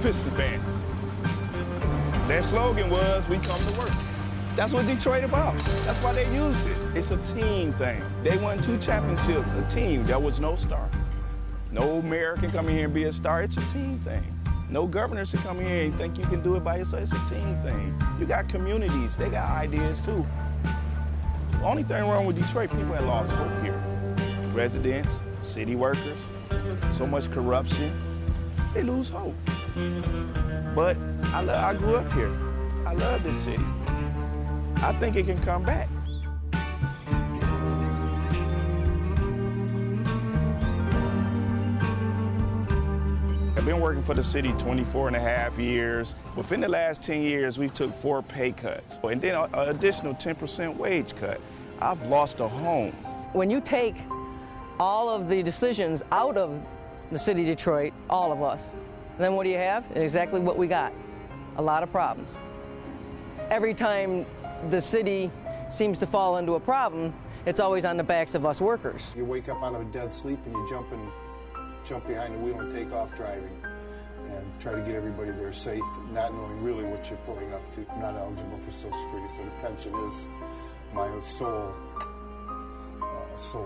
Piston fan. Their slogan was, "We come to work." That's what Detroit about. That's why they used it. It's a team thing. They won 2 championships, a team. There was no star. No mayor can come in here and be a star. It's a team thing. No governor should come in here and think you can do it by yourself. It's a team thing. You got communities. They got ideas, too. The only thing wrong with Detroit, people have lost hope here. Residents, city workers, so much corruption, they lose hope. But I grew up here. I love this city. I think it can come back. I've been working for the city 24 and a half years. Within the last 10 years, we took 4 pay cuts, and then an additional 10% wage cut. I've lost a home. When you take all of the decisions out of the city of Detroit, all of us, then what do you have? Exactly what we got, a lot of problems. Every time the city seems to fall into a problem, it's always on the backs of us workers. You wake up out of a dead sleep and you jump behind the wheel and take off driving and try to get everybody there safe, not knowing really what you're pulling up to. I'm not eligible for Social Security, so the pension is my sole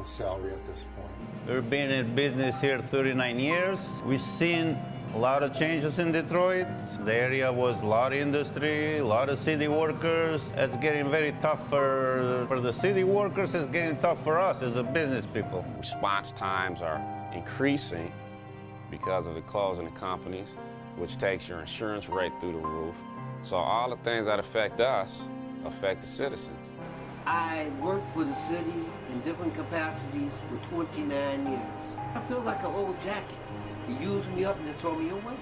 salary at this point. We've been in business here 39 years. We've seen a lot of changes in Detroit. The area was a lot of industry, a lot of city workers. It's getting very tough for the city workers. It's getting tough for us as a business people. Response times are increasing because of the closing of companies, which takes your insurance rate through the roof. So all the things that affect us affect the citizens. I worked for the city in different capacities for 29 years. I feel like an old jacket. They use me up and they throw me away.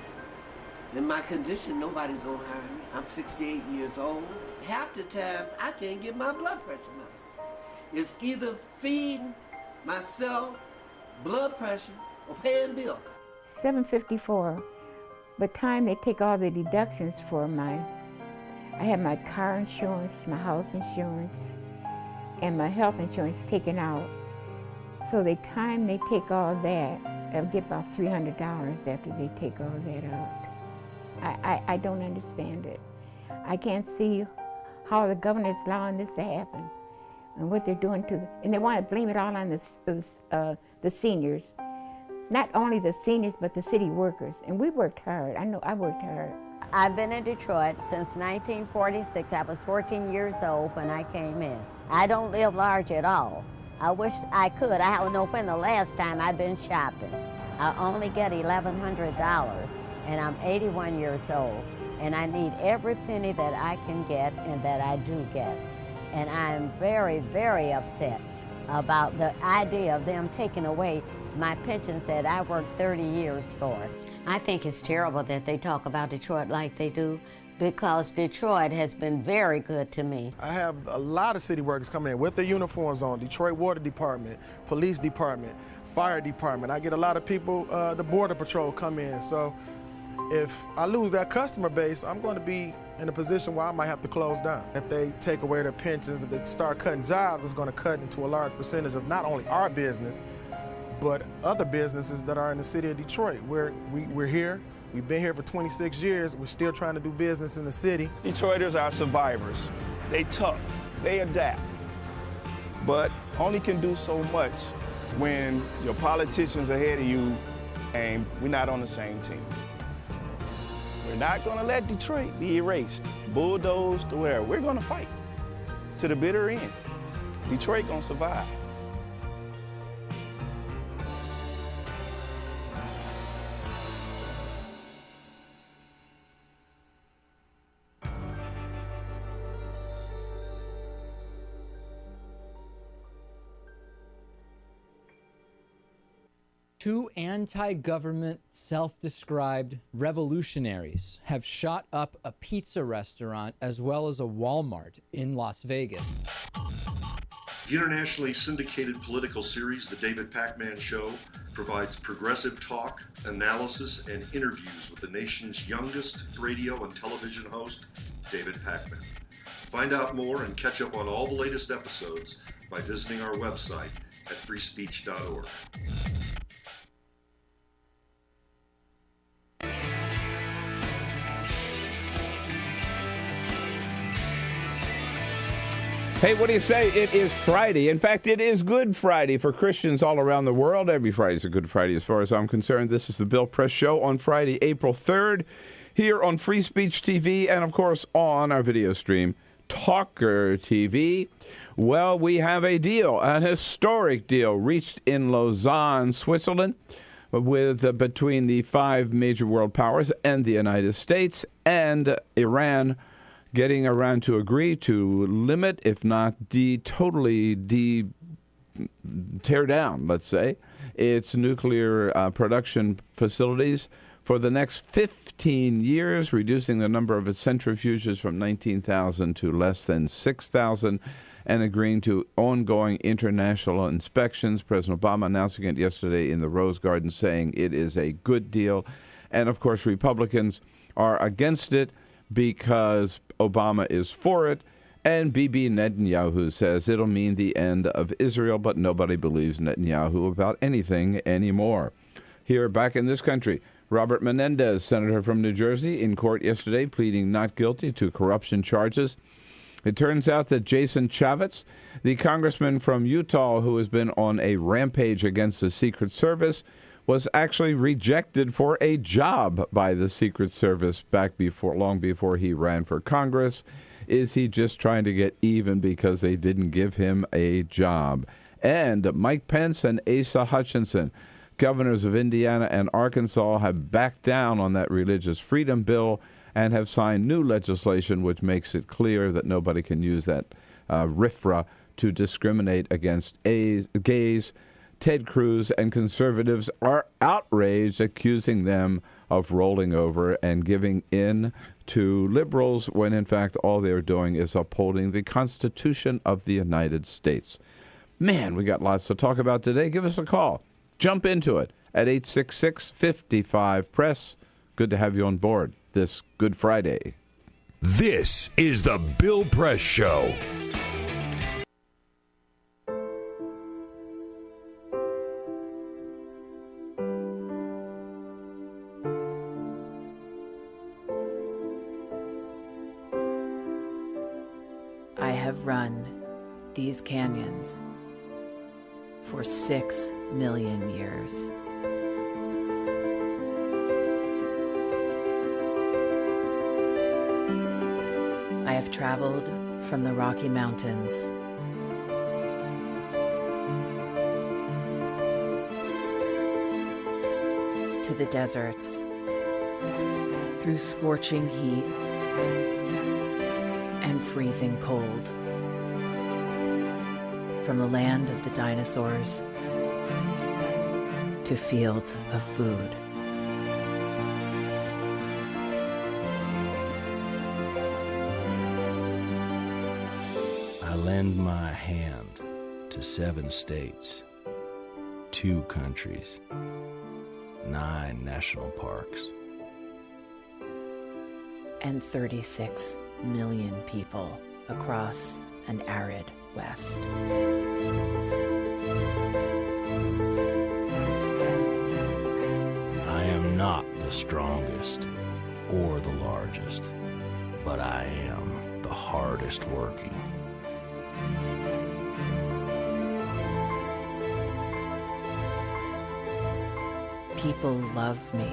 In my condition, nobody's gonna hire me. I'm 68 years old. Half the times, I can't get my blood pressure medicine. It's either feeding myself blood pressure or paying bills. $754. By the time they take all the deductions for I have my car insurance, my house insurance, and my health insurance taken out. So the time they take all that, I'll get about $300 after they take all that out. I don't understand it. I can't see how the governor's allowing this to happen and what they're doing and they want to blame it all on the seniors. Not only the seniors, but the city workers. And we worked hard. I know I worked hard. I've been in Detroit since 1946. I was 14 years old when I came in. I don't live large at all. I wish I could. I don't know when the last time I've been shopping. I only get $1,100, and I'm 81 years old, and I need every penny that I can get and that I do get. And I'm very, very upset about the idea of them taking away my pensions that I worked 30 years for. I think it's terrible that they talk about Detroit like they do, because Detroit has been very good to me. I have a lot of city workers coming in with their uniforms on, Detroit Water Department, Police Department, Fire Department. I get a lot of people, the Border Patrol come in. So if I lose that customer base, I'm going to be in a position where I might have to close down. If they take away their pensions, if they start cutting jobs, it's going to cut into a large percentage of not only our business, but other businesses that are in the city of Detroit. We're here. We've been here for 26 years. We're still trying to do business in the city. Detroiters are survivors. They tough. They adapt. But only can do so much when your politicians are ahead of you and we're not on the same team. We're not going to let Detroit be erased, bulldozed to where. We're going to fight to the bitter end. Detroit going to survive. Two anti-government, self-described revolutionaries have shot up a pizza restaurant as well as a Walmart in Las Vegas. The internationally syndicated political series, The David Pakman Show, provides progressive talk, analysis, and interviews with the nation's youngest radio and television host, David Pakman. Find out more and catch up on all the latest episodes by visiting our website at freespeech.org. Hey, what do you say? It is Friday. In fact, it is Good Friday for Christians all around the world. Every Friday is a Good Friday as far as I'm concerned. This is the Bill Press Show on Friday, April 3rd, here on Free Speech TV and, of course, on our video stream, TawkrTV. Well, we have a deal, an historic deal, reached in Lausanne, Switzerland, with between the 5 major world powers and the United States and Iran, getting around to agree to limit, if not totally tear down, let's say, its nuclear production facilities for the next 15 years, reducing the number of its centrifuges from 19,000 to less than 6,000, and agreeing to ongoing international inspections. President Obama announcing it yesterday in the Rose Garden, saying it is a good deal. And, of course, Republicans are against it because Obama is for it, and Bibi Netanyahu says it'll mean the end of Israel, but nobody believes Netanyahu about anything anymore. Here, back in this country, Robert Menendez, senator from New Jersey, in court yesterday, pleading not guilty to corruption charges. It turns out that Jason Chaffetz, the congressman from Utah who has been on a rampage against the Secret Service, was actually rejected for a job by the Secret Service long before he ran for Congress. Is he just trying to get even because they didn't give him a job? And Mike Pence and Asa Hutchinson, governors of Indiana and Arkansas, have backed down on that religious freedom bill and have signed new legislation which makes it clear that nobody can use that RFRA to discriminate against gays. Ted Cruz and conservatives are outraged, accusing them of rolling over and giving in to liberals when, in fact, all they're doing is upholding the Constitution of the United States. Man, we got lots to talk about today. Give us a call. Jump into it at 866-55-PRESS. Good to have you on board this Good Friday. This is the Bill Press Show. I have run these canyons for 6 million years. I have traveled from the Rocky Mountains to the deserts, through scorching heat and freezing cold, from the land of the dinosaurs to fields of food. I lend my hand to 7 states, 2 countries, 9 national parks, and 36 million people across an arid West. I am not the strongest or the largest, but I am the hardest working. People love me.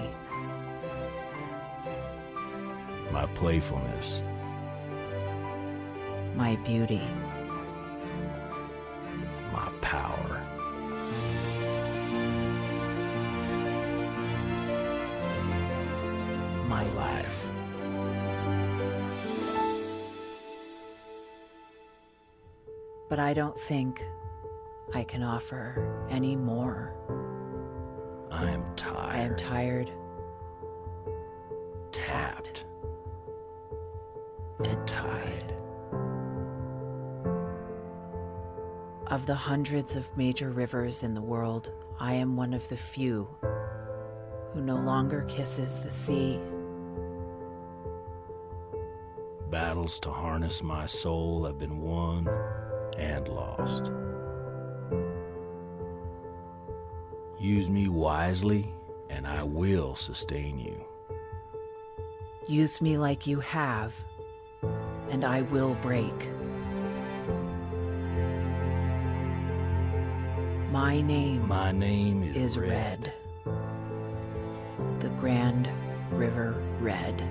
My playfulness, my beauty, my power, my life. But I don't think I can offer any more. I am tired. I am tired, tapped, and tied. Of the hundreds of major rivers in the world, I am one of the few who no longer kisses the sea. Battles to harness my soul have been won and lost. Use me wisely, and I will sustain you. Use me like you have, and I will break. My name is Red. The Grand River Red.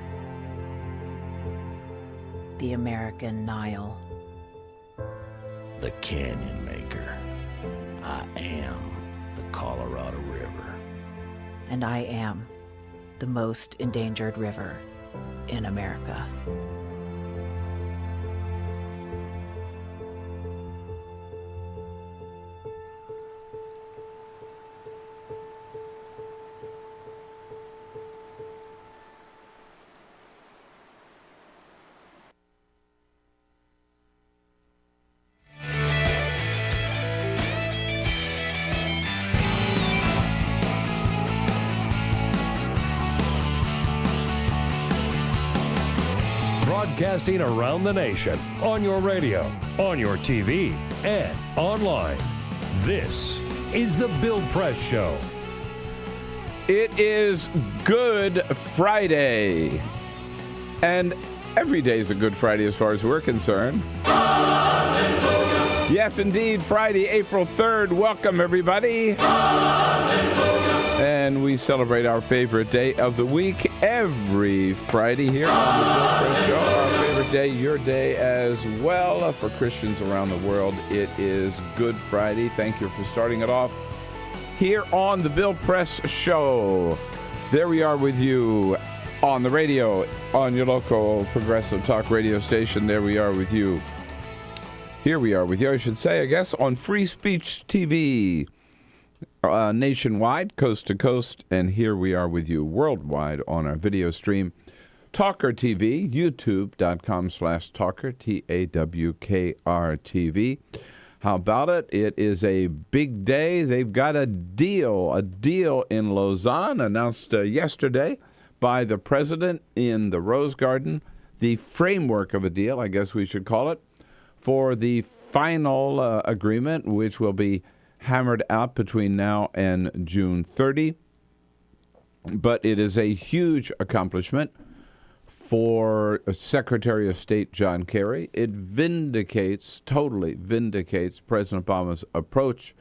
The American Nile. The Canyon Maker. I am the Colorado River. And I am the most endangered river in America. Broadcasting around the nation, on your radio, on your TV, and online. This is The Bill Press Show. It is Good Friday. And every day is a Good Friday as far as we're concerned. Hallelujah. Yes, indeed, Friday, April 3rd. Welcome, everybody. Hallelujah. And we celebrate our favorite day of the week every Friday here on The Bill Press Show. Our favorite day, your day as well. For Christians around the world, it is Good Friday. Thank you for starting it off here on The Bill Press Show. There we are with you on the radio, on your local progressive talk radio station. There we are with you. Here we are with you, I should say, I guess, on Free Speech TV, nationwide, coast to coast, and here we are with you worldwide on our video stream, TawkrTV, youtube.com/Tawker, TAWKR-TV. How about it? It is a big day. They've got a deal in Lausanne announced yesterday by the president in the Rose Garden, the framework of a deal, I guess we should call it, for the final agreement, which will be hammered out between now and June 30. But it is a huge accomplishment for Secretary of State John Kerry. It totally vindicates President Obama's approach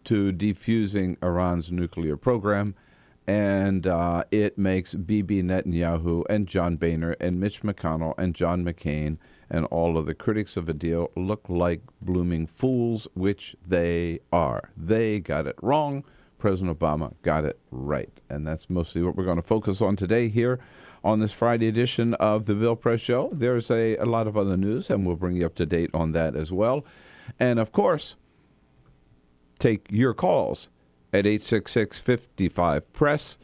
to defusing Iran's nuclear program. And it makes Bibi Netanyahu and John Boehner and Mitch McConnell and John McCain and all of the critics of the deal look like blooming fools, which they are. They got it wrong. President Obama got it right. And that's mostly what we're going to focus on today here on this Friday edition of the Bill Press Show. There's a lot of other news, and we'll bring you up to date on that as well. And, of course, take your calls at 866-55-PRESS.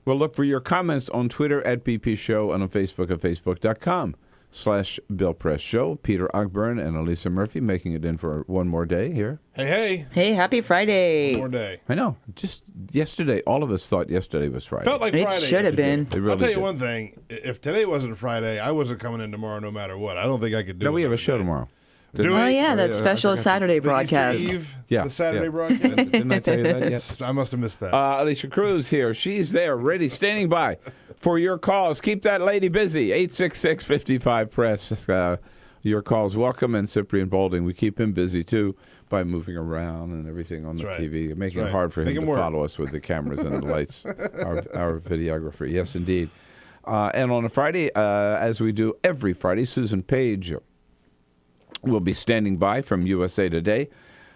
We'll look for your comments on Twitter at BP Show and on Facebook at facebook.com/Bill Press Show. Peter Ogburn and Elisa Murphy making it in for one more day here. Hey. Hey, happy Friday. One more day. I know. Just yesterday, all of us thought yesterday was Friday. Felt like Friday. It should have been. I'll tell you one thing. If today wasn't Friday, I wasn't coming in tomorrow no matter what. I don't think I could do it. No, we have a show tomorrow. Oh, yeah, that special Saturday broadcast. Easter Eve, the Saturday broadcast. Didn't I tell you that yet? I must have missed that. Alicia Cruz here. She's there, ready, standing by for your calls. Keep that lady busy. 866-55-PRESS. Your calls welcome. And Cyprian Balding, we keep him busy, too, by moving around and everything on the TV, making it hard for him to follow us with the cameras and the lights, our videographer. Yes, indeed. And on a Friday, as we do every Friday, Susan Page will be standing by from USA Today.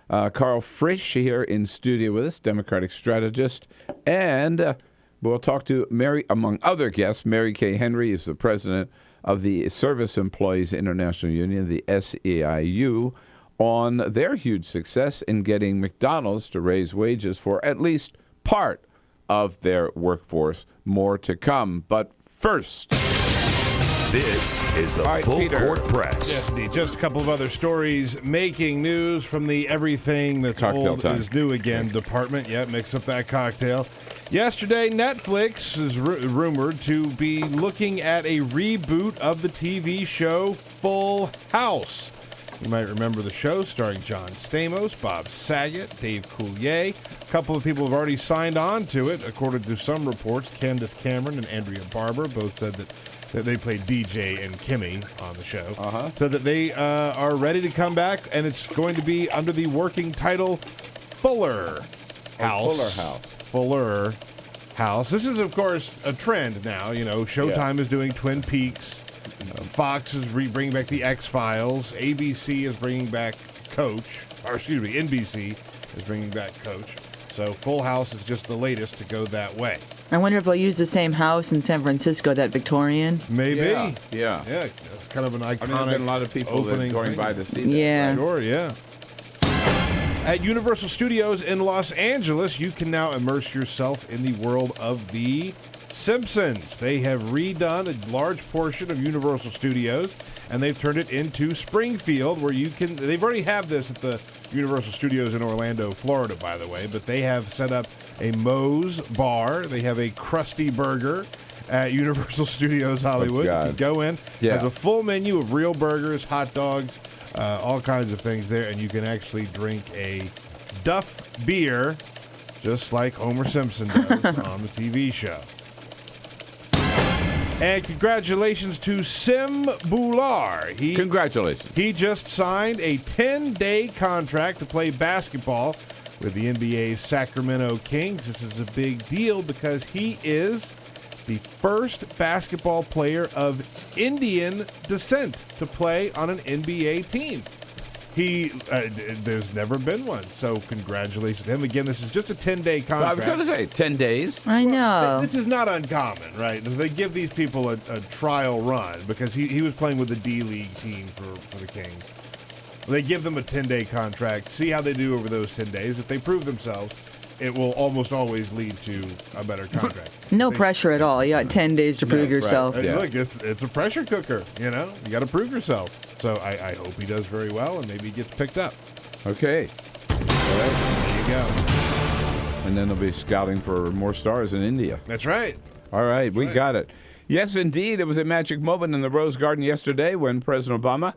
Karl Frisch here in studio with us, Democratic strategist. And we'll talk to Mary, among other guests. Mary Kay Henry is the president of the Service Employees International Union, the SEIU, on their huge success in getting McDonald's to raise wages for at least part of their workforce. More to come. But first, this is the Full Court Press. Yes, indeed. Just a couple of other stories making news from the everything that's cocktail old time. is new again department. Yeah, mix up that cocktail. Yesterday, Netflix is rumored to be looking at a reboot of the TV show Full House. You might remember the show starring John Stamos, Bob Saget, Dave Coulier. A couple of people have already signed on to it. According to some reports, Candace Cameron and Andrea Barber both said that they played DJ and Kimmy on the show. So that they are ready to come back, and it's going to be under the working title Fuller House. Fuller House. Fuller House. This is, of course, a trend now. You know, Showtime is doing Twin Peaks. Fox is bringing back the X-Files. ABC is bringing back Coach. Or, excuse me, NBC is bringing back Coach. So Full House is just the latest to go that way. I wonder if they'll use the same house in San Francisco, that Victorian. Maybe. Yeah. Yeah, it's kind of an iconic There's been a lot of people that are going by to see that. Yeah. Sure, yeah. At Universal Studios in Los Angeles, you can now immerse yourself in the world of The Simpsons. They have redone a large portion of Universal Studios, and they've turned it into Springfield, where you can... They've already have this at the Universal Studios in Orlando, Florida, by the way, but they have set up a Moe's Bar. They have a Krusty Burger at Universal Studios Hollywood. You can go in. Yeah. Has a full menu of real burgers, hot dogs, all kinds of things there, and you can actually drink a Duff beer, just like Homer Simpson does on the TV show. And congratulations to Sim Bhullar. Congratulations. He just signed a 10-day contract to play basketball with the NBA's Sacramento Kings. This is a big deal because he is the first basketball player of Indian descent to play on an NBA team. There's never been one, so congratulations to him. Again, this is just a 10-day contract. I was going to say, 10 days. I know. This is not uncommon, right? They give these people a trial run because he was playing with the D-League team for the Kings. They give them a 10-day contract, see how they do over those 10 days. If they prove themselves, it will almost always lead to a better contract. No pressure at all. You got 10 days to prove yourself. Right. Look, it's a pressure cooker, you know? You got to prove yourself. So I hope he does very well and maybe he gets picked up. Okay. All right, there you go. And then they'll be scouting for more stars in India. That's right. All right, we got it. Yes, indeed, it was a magic moment in the Rose Garden yesterday when President Obama,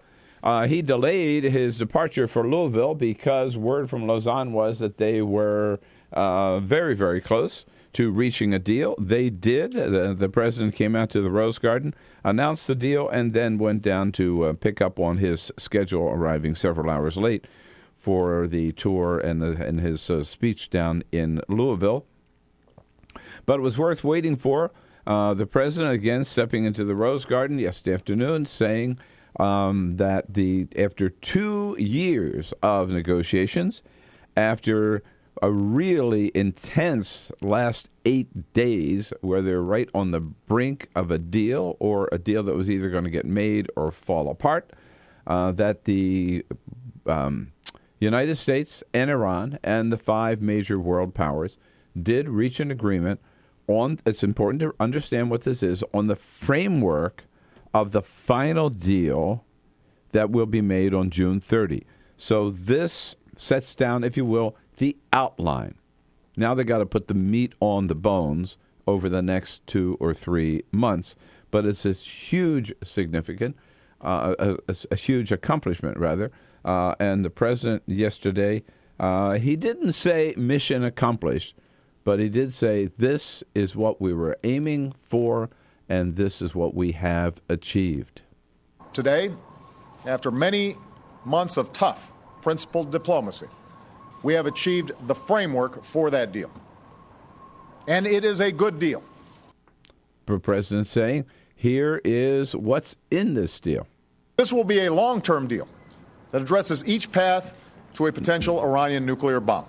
he delayed his departure for Louisville because word from Lausanne was that they were very, very close to reaching a deal. They did. The president came out to the Rose Garden, announced the deal, and then went down to pick up on his schedule, arriving several hours late for the tour and his speech down in Louisville. But it was worth waiting for. The president, again, stepping into the Rose Garden yesterday afternoon, saying that after 2 years of negotiations, after a really intense last 8 days where they're right on the brink of a deal or a deal that was either going to get made or fall apart, that the United States and Iran and the 5 major world powers did reach an agreement on, it's important to understand what this is, on the framework of the final deal that will be made on June 30. So this sets down, if you will, the outline. Now they got to put the meat on the bones over the next 2 or 3 months. But it's a huge significant, a huge accomplishment, rather. And the president yesterday, he didn't say mission accomplished, but he did say this is what we were aiming for, and this is what we have achieved. Today, after many months of tough, principled diplomacy, we have achieved the framework for that deal. And it is a good deal. The president saying, here is what's in this deal. This will be a long-term deal that addresses each path to a potential Iranian nuclear bomb.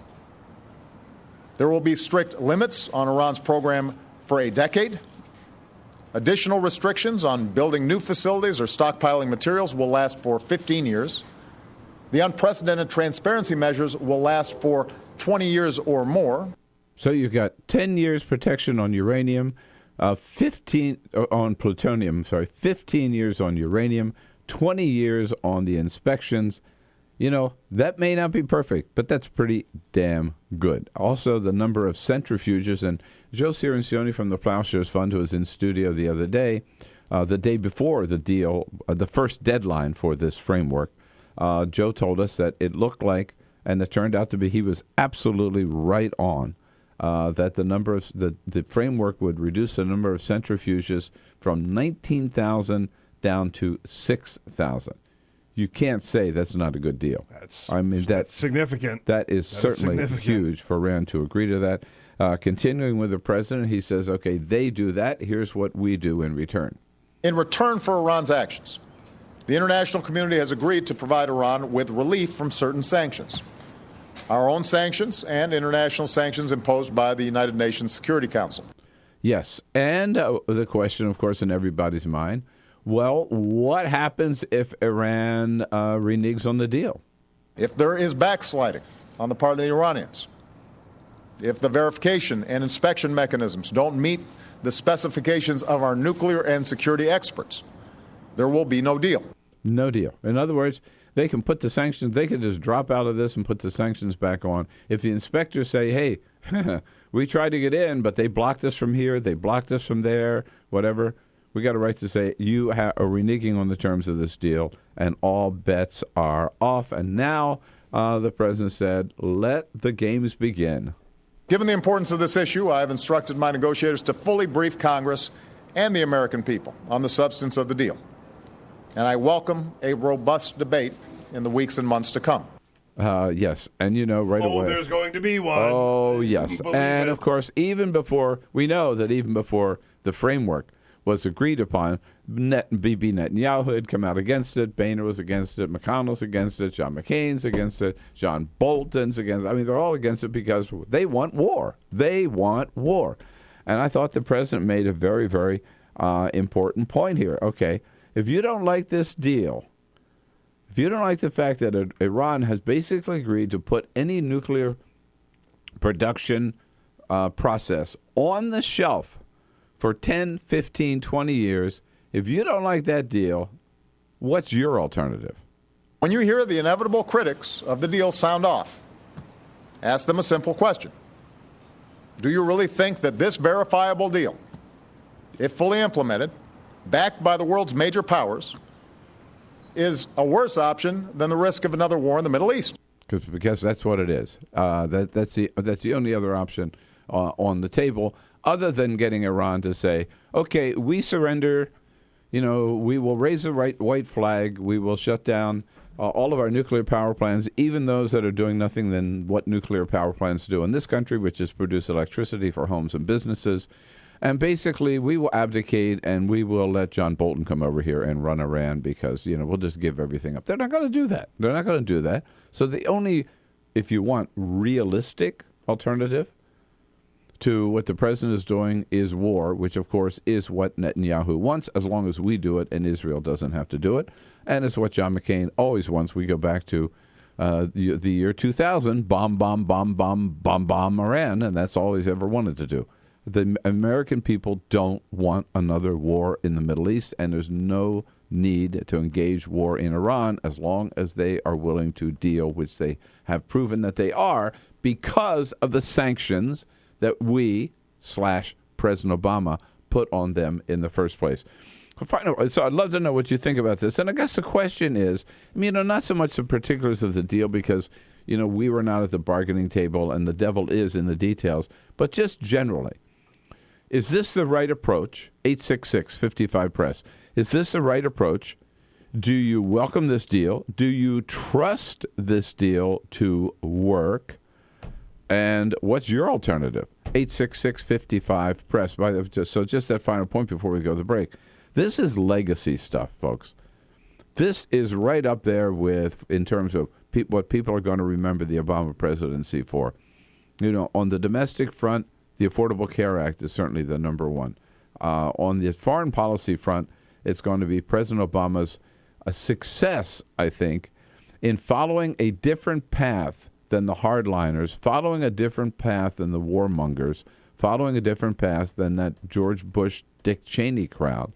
There will be strict limits on Iran's program for a decade. Additional restrictions on building new facilities or stockpiling materials will last for 15 years. The unprecedented transparency measures will last for 20 years or more. So you've got 10 years protection on uranium, 15 on plutonium, 15 years on uranium, 20 years on the inspections. You know, that may not be perfect, but that's pretty damn good. Also, the number of centrifuges, and Joe Cirincione from the Plowshares Fund, who was in studio the other day, the day before the deal, the first deadline for this framework, Joe told us that it looked like, and it turned out to be, he was absolutely right on, that the number of the framework would reduce the number of centrifuges from 19,000 down to 6,000. you can't say that's not a good deal. That's significant. That is certainly huge for Iran to agree to that. Continuing with the president, he says, okay, they do that. Here's what we do in return. In return for Iran's actions, the international community has agreed to provide Iran with relief from certain sanctions. Our own sanctions and international sanctions imposed by the United Nations Security Council. Yes, and the question, of course, in everybody's mind, well, what happens if Iran reneges on the deal? If there is backsliding on the part of the Iranians, if the verification and inspection mechanisms don't meet the specifications of our nuclear and security experts, there will be no deal. No deal. In other words, they can put the sanctions, they can just drop out of this and put the sanctions back on. If the inspectors say, hey, we tried to get in, but they blocked us from here, they blocked us from there, whatever, we got a right to say, you are reneging on the terms of this deal, and all bets are off. And now the president said, let the games begin. Given the importance of this issue, I have instructed my negotiators to fully brief Congress and the American people on the substance of the deal. And I welcome a robust debate in the weeks and months to come. Yes, and right away. Oh, there's going to be one. Oh, yes. And, of course, even before the framework was agreed upon, Bibi Netanyahu had come out against it, Boehner was against it, McConnell's against it, John McCain's against it, John Bolton's against it. I mean, they're all against it because they want war. They want war. And I thought the president made a very, very important point here. Okay, if you don't like this deal, if you don't like the fact that Iran has basically agreed to put any nuclear production process on the shelf for 10, 15, 20 years, if you don't like that deal, what's your alternative? When you hear the inevitable critics of the deal sound off, ask them a simple question. Do you really think that this verifiable deal, if fully implemented, backed by the world's major powers, is a worse option than the risk of another war in the Middle East? Because that's what it is. That's the only other option on the table, other than getting Iran to say, okay, we surrender, we will raise the white flag, we will shut down all of our nuclear power plants, even those that are doing nothing than what nuclear power plants do in this country, which is produce electricity for homes and businesses. And basically, we will abdicate and we will let John Bolton come over here and run Iran because, we'll just give everything up. They're not going to do that. They're not going to do that. So the only, if you want, realistic alternative to what the president is doing is war, which, of course, is what Netanyahu wants, as long as we do it and Israel doesn't have to do it. And it's what John McCain always wants. We go back to the year 2000, bomb Iran, and that's all he's ever wanted to do. The American people don't want another war in the Middle East, and there's no need to engage war in Iran as long as they are willing to deal, which they have proven that they are, because of the sanctions that we / President Obama put on them in the first place. So I'd love to know what you think about this. And I guess the question is, not so much the particulars of the deal because, we were not at the bargaining table and the devil is in the details, but just generally. Is this the right approach? 866-55-PRESS. Is this the right approach? Do you welcome this deal? Do you trust this deal to work? And what's your alternative? 866-55-PRESS. So just that final point before we go to the break. This is legacy stuff, folks. This is right up there with, in terms of what people are going to remember the Obama presidency for. On the domestic front, the Affordable Care Act is certainly the number one. On the foreign policy front, it's going to be President Obama's success, I think, in following a different path than the hardliners, following a different path than the warmongers, following a different path than that George Bush, Dick Cheney crowd.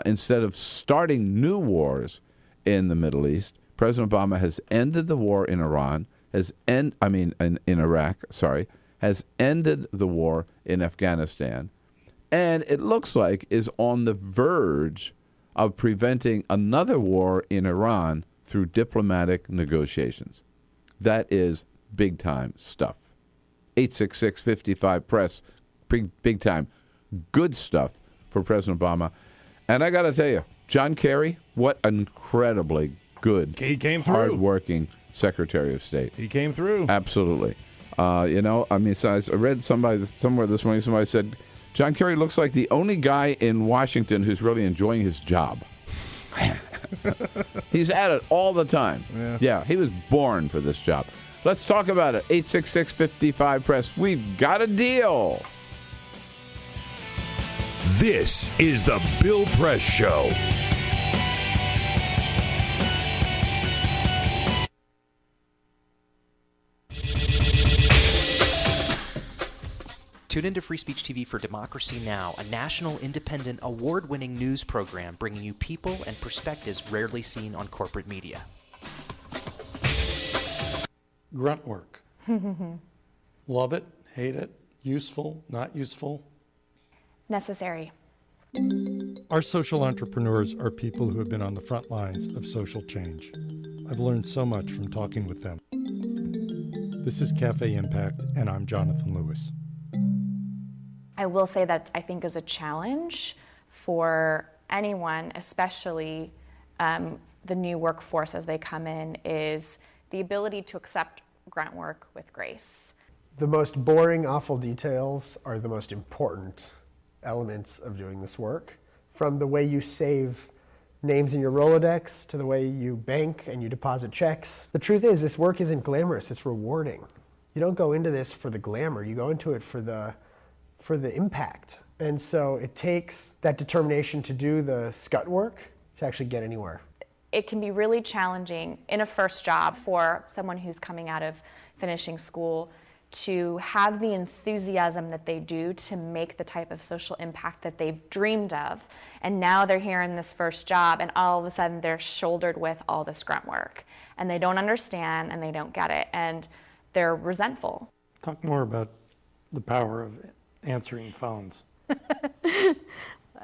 Instead of starting new wars in the Middle East, President Obama has ended the war in Iran, in Iraq, has ended the war in Afghanistan, and it looks like is on the verge of preventing another war in Iran through diplomatic negotiations. That is big-time stuff. 866-55-PRESS, big-time, good stuff for President Obama. And I got to tell you, John Kerry, what incredibly good, he came through. hardworking Secretary of State. He came through. Absolutely. So I read somewhere this morning, somebody said, John Kerry looks like the only guy in Washington who's really enjoying his job. He's at it all the time. Yeah, he was born for this job. Let's talk about it. 866-55-PRESS. We've got a deal. This is the Bill Press Show. Tune into Free Speech TV for Democracy Now!, a national, independent, award-winning news program bringing you people and perspectives rarely seen on corporate media. Grunt work. Love it, hate it, useful, not useful. Necessary. Our social entrepreneurs are people who have been on the front lines of social change. I've learned so much from talking with them. This is Cafe Impact, and I'm Jonathan Lewis. I will say that I think is a challenge for anyone, especially the new workforce as they come in, is the ability to accept grunt work with grace. The most boring, awful details are the most important elements of doing this work. From the way you save names in your Rolodex to the way you bank and you deposit checks. The truth is, this work isn't glamorous, it's rewarding. You don't go into this for the glamour, you go into it for the impact. And so it takes that determination to do the scut work to actually get anywhere. It can be really challenging in a first job for someone who's coming out of finishing school to have the enthusiasm that they do to make the type of social impact that they've dreamed of. And now they're here in this first job and all of a sudden they're shouldered with all this grunt work. And they don't understand and they don't get it and they're resentful. Talk more about the power of answering phones.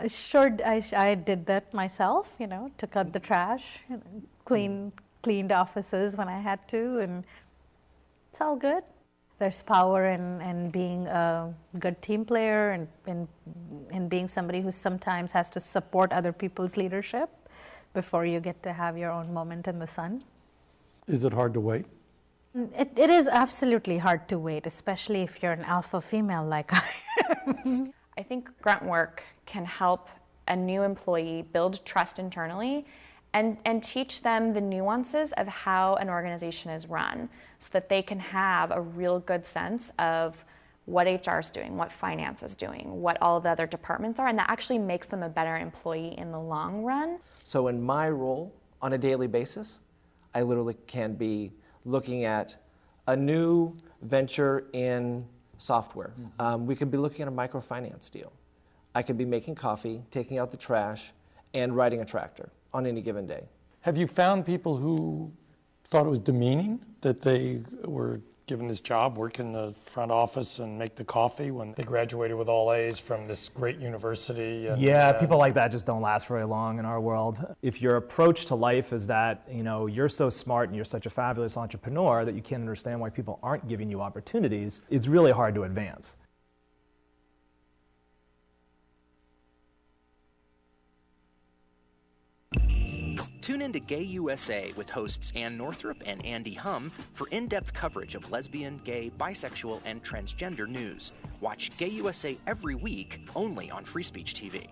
Sure, I did that myself, took out the trash, cleaned offices when I had to, and it's all good. There's power in being a good team player and in being somebody who sometimes has to support other people's leadership before you get to have your own moment in the sun. Is it hard to wait? It is absolutely hard to wait, especially if you're an alpha female like I am. I think grunt work can help a new employee build trust internally and teach them the nuances of how an organization is run so that they can have a real good sense of what HR is doing, what finance is doing, what all of the other departments are, and that actually makes them a better employee in the long run. So in my role on a daily basis, I literally can be looking at a new venture in software. We could be looking at a microfinance deal. I could be making coffee, taking out the trash, and riding a tractor on any given day. Have you found people who thought it was demeaning that they were given this job, work in the front office and make the coffee when they graduated with all A's from this great university? Yeah, people like that just don't last very long in our world. If your approach to life is that, you're so smart and you're such a fabulous entrepreneur that you can't understand why people aren't giving you opportunities, it's really hard to advance. Tune in to Gay USA with hosts Ann Northrup and Andy Hum for in-depth coverage of lesbian, gay, bisexual, and transgender news. Watch Gay USA every week, only on Free Speech TV.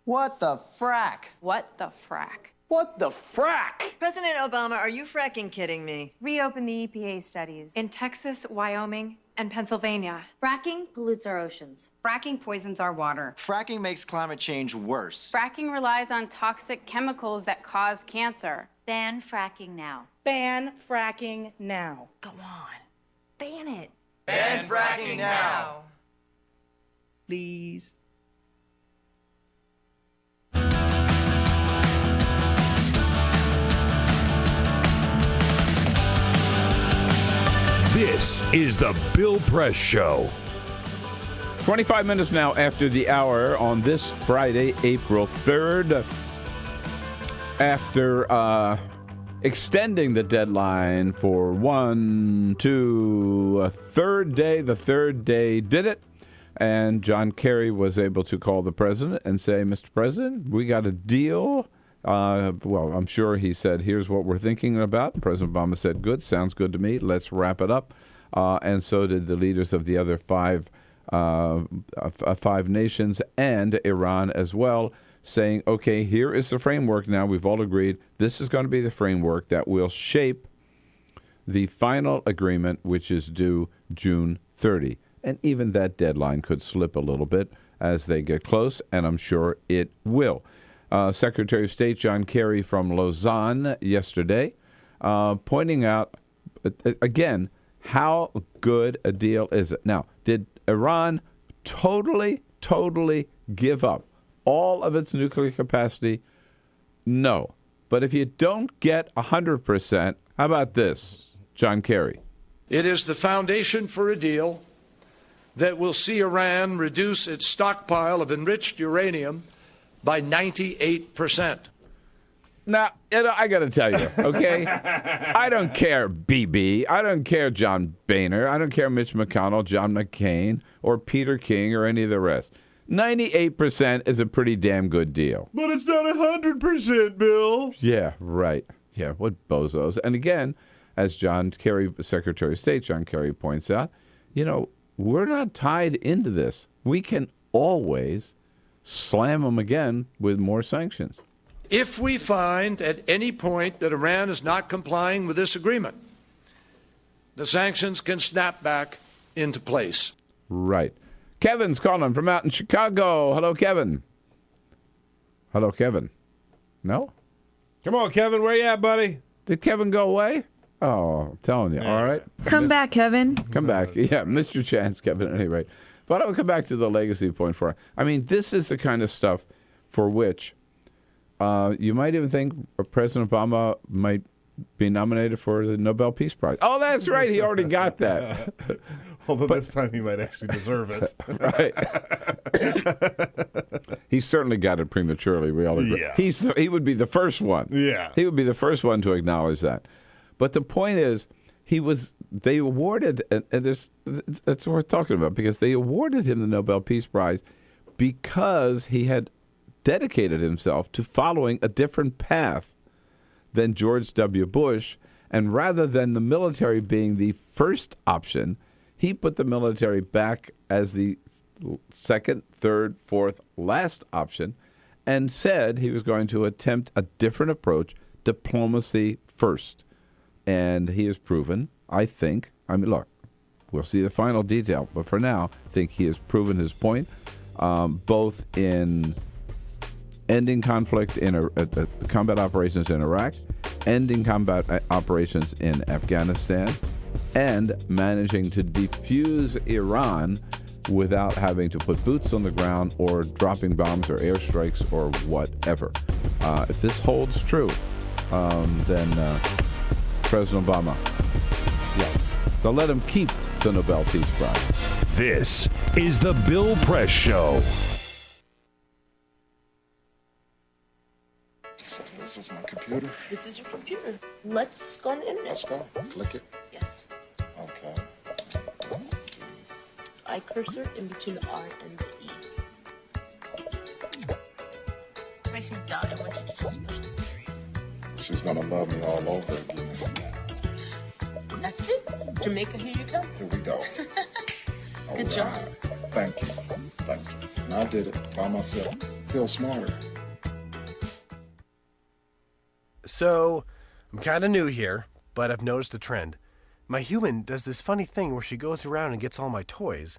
What the frack? What the frack? What the frack? President Obama, are you fracking kidding me? Reopen the EPA studies. In Texas, Wyoming, and Pennsylvania. Fracking pollutes our oceans. Fracking poisons our water. Fracking makes climate change worse. Fracking relies on toxic chemicals that cause cancer. Ban fracking now. Ban fracking now. Go on. Ban it. Ban fracking now. Please. This is the Bill Press Show. 25 minutes now after the hour on this Friday, April 3rd. After extending the deadline for a third day, the third day did it. And John Kerry was able to call the president and say, Mr. President, we got a deal. Well, I'm sure he said, here's what we're thinking about. And President Obama said, good, sounds good to me. Let's wrap it up. And so did the leaders of the other five nations and Iran as well, saying, okay, here is the framework now. We've all agreed this is going to be the framework that will shape the final agreement, which is due June 30. And even that deadline could slip a little bit as they get close, and I'm sure it will. Secretary of State John Kerry from Lausanne yesterday pointing out, again, how good a deal is it? Now, did Iran totally give up all of its nuclear capacity? No. But if you don't get 100%, how about this, John Kerry? It is the foundation for a deal that will see Iran reduce its stockpile of enriched uranium by 98%. Now, I got to tell you, okay? I don't care BB. I don't care John Boehner. I don't care Mitch McConnell, John McCain, or Peter King, or any of the rest. 98% is a pretty damn good deal. But it's not 100%, Bill. Yeah, right. Yeah, what bozos. And again, as John Kerry, Secretary of State John Kerry points out, we're not tied into this. We can always slam them again with more sanctions. If we find at any point that Iran is not complying with this agreement, the sanctions can snap back into place. Right. Kevin's calling from out in Chicago. Hello, Kevin. Hello, Kevin. No? Come on, Kevin. Where you at, buddy? Did Kevin go away? Oh, I'm telling you. All right. Come back, Kevin. Come back. Yeah, missed your chance, Kevin, at any rate. But I will come back to the legacy point for it. I mean, this is the kind of stuff for which you might even think President Obama might be nominated for the Nobel Peace Prize. Oh, that's right. He already got that. Although this time he might actually deserve it. Right. He certainly got it prematurely. We all agree. Yeah. He would be the first one. Yeah. He would be the first one to acknowledge that. But the point is, they awarded, and that's what we're talking about, because they awarded him the Nobel Peace Prize because he had dedicated himself to following a different path than George W. Bush. And rather than the military being the first option, he put the military back as the second, third, fourth, last option, and said he was going to attempt a different approach, diplomacy first. And he has proven, I think, look, we'll see the final detail, but for now, I think he has proven his point, both in ending conflict in combat operations in Iraq, ending combat operations in Afghanistan, and managing to defuse Iran without having to put boots on the ground or dropping bombs or airstrikes or whatever. If this holds true, then President Obama, they'll let him keep the Nobel Peace Prize. This is the Bill Press Show. This is my computer. This is your computer. Let's go on the internet. Let's go. Click it. Yes. Okay. I cursor in between the R and the E. If I see dot, I want you to just push the period. She's gonna love me all over again. That's it. Jamaica, here you come. Here we go. Good job. Thank you. Thank you. And I did it by myself. Feel smarter. So, I'm kind of new here, but I've noticed a trend. My human does this funny thing where she goes around and gets all my toys,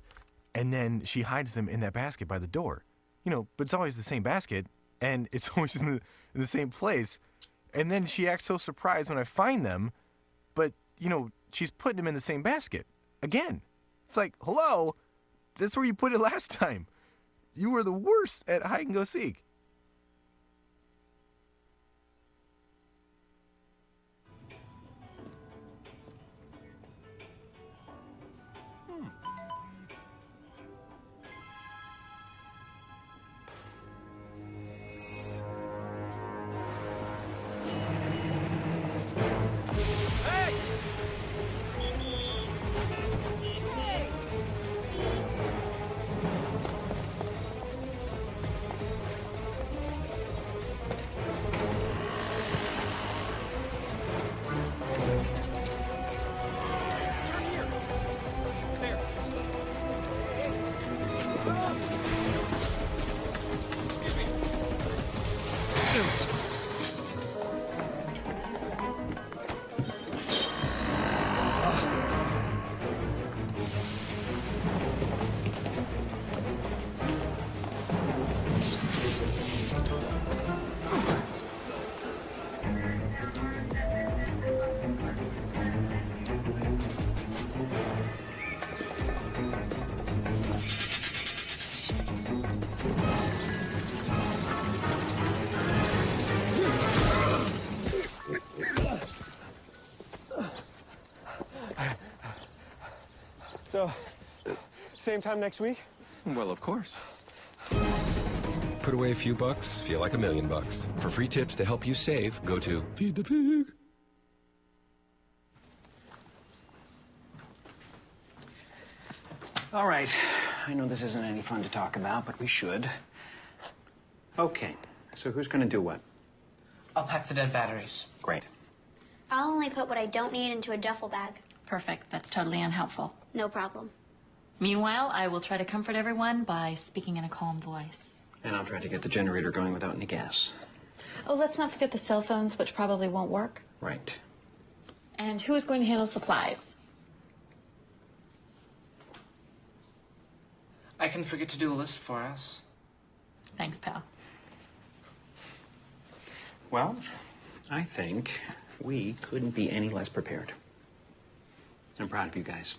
and then she hides them in that basket by the door. But it's always the same basket, and it's always in the same place. And then she acts so surprised when I find them, but, she's putting them in the same basket. Again. It's like, hello? That's where you put it last time. You were the worst at hide and go seek. So, same time next week? Well, of course. Put away a few bucks, feel like $1 million. For free tips to help you save, go to Feed the Pig. All right. I know this isn't any fun to talk about, but we should. Okay. So who's going to do what? I'll pack the dead batteries. Great. I'll only put what I don't need into a duffel bag. Perfect. That's totally unhelpful. No problem. Meanwhile, I will try to comfort everyone by speaking in a calm voice. And I'll try to get the generator going without any gas. Oh, let's not forget the cell phones, which probably won't work. Right. And who is going to handle supplies? I can forget to do a list for us. Thanks, pal. Well, I think we couldn't be any less prepared. I'm proud of you guys.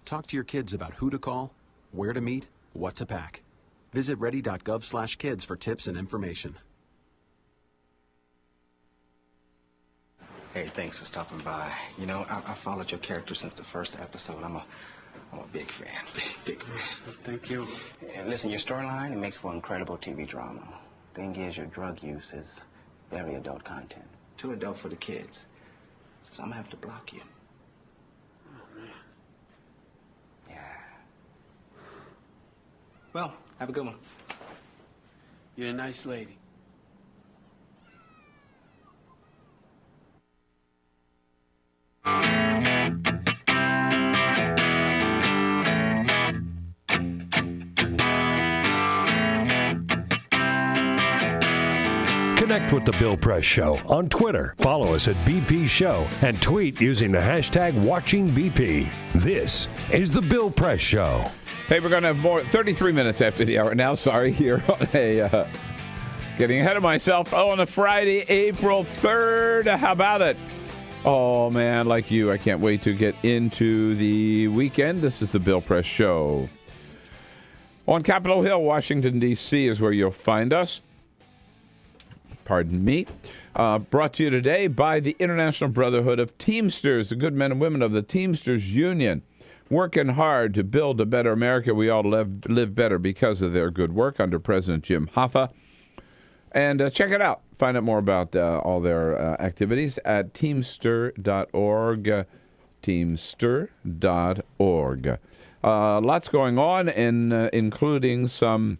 Talk to your kids about who to call, where to meet, what to pack. Visit ready.gov/kids for tips and information. Hey, thanks for stopping by. You know, I followed your character since the first episode. I'm a big fan. Big fan. Thank you. And listen, your storyline, it makes for incredible TV drama. Thing is, your drug use is very adult content. Too adult for the kids. So I'm gonna have to block you. Oh, man. Yeah. Well, have a good one. You're a nice lady. Connect with The Bill Press Show on Twitter. Follow us at BP Show and tweet using the hashtag WatchingBP. This is The Bill Press Show. Hey, we're going to have more. 33 minutes after the hour now. Sorry, here on a getting ahead of myself. Oh, on a Friday, April 3rd. How about it? Oh, man, like you, I can't wait to get into the weekend. This is The Bill Press Show. On Capitol Hill, Washington, D.C. is where you'll find us. Pardon me. Brought to you today by the International Brotherhood of Teamsters, the good men and women of the Teamsters Union, working hard to build a better America. We all live better because of their good work under President Jim Hoffa. And check it out. Find out more about all their activities at teamster.org. Teamster.org. Lots going on, including some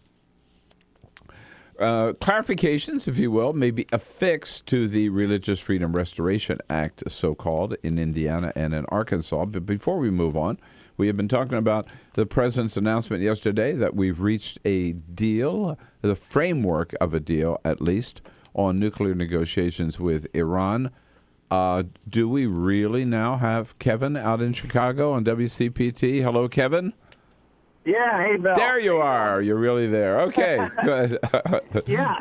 clarifications, if you will, maybe a fix to the Religious Freedom Restoration Act, so-called, in Indiana and in Arkansas. But before we move on, we have been talking about the president's announcement yesterday that we've reached a deal, the framework of a deal, at least, on nuclear negotiations with Iran. Do we really now have Kevin out in Chicago on WCPT? Hello, Kevin? Yeah, hey, Bill. There you are. You're really there. Okay, good. Yeah,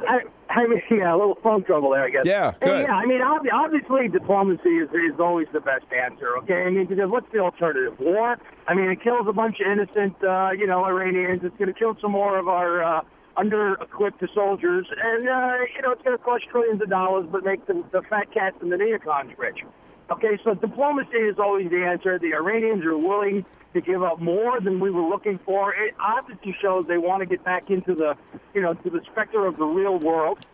I mean, a little phone trouble there, I guess. Yeah, good. Hey, yeah, I mean, obviously diplomacy is always the best answer, okay? I mean, because what's the alternative? War? I mean, it kills a bunch of innocent, Iranians. It's going to kill some more of our under-equipped soldiers. And, it's going to cost trillions of dollars, but make the fat cats and the neocons rich. Okay, so diplomacy is always the answer. The Iranians are willing to give up more than we were looking for. It obviously shows they want to get back into the, to the specter of the real world.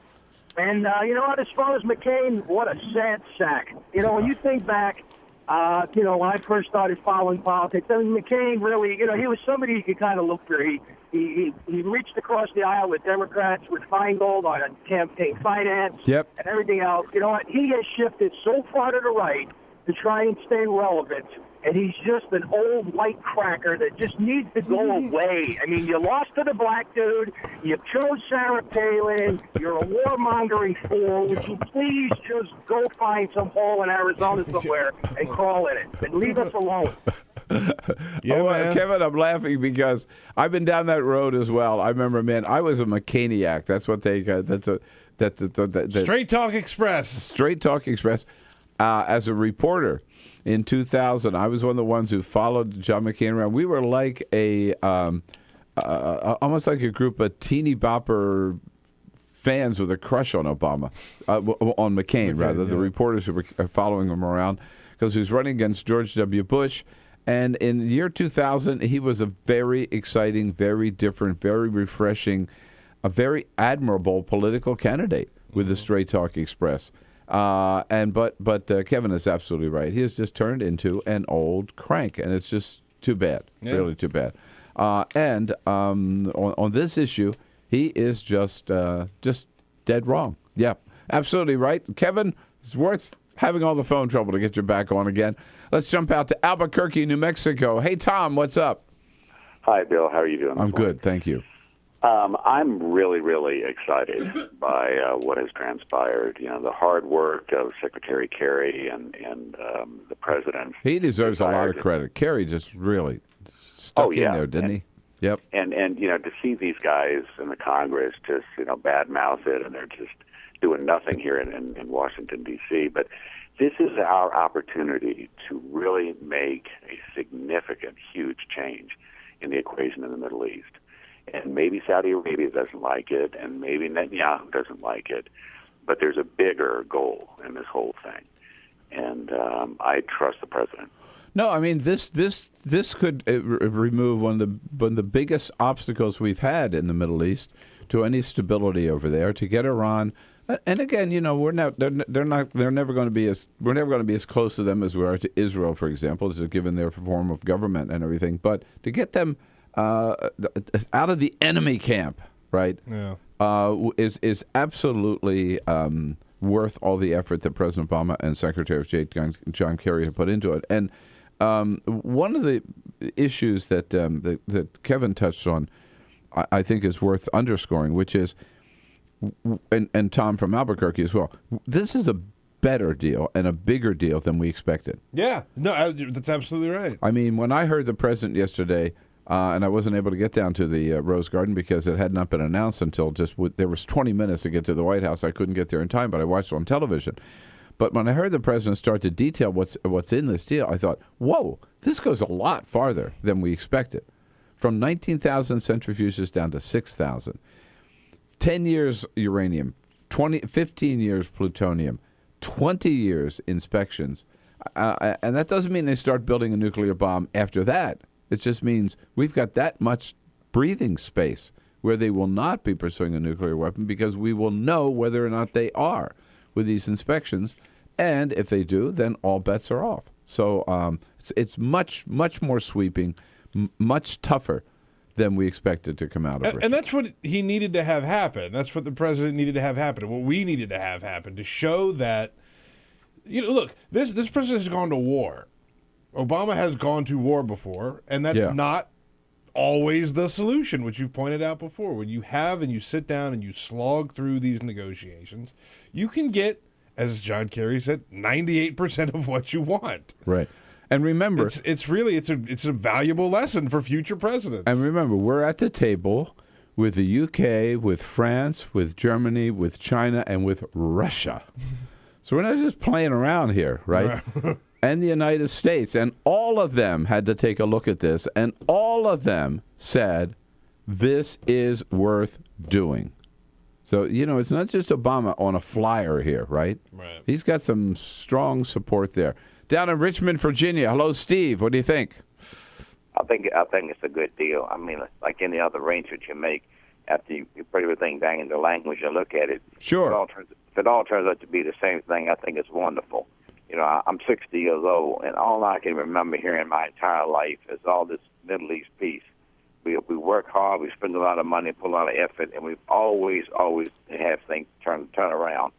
And, as far as McCain, what a sad sack. When you think back, when I first started following politics, I mean, McCain really, he was somebody you could kind of look for. He reached across the aisle with Democrats, with Feingold on campaign finance and everything else. You know what? He has shifted so far to the right to try and stay relevant. And he's just an old white cracker that just needs to go away. I mean, you lost to the black dude. You chose Sarah Palin. You're a warmongering fool. Would you please just go find some hole in Arizona somewhere and crawl in it and leave us alone? Yeah, Kevin, I'm laughing because I've been down that road as well. I remember, man, I was a McCainiac. That's what they got. That's Straight Talk Express. Straight Talk Express. As a reporter in 2000, I was one of the ones who followed John McCain around. We were like almost like a group of teeny bopper fans with a crush on Obama, on McCain, rather, the reporters who were following him around, because he was running against George W. Bush. And in the year 2000, he was a very exciting, very different, very refreshing, a very admirable political candidate with the Straight Talk Express. But Kevin is absolutely right. He has just turned into an old crank, and it's just too bad, really too bad. And on this issue, he is just dead wrong. Yeah, absolutely right. Kevin, it's worth having all the phone trouble to get you back on again. Let's jump out to Albuquerque, New Mexico. Hey, Tom, what's up? Hi, Bill. How are you doing? I'm good, thank you. I'm really, really excited by what has transpired. You know, the hard work of Secretary Kerry and the president. He deserves a lot of credit. Kerry just really stuck in there, didn't he? Yep. And you know, to see these guys in the Congress just, you know, badmouth it, and they're just doing nothing here in Washington, D.C. But this is our opportunity to really make a significant, huge change in the equation in the Middle East. And maybe Saudi Arabia doesn't like it, and maybe Netanyahu doesn't like it, but there's a bigger goal in this whole thing. And I trust the president. No, I mean this could remove one of the biggest obstacles we've had in the Middle East to any stability over there, to get Iran. And again, you know, we're never going to be as close to them as we are to Israel, for example, just given their form of government and everything. But to get them out of the enemy camp, right? Yeah. Is absolutely worth all the effort that President Obama and Secretary of State John Kerry have put into it. And one of the issues that Kevin touched on, I think, is worth underscoring, which is, and Tom from Albuquerque as well, this is a better deal and a bigger deal than we expected. Yeah, no, that's absolutely right. I mean, when I heard the president yesterday, and I wasn't able to get down to the Rose Garden because it had not been announced until there was 20 minutes to get to the White House. I couldn't get there in time, but I watched it on television. But when I heard the president start to detail what's in this deal, I thought, whoa, this goes a lot farther than we expected. From 19,000 centrifuges down to 6,000. 10 years uranium, 15 years plutonium, 20 years inspections. And that doesn't mean they start building a nuclear bomb after that. It just means we've got that much breathing space where they will not be pursuing a nuclear weapon because we will know whether or not they are with these inspections. And if they do, then all bets are off. So it's much, much more sweeping, much tougher than we expected to come out of it. And that's what he needed to have happen. That's what the president needed to have happen. What we needed to have happen to show that, you know, look, this president has gone to war. Obama has gone to war before, and that's not always the solution, which you've pointed out before. When you have and you sit down and you slog through these negotiations, you can get, as John Kerry said, 98% of what you want. Right. And remember, it's a valuable lesson for future presidents. And remember, we're at the table with the UK, with France, with Germany, with China, and with Russia. So we're not just playing around here, right? And the United States. And all of them had to take a look at this, and all of them said, this is worth doing. So, you know, it's not just Obama on a flyer here, right? Right. He's got some strong support there. Down in Richmond, Virginia. Hello, Steve. What do you think? I think it's a good deal. I mean, like any other arrangement you make, after you put everything down into language and look at it. Sure. If it all turns out to be the same thing, I think it's wonderful. You know, I'm 60 years old, and all I can remember hearing my entire life is all this Middle East peace. We work hard, we spend a lot of money, put a lot of effort, and we've always have things turn around.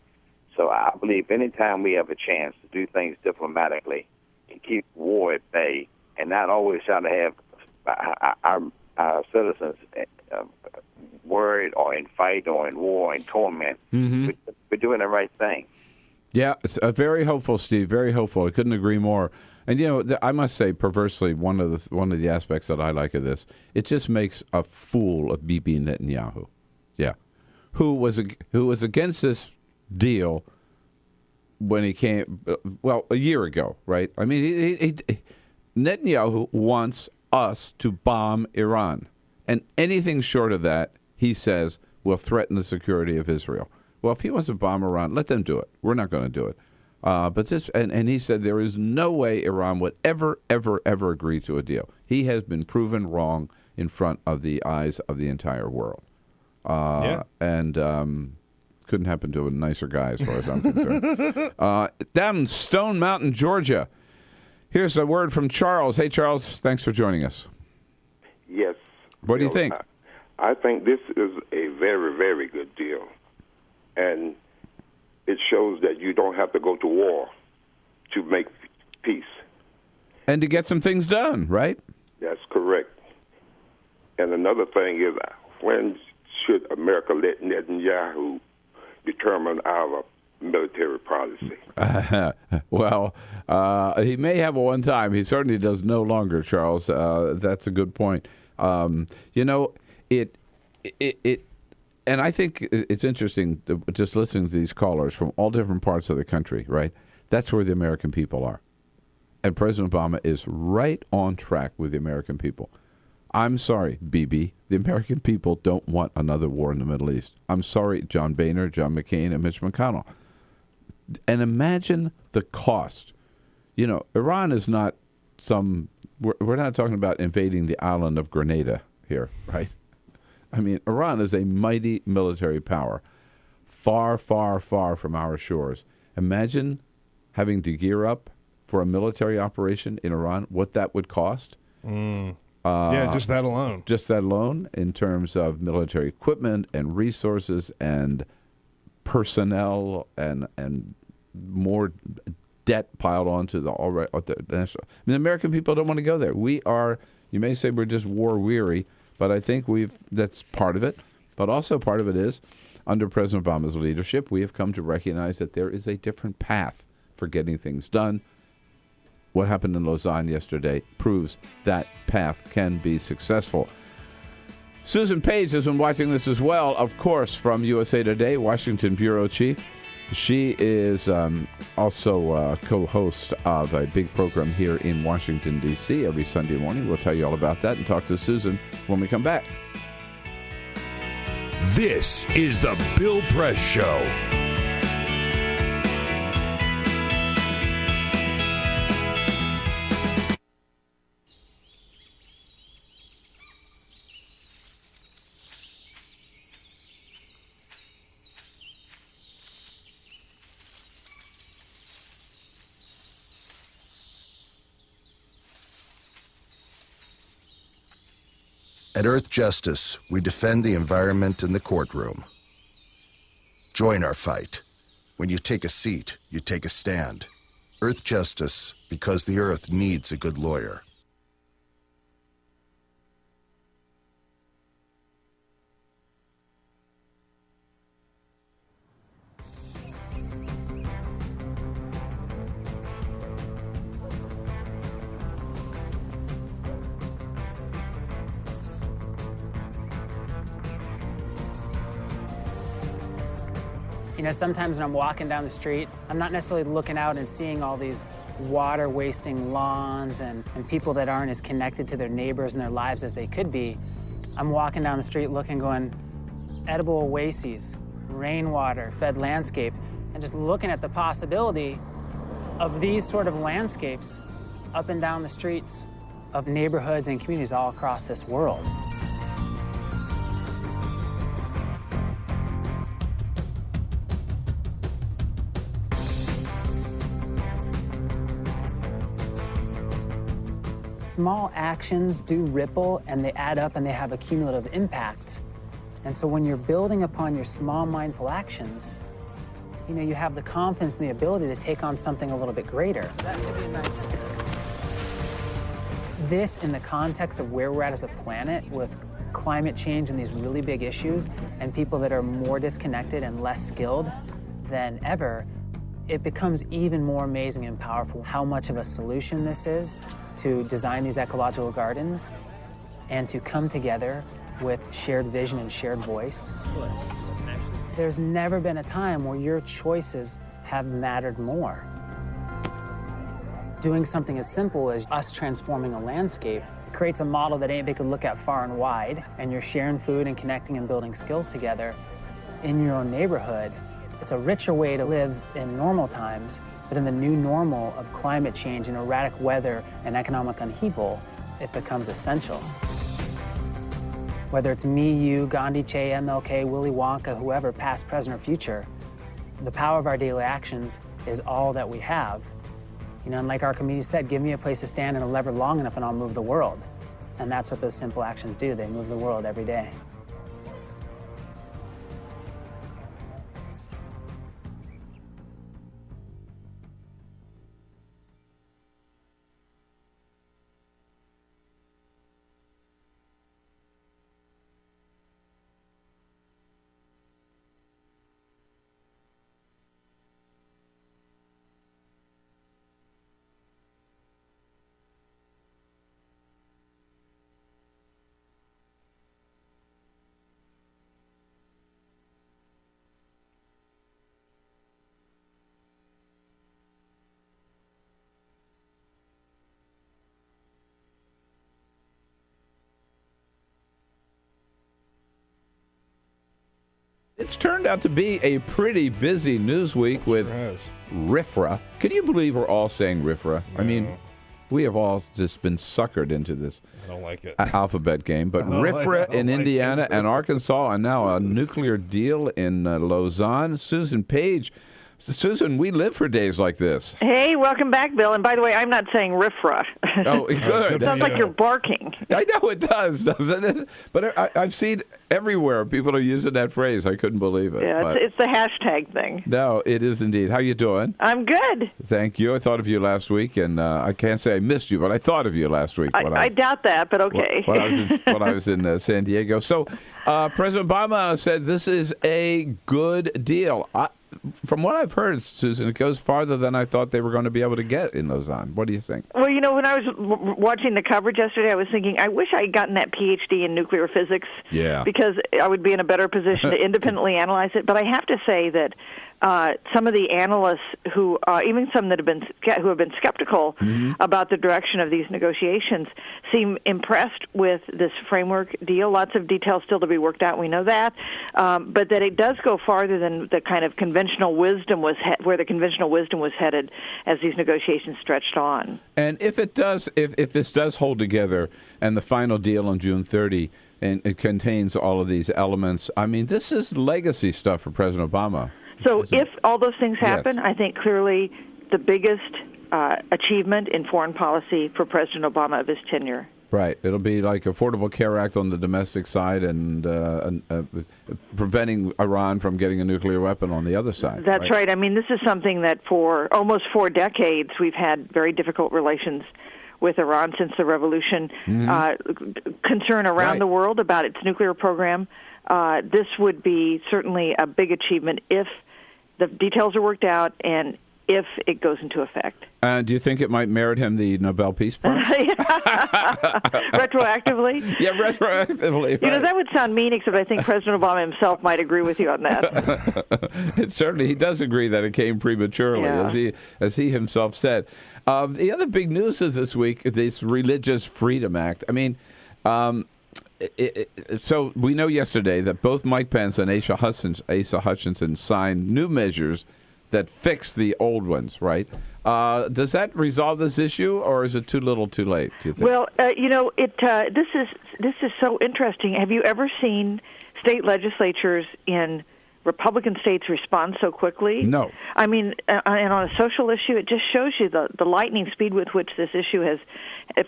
So I believe anytime we have a chance to do things diplomatically and keep war at bay and not always try to have our citizens worried or in fight or in war and torment, we're doing the right thing. Yeah, it's very hopeful, Steve. Very hopeful. I couldn't agree more. And you know, I must say, perversely, one of the aspects that I like of this, it just makes a fool of Bibi Netanyahu. Yeah, who was against this deal when he came, well, a year ago, right? I mean, he Netanyahu wants us to bomb Iran, and anything short of that, he says, will threaten the security of Israel. Well, if he wants to bomb Iran, let them do it. We're not going to do it. But this, and he said there is no way Iran would ever agree to a deal. He has been proven wrong in front of the eyes of the entire world. And couldn't happen to a nicer guy as far as I'm concerned. Down in Stone Mountain, Georgia, here's a word from Charles. Hey, Charles, thanks for joining us. Yes. What do you think? I think this is a very, very good deal. And it shows that you don't have to go to war to make peace. And to get some things done, right? That's correct. And another thing is, when should America let Netanyahu determine our military policy? Well, he may have a one time. He certainly does no longer, Charles. That's a good point. And I think it's interesting just listening to these callers from all different parts of the country, right? That's where the American people are. And President Obama is right on track with the American people. I'm sorry, Bibi. The American people don't want another war in the Middle East. I'm sorry, John Boehner, John McCain, and Mitch McConnell. And imagine the cost. Iran is not we're not talking about invading the island of Grenada here, right? I mean, Iran is a mighty military power, far, far, far from our shores. Imagine having to gear up for a military operation in Iran, what that would cost. Just that alone. Just that alone in terms of military equipment and resources and personnel and more debt piled onto the national. I mean, the American people don't want to go there. We are, you may say we're just war weary, but I think that's part of it. But also part of it is, under President Obama's leadership, we have come to recognize that there is a different path for getting things done. What happened in Lausanne yesterday proves that path can be successful. Susan Page has been watching this as well, of course, from USA Today, Washington Bureau Chief. She is also co-host of a big program here in Washington, D.C. every Sunday morning. We'll tell you all about that and talk to Susan when we come back. This is the Bill Press Show. At Earth Justice, we defend the environment in the courtroom. Join our fight. When you take a seat, you take a stand. Earth Justice, because the Earth needs a good lawyer. Sometimes when I'm walking down the street, I'm not necessarily looking out and seeing all these water-wasting lawns and people that aren't as connected to their neighbors and their lives as they could be. I'm walking down the street looking, going, edible oases, rainwater, fed landscape, and just looking at the possibility of these sort of landscapes up and down the streets of neighborhoods and communities all across this world. Small actions do ripple and they add up and they have a cumulative impact. And so when you're building upon your small mindful actions, you have the confidence and the ability to take on something a little bit greater. So that could be nice. This, in the context of where we're at as a planet with climate change and these really big issues and people that are more disconnected and less skilled than ever, it becomes even more amazing and powerful how much of a solution this is to design these ecological gardens and to come together with shared vision and shared voice. There's never been a time where your choices have mattered more. Doing something as simple as us transforming a landscape creates a model that anybody could look at far and wide, and you're sharing food and connecting and building skills together in your own neighborhood. It's a richer way to live in normal times, but in the new normal of climate change and erratic weather and economic upheaval, it becomes essential. Whether it's me, you, Gandhi, Che, MLK, Willy Wonka, whoever, past, present, or future, the power of our daily actions is all that we have. And like our community said, give me a place to stand and a lever long enough and I'll move the world. And that's what those simple actions do. They move the world every day. It's turned out to be a pretty busy news week with RIFRA. Can you believe we're all saying RIFRA? I mean, we have all just been suckered into this I don't like it. Alphabet game. But RIFRA in Indiana and Arkansas, and now a nuclear deal in Lausanne. Susan Page. Susan, we live for days like this. Hey, welcome back, Bill. And by the way, I'm not saying riffraff. Oh, good. It sounds like you're barking. I know it does, doesn't it? But I've seen everywhere people are using that phrase. I couldn't believe it. Yeah, it's the hashtag thing. No, it is indeed. How you doing? I'm good. Thank you. I thought of you last week, and I can't say I missed you, but I thought of you last week. I doubt that, but okay. When I was in San Diego. So President Obama said this is a good deal. From what I've heard, Susan, it goes farther than I thought they were going to be able to get in Lausanne. What do you think? Well, when I was watching the coverage yesterday, I was thinking, I wish I had gotten that PhD in nuclear physics. Yeah. Because I would be in a better position to independently analyze it. But I have to say that some of the analysts who, even some that have been skeptical about the direction of these negotiations, seem impressed with this framework deal. Lots of details still to be worked out. We know that, but that it does go farther than the kind of conventional wisdom where the conventional wisdom was headed as these negotiations stretched on. And if it does, if this does hold together, and the final deal on June 30. And it contains all of these elements. I mean, this is legacy stuff for President Obama. So if all those things happen, I think clearly the biggest achievement in foreign policy for President Obama of his tenure. Right. It'll be like Affordable Care Act on the domestic side and preventing Iran from getting a nuclear weapon on the other side. That's right. I mean, this is something that for almost 4 decades we've had very difficult relations with Iran since the revolution, concern around the world about its nuclear program. This would be certainly a big achievement if the details are worked out and if it goes into effect. Do you think it might merit him the Nobel Peace Prize? Retroactively? Yeah, retroactively. Right. That would sound mean, except I think President Obama himself might agree with you on that. Certainly, he does agree that it came prematurely, as he himself said. The other big news is this week, this Religious Freedom Act. I mean, so we know yesterday that both Mike Pence and Asa Hutchinson signed new measures that fix the old ones, right? Does that resolve this issue, or is it too little, too late? Do you think? Well, this is so interesting. Have you ever seen state legislatures in Republican states respond so quickly? No. I mean, and on a social issue, it just shows you the lightning speed with which this issue has,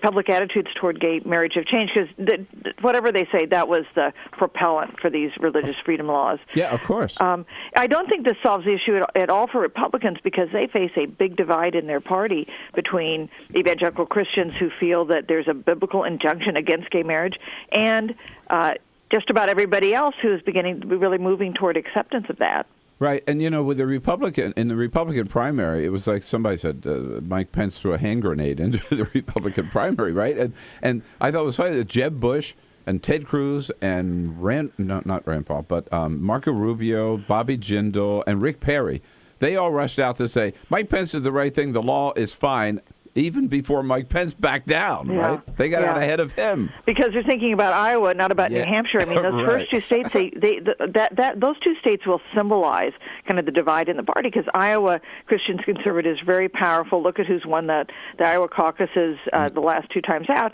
public attitudes toward gay marriage have changed, because whatever they say, that was the propellant for these religious freedom laws. Yeah, of course. I don't think this solves the issue at all for Republicans, because they face a big divide in their party between evangelical Christians who feel that there's a biblical injunction against gay marriage and just about everybody else who is beginning to be really moving toward acceptance of that. Right, and with the Republican primary, it was like somebody said Mike Pence threw a hand grenade into the Republican primary, right? And I thought it was funny that Jeb Bush and Ted Cruz and not Rand Paul, but Marco Rubio, Bobby Jindal, and Rick Perry, they all rushed out to say Mike Pence did the right thing. The law is fine. even before Mike Pence backed down, right? They got out ahead of him. Because they're thinking about Iowa, not about New Hampshire. I mean, those first two states, those two states will symbolize kind of the divide in the party, because Iowa, Christians, conservatives, very powerful. Look at who's won the Iowa caucuses the last two times out,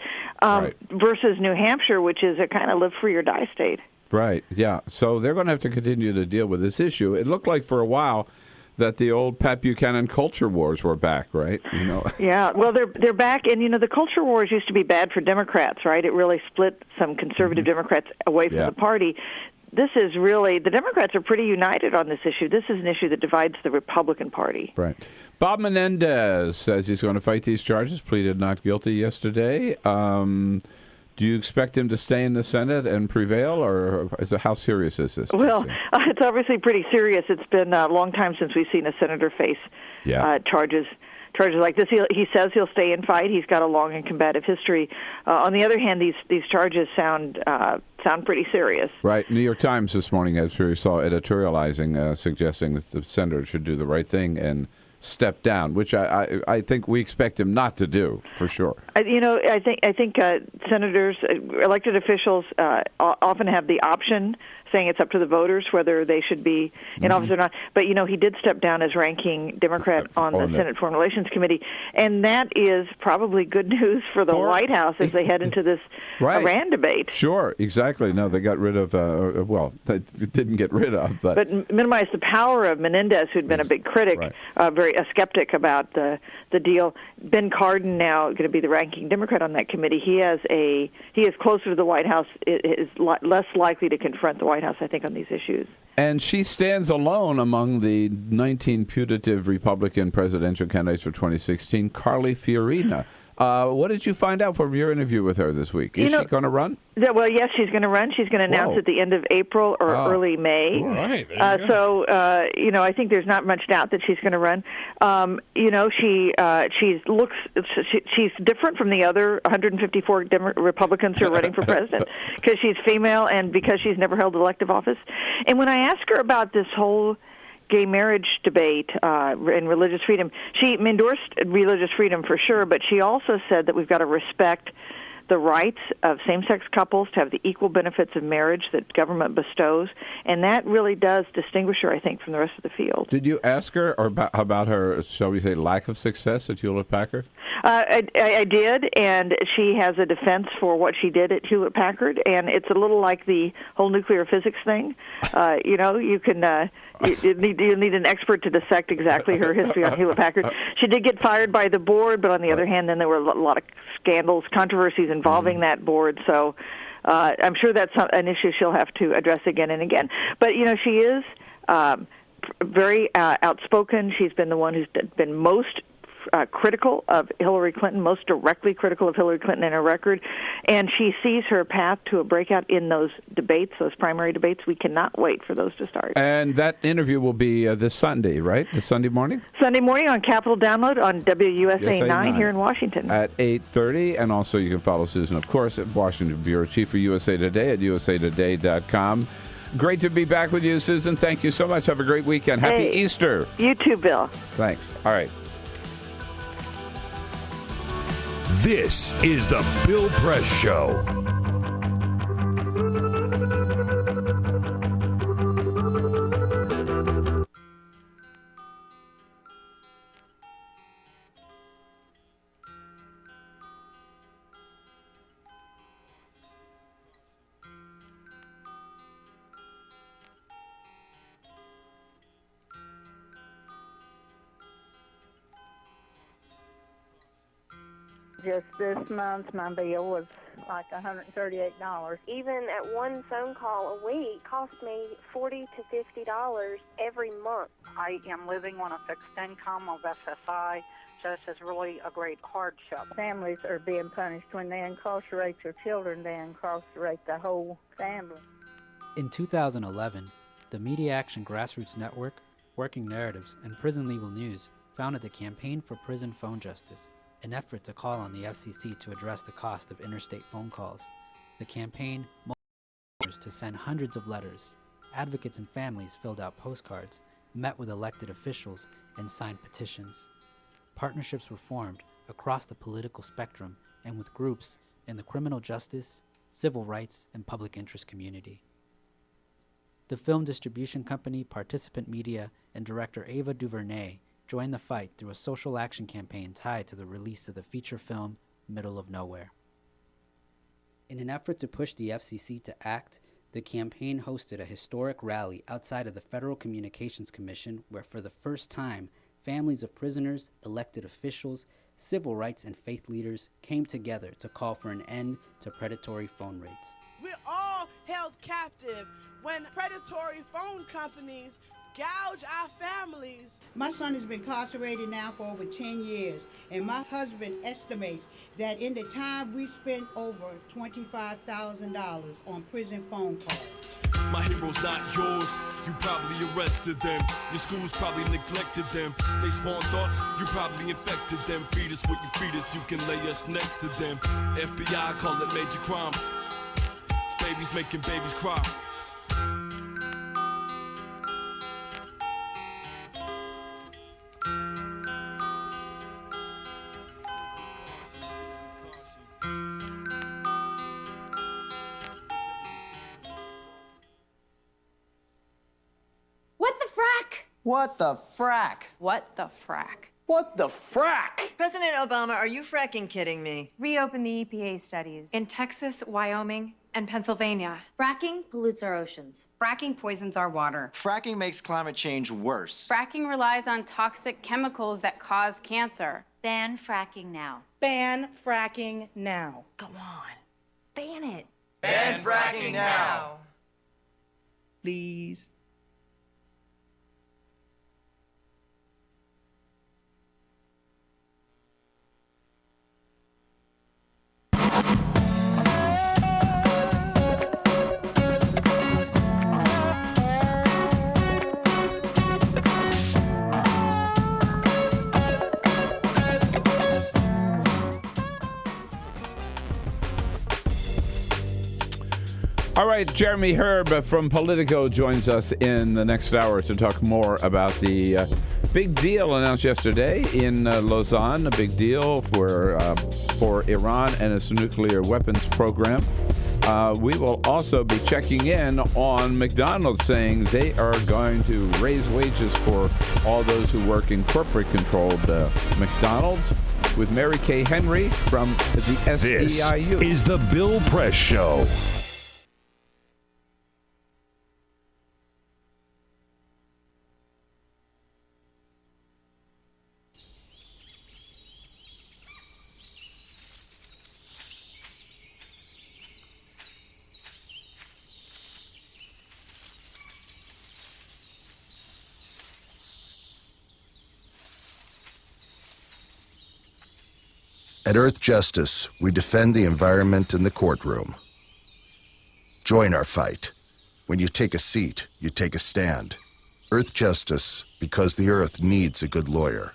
versus New Hampshire, which is a kind of live free or die state. Right, yeah. So they're going to have to continue to deal with this issue. It looked like for a while that the old Pat Buchanan culture wars were back, right? You know. Yeah, well, they're back, and the culture wars used to be bad for Democrats, right? It really split some conservative Democrats away from the party. This is really, the Democrats are pretty united on this issue. This is an issue that divides the Republican Party. Right. Bob Menendez says he's going to fight these charges, pleaded not guilty yesterday. Do you expect him to stay in the Senate and prevail, or how serious is this? Well, it's obviously pretty serious. It's been a long time since we've seen a senator face charges like this. He says he'll stay and fight. He's got a long and combative history. On the other hand, these charges sound pretty serious. Right. New York Times this morning, as we saw, editorializing, suggesting that the senator should do the right thing and step down, which I think we expect him not to do, for sure. I think senators, elected officials, often have the option, saying it's up to the voters whether they should be in office or not. But he did step down as ranking Democrat on the Senate Foreign Relations Committee, and that is probably good news for the White House as they head into this Iran debate. Sure, exactly. No, they got rid of. They didn't get rid of, but minimized the power of Menendez, who'd been a big critic, a skeptic about the deal. Ben Cardin, now going to be the ranking Democrat on that committee. He is closer to the White House. Is less likely to confront the White House, I think, on these issues. And she stands alone among the 19 putative Republican presidential candidates for 2016. Carly Fiorina. What did you find out from your interview with her this week? Is she going to run? Well, yes, she's going to run. She's going to announce at the end of April or early May. All right. I think there's not much doubt that she's going to run. She's different from the other 154 Republicans who are running for president because she's female and because she's never held elective office. And when I asked her about this whole gay marriage debate and religious freedom, she endorsed religious freedom for sure, but she also said that we've got to respect the rights of same-sex couples to have the equal benefits of marriage that government bestows, and that really does distinguish her, I think, from the rest of the field. Did you ask her about her, shall we say, lack of success at Hewlett-Packard? I did, and she has a defense for what she did at Hewlett-Packard, and it's a little like the whole nuclear physics thing. You can... You need an expert to dissect exactly her history on Hewlett-Packard. She did get fired by the board, but on the other hand, then there were a lot of scandals, controversies involving that board. So I'm sure that's an issue she'll have to address again and again. But, she is very outspoken. She's been the one who's been most critical of Hillary Clinton, most directly critical of Hillary Clinton in her record, and she sees her path to a breakout in those debates, those primary debates. We cannot wait for those to start. And that interview will be this Sunday, right? This Sunday morning? Sunday morning on Capitol Download on WUSA 9 here in Washington. At 8:30, and also you can follow Susan, of course, at Washington Bureau Chief for USA Today at usatoday.com. Great to be back with you, Susan. Thank you so much. Have a great weekend. Happy Easter. You too, Bill. Thanks. All right. This is the Bill Press Show. Just this month, my bill was like $138. Even at one phone call a week cost me $40 to $50 every month. I am living on a fixed income of SSI, so this is really a great hardship. Families are being punished when they incarcerate their children, they incarcerate the whole family. In 2011, the Media Action Grassroots Network, Working Narratives, and Prison Legal News founded the Campaign for Prison Phone Justice, an effort to call on the FCC to address the cost of interstate phone calls. The campaign mobilized to send hundreds of letters. Advocates and families filled out postcards, met with elected officials, and signed petitions. Partnerships were formed across the political spectrum and with groups in the criminal justice, civil rights, and public interest community. The film distribution company Participant Media and director Ava DuVernay joined the fight through a social action campaign tied to the release of the feature film Middle of Nowhere. In an effort to push the FCC to act, the campaign hosted a historic rally outside of the Federal Communications Commission where for the first time, families of prisoners, elected officials, civil rights and faith leaders came together to call for an end to predatory phone rates. We're all held captive when predatory phone companies gouge our families. My son has been incarcerated now for over 10 years, and my husband estimates that in the time we spent over $25,000 on prison phone calls. My hero's not yours, you probably arrested them. Your schools probably neglected them. They spawn thoughts, you probably infected them. Feed us what you feed us, you can lay us next to them. FBI call it major crimes. Babies making babies cry. What the frack? What the frack? What the frack? President Obama, are you fracking kidding me? Reopen the EPA studies. In Texas, Wyoming, and Pennsylvania. Fracking pollutes our oceans. Fracking poisons our water. Fracking makes climate change worse. Fracking relies on toxic chemicals that cause cancer. Ban fracking now. Ban fracking now. Go on. Ban it. Ban fracking now. Please. All right, Jeremy Herb from Politico joins us in the next hour to talk more about the big deal announced yesterday in Lausanne, a big deal for Iran and its nuclear weapons program. We will also be checking in on McDonald's, saying they are going to raise wages for all those who work in corporate-controlled McDonald's, with Mary Kay Henry from the SEIU. This is the Bill Press Show. At Earth Justice, we defend the environment in the courtroom. Join our fight. When you take a seat, you take a stand. Earth Justice, because the Earth needs a good lawyer.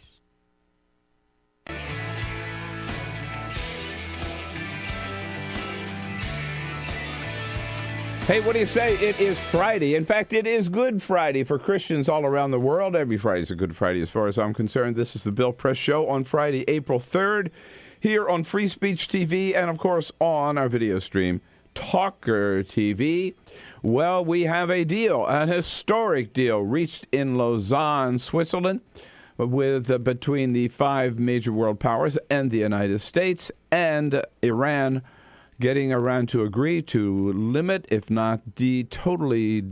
Hey, what do you say? It is Friday. In fact, it is Good Friday for Christians all around the world. Every Friday is a Good Friday as far as I'm concerned. This is the Bill Press Show on Friday, April 3rd, here on Free Speech TV and, of course, on our video stream, TawkrTV. Well, we have a deal, an historic deal reached in Lausanne, Switzerland, with between the five major world powers and the United States and Iran, getting around to agree to limit, if not totally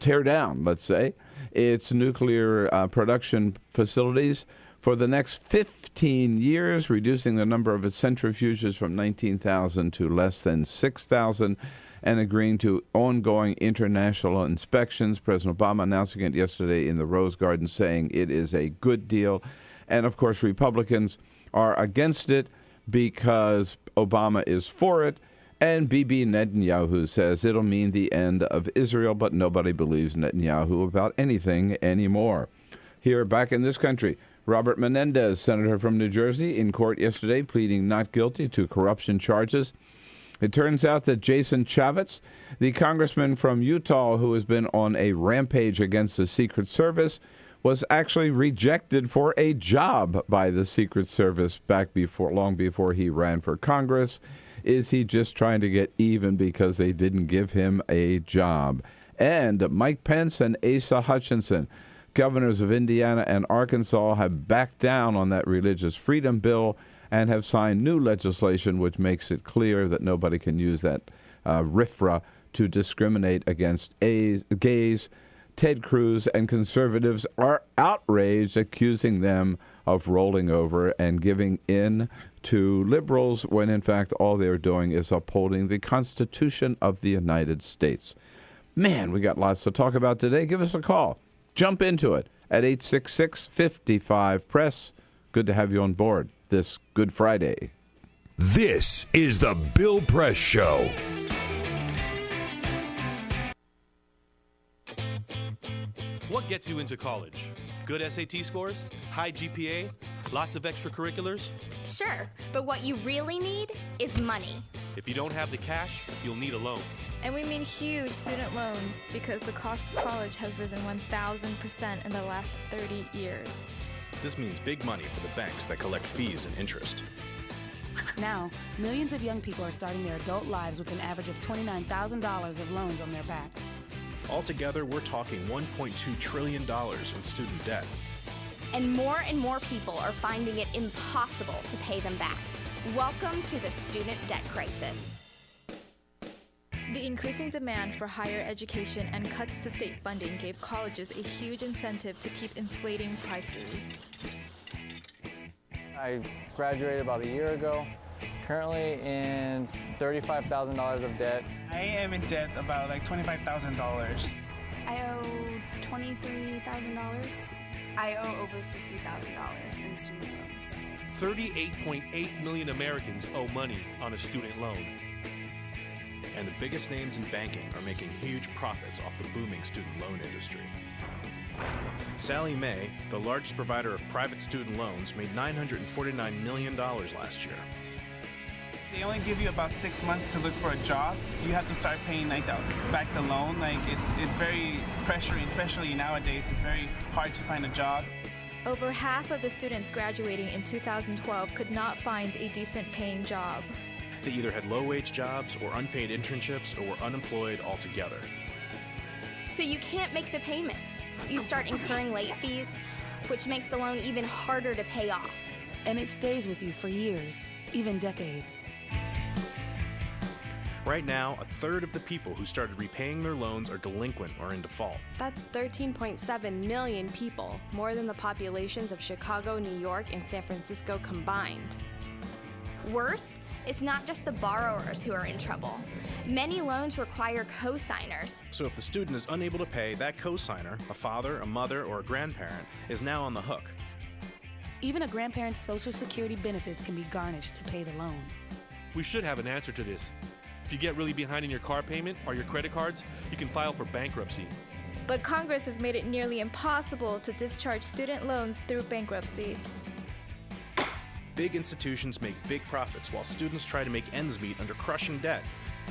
tear down, let's say, its nuclear production facilities for the next 15 years, reducing the number of its centrifuges from 19,000 to less than 6,000, and agreeing to ongoing international inspections. President Obama announcing it yesterday in the Rose Garden, saying it is a good deal. And, of course, Republicans are against it because Obama is for it, and Bibi Netanyahu says it'll mean the end of Israel, but nobody believes Netanyahu about anything anymore. Here, back in this country, Robert Menendez, senator from New Jersey, in court yesterday, pleading not guilty to corruption charges. It turns out that Jason Chaffetz, the congressman from Utah who has been on a rampage against the Secret Service, was actually rejected for a job by the Secret Service long before he ran for Congress. Is he just trying to get even because they didn't give him a job? And Mike Pence and Asa Hutchinson, governors of Indiana and Arkansas, have backed down on that religious freedom bill and have signed new legislation which makes it clear that nobody can use that RFRA to discriminate against gays. Ted Cruz and conservatives are outraged, accusing them of rolling over and giving in to liberals when, in fact, all they're doing is upholding the Constitution of the United States. Man, we got lots to talk about today. Give us a call. Jump into it at 866-55-PRESS. Good to have you on board this Good Friday. This is the Bill Press Show. What gets you into college? Good SAT scores? High GPA? Lots of extracurriculars? Sure, but what you really need is money. If you don't have the cash, you'll need a loan. And we mean huge student loans because the cost of college has risen 1,000% in the last 30 years. This means big money for the banks that collect fees and interest. Now, millions of young people are starting their adult lives with an average of $29,000 of loans on their backs. Altogether, we're talking $1.2 trillion in student debt. And more people are finding it impossible to pay them back. Welcome to the student debt crisis. The increasing demand for higher education and cuts to state funding gave colleges a huge incentive to keep inflating prices. I graduated about a year ago, currently in $35,000 of debt. I am in debt about like $25,000. I owe $23,000. I owe over $50,000 in student loans. 38.8 million Americans owe money on a student loan. And the biggest names in banking are making huge profits off the booming student loan industry. Sallie Mae, the largest provider of private student loans, made $949 million last year. They only give you about 6 months to look for a job. You have to start paying back the loan. It's very pressuring, especially nowadays. It's very hard to find a job. Over half of the students graduating in 2012 could not find a decent paying job. They either had low-wage jobs or unpaid internships or were unemployed altogether. So you can't make the payments. You start incurring late fees, which makes the loan even harder to pay off. And it stays with you for years, even decades. Right now, a third of the people who started repaying their loans are delinquent or in default. That's 13.7 million people, more than the populations of Chicago, New York, and San Francisco combined. Worse, it's not just the borrowers who are in trouble. Many loans require co-signers. So if the student is unable to pay, that co-signer, a father, a mother, or a grandparent, is now on the hook. Even a grandparent's Social Security benefits can be garnished to pay the loan. We should have an answer to this. If you get really behind in your car payment or your credit cards, you can file for bankruptcy. But Congress has made it nearly impossible to discharge student loans through bankruptcy. Big institutions make big profits while students try to make ends meet under crushing debt.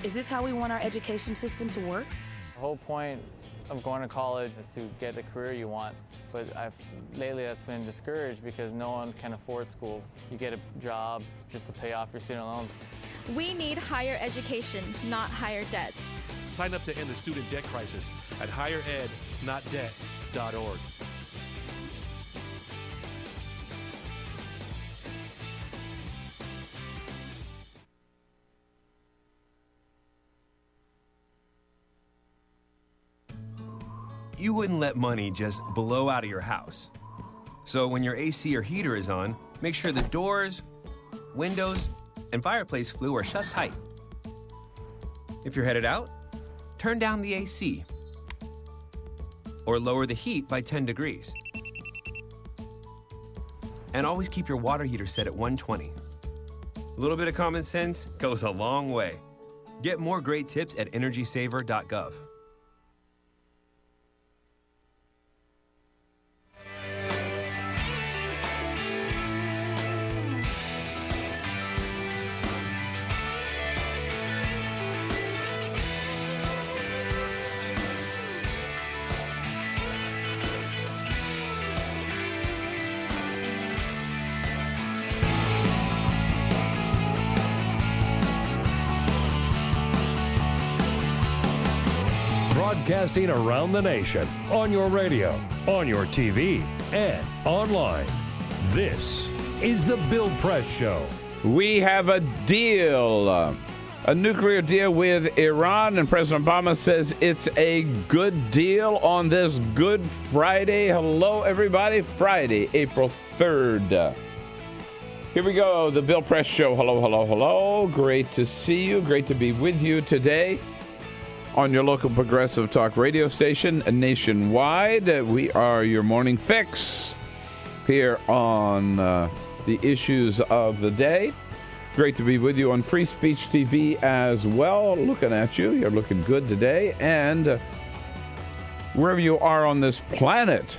Is this how we want our education system to work? The whole point of going to college is to get the career you want. But lately that's been discouraged because no one can afford school. You get a job just to pay off your student loans. We need higher education, not higher debt. Sign up to end the student debt crisis at higherednotdebt.org. You wouldn't let money just blow out of your house. So when your AC or heater is on, make sure the doors, windows, and fireplace flue are shut tight. If you're headed out, turn down the AC or lower the heat by 10 degrees. And always keep your water heater set at 120. A little bit of common sense goes a long way. Get more great tips at energysaver.gov. broadcasting around the nation on your radio, on your TV, and online. This is the Bill Press Show. We have a deal, a nuclear deal with Iran, and President Obama says it's a good deal on this Good Friday. Hello, everybody. Friday, April 3rd. Here we go, the Bill Press Show. Hello, hello, hello. Great to see you. Great to be with you today on your local progressive talk radio station nationwide. We are your morning fix here on the issues of the day. Great to be with you on Free Speech TV as well. Looking at you. You're looking good today. And wherever you are on this planet,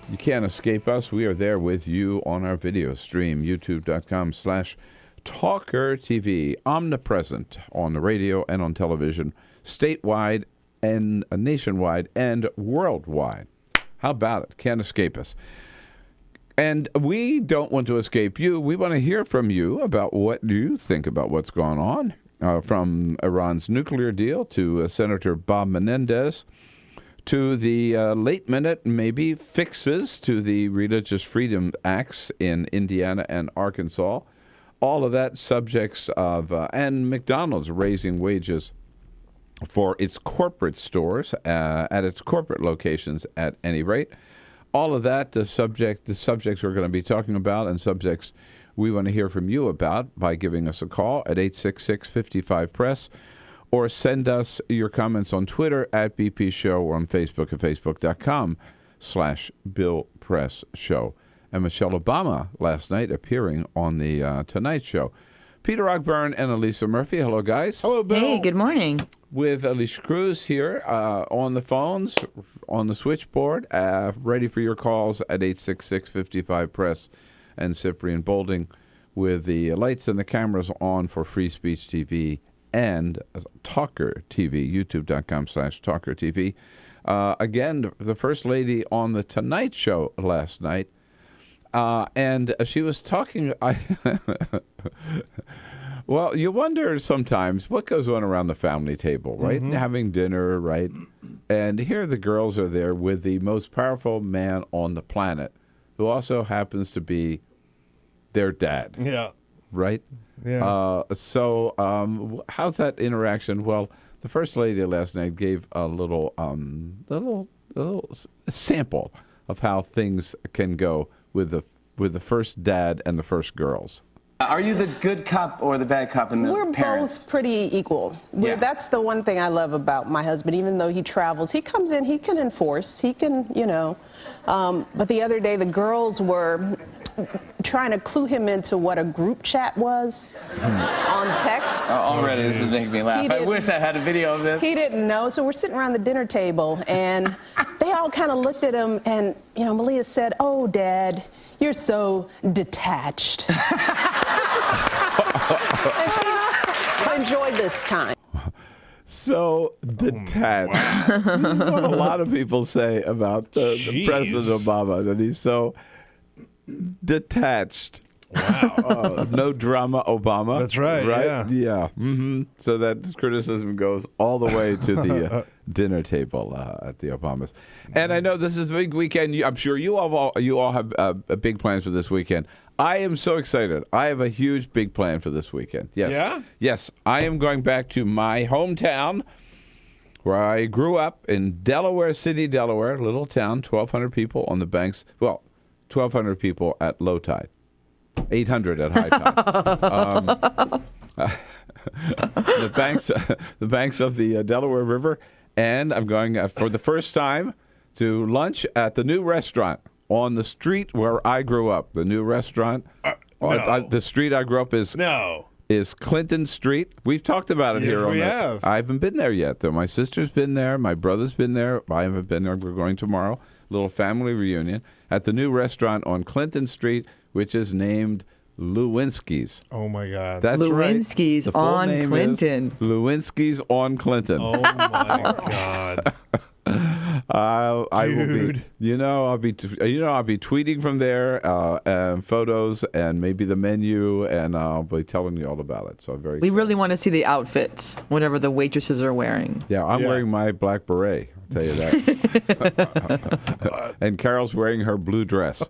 you can't escape us. We are there with you on our video stream, youtube.com/TawkrTV. Omnipresent on the radio and on television, statewide and nationwide and worldwide. How about it? Can't escape us. And we don't want to escape you. We want to hear from you about what you think about what's going on, from Iran's nuclear deal to Senator Bob Menendez, to the late-minute, maybe, fixes to the Religious Freedom Acts in Indiana and Arkansas. All of that subjects of, and McDonald's raising wages for its corporate stores, at its corporate locations at any rate. All of that, the subjects we're going to be talking about and subjects we want to hear from you about by giving us a call at 866-55-PRESS. Or send us your comments on Twitter at BP Show or on Facebook at facebook.com/Bill Press Show. And Michelle Obama last night appearing on the Tonight Show. Peter Ogburn and Elisa Murphy. Hello, guys. Hello, Bill. Hey, good morning. With Alicia Cruz here on the phones, on the switchboard, ready for your calls at 866-55-PRESS, and Cyprian Bolding with the lights and the cameras on for Free Speech TV and TawkrTV, youtube.com/TawkrTV. Again, the First Lady on the Tonight Show last night, and she was talking. Well, you wonder sometimes what goes on around the family table, right? Mm-hmm. Having dinner, right? And here the girls are there with the most powerful man on the planet, who also happens to be their dad. Yeah. Right? Yeah. So how's that interaction? Well, the First Lady last night gave a little sample of how things can go with the first dad and the first girls. Are you the good cop or the bad cop in the We're parents? both pretty equal. Yeah. That's the one thing I love about my husband. Even though he travels, he comes in, he can enforce, he can, but the other day the girls were trying to clue him into what a group chat was on text. Already, this is making me laugh. I wish I had a video of this. He didn't know, so we're sitting around the dinner table, and they all kind of looked at him, and, Malia said, "Oh, Dad, you're so detached." And she enjoyed this time. So detached. This is what a lot of people say about the President Obama, that he's so detached. Wow. No drama, Obama. That's right. Right? Yeah. Mm-hmm. So that criticism goes all the way to the dinner table at the Obamas. And I know this is the big weekend. I'm sure you all have big plans for this weekend. I am so excited. I have a huge, big plan for this weekend. Yes. Yeah? Yes. I am going back to my hometown where I grew up in Delaware City, Delaware, little town, 1,200 people on the banks. Well, 1,200 people at low tide, 800 at high tide. The banks of the Delaware River, and I'm going for the first time to lunch at the new restaurant on the street where I grew up. The new restaurant, the street I grew up is Clinton Street. We've talked about it here. I haven't been there yet, though. My sister's been there. My brother's been there. I haven't been there. We're going tomorrow. Little family reunion at the new restaurant on Clinton Street, which is named Lewinsky's. Oh, my God. That's Lewinsky's right. on Clinton. Lewinsky's on Clinton. Oh, my God. I will be. I'll be tweeting from there, photos and maybe the menu, and I'll be telling you all about it. So I'm very. We really want to see the outfits, whatever the waitresses are wearing. Yeah, I'm wearing my black beret. I'll tell you that. And Carol's wearing her blue dress.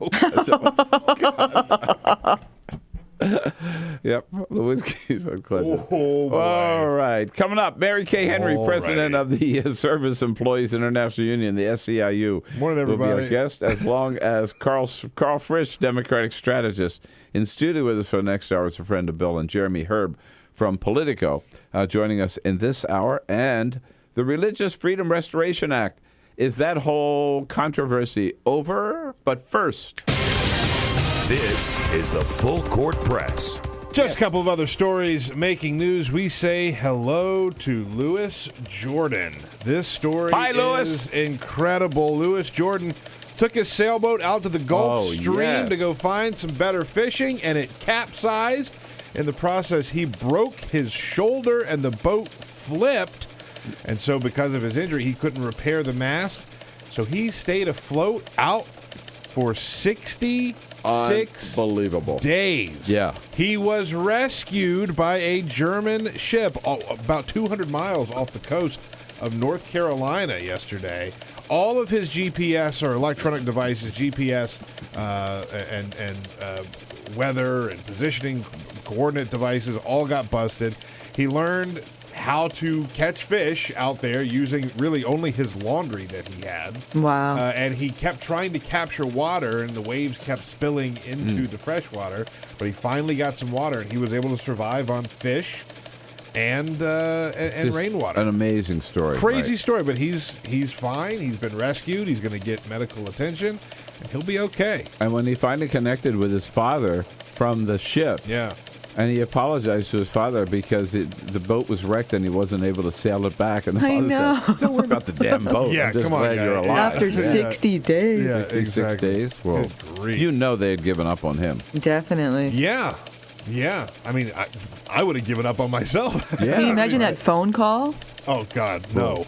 Yep, Louis Keys on Clinton. Oh, boy. All right, coming up, Mary Kay Henry, president of the Service Employees International Union, the SEIU. Morning, everybody. Will be our guest, as long as Karl Frisch, Democratic strategist, in studio with us for the next hour is a friend of Bill and Jeremy Herb from Politico, joining us in this hour, and the Religious Freedom Restoration Act. Is that whole controversy over? But first, this is the Full Court Press. Just a couple of other stories making news. We say hello to Louis Jordan. This story is incredible. Louis Jordan took his sailboat out to the Gulf Stream to go find some better fishing, and it capsized. In the process, he broke his shoulder, and the boat flipped. And so because of his injury, he couldn't repair the mast. So he stayed afloat out for 66 days. Yeah. He was rescued by a German ship about 200 miles off the coast of North Carolina yesterday. All of his GPS or electronic devices, GPS and weather and positioning coordinate devices all got busted. He learned how to catch fish out there using really only his laundry that he had. Wow. And he kept trying to capture water, and the waves kept spilling into the fresh water. But he finally got some water, and he was able to survive on fish and rainwater. An amazing story. Crazy story, but he's fine. He's been rescued. He's going to get medical attention, and he'll be okay. And when he finally connected with his father from the ship, and he apologized to his father because the boat was wrecked and he wasn't able to sail it back. And the father said, "Don't worry about the damn boat. I'm just glad you're alive." After 60 days. Yeah, 66 days. Well, you know they had given up on him. Definitely. Yeah. I mean, I would have given up on myself. Yeah. Can you imagine that phone call? Oh, God, no.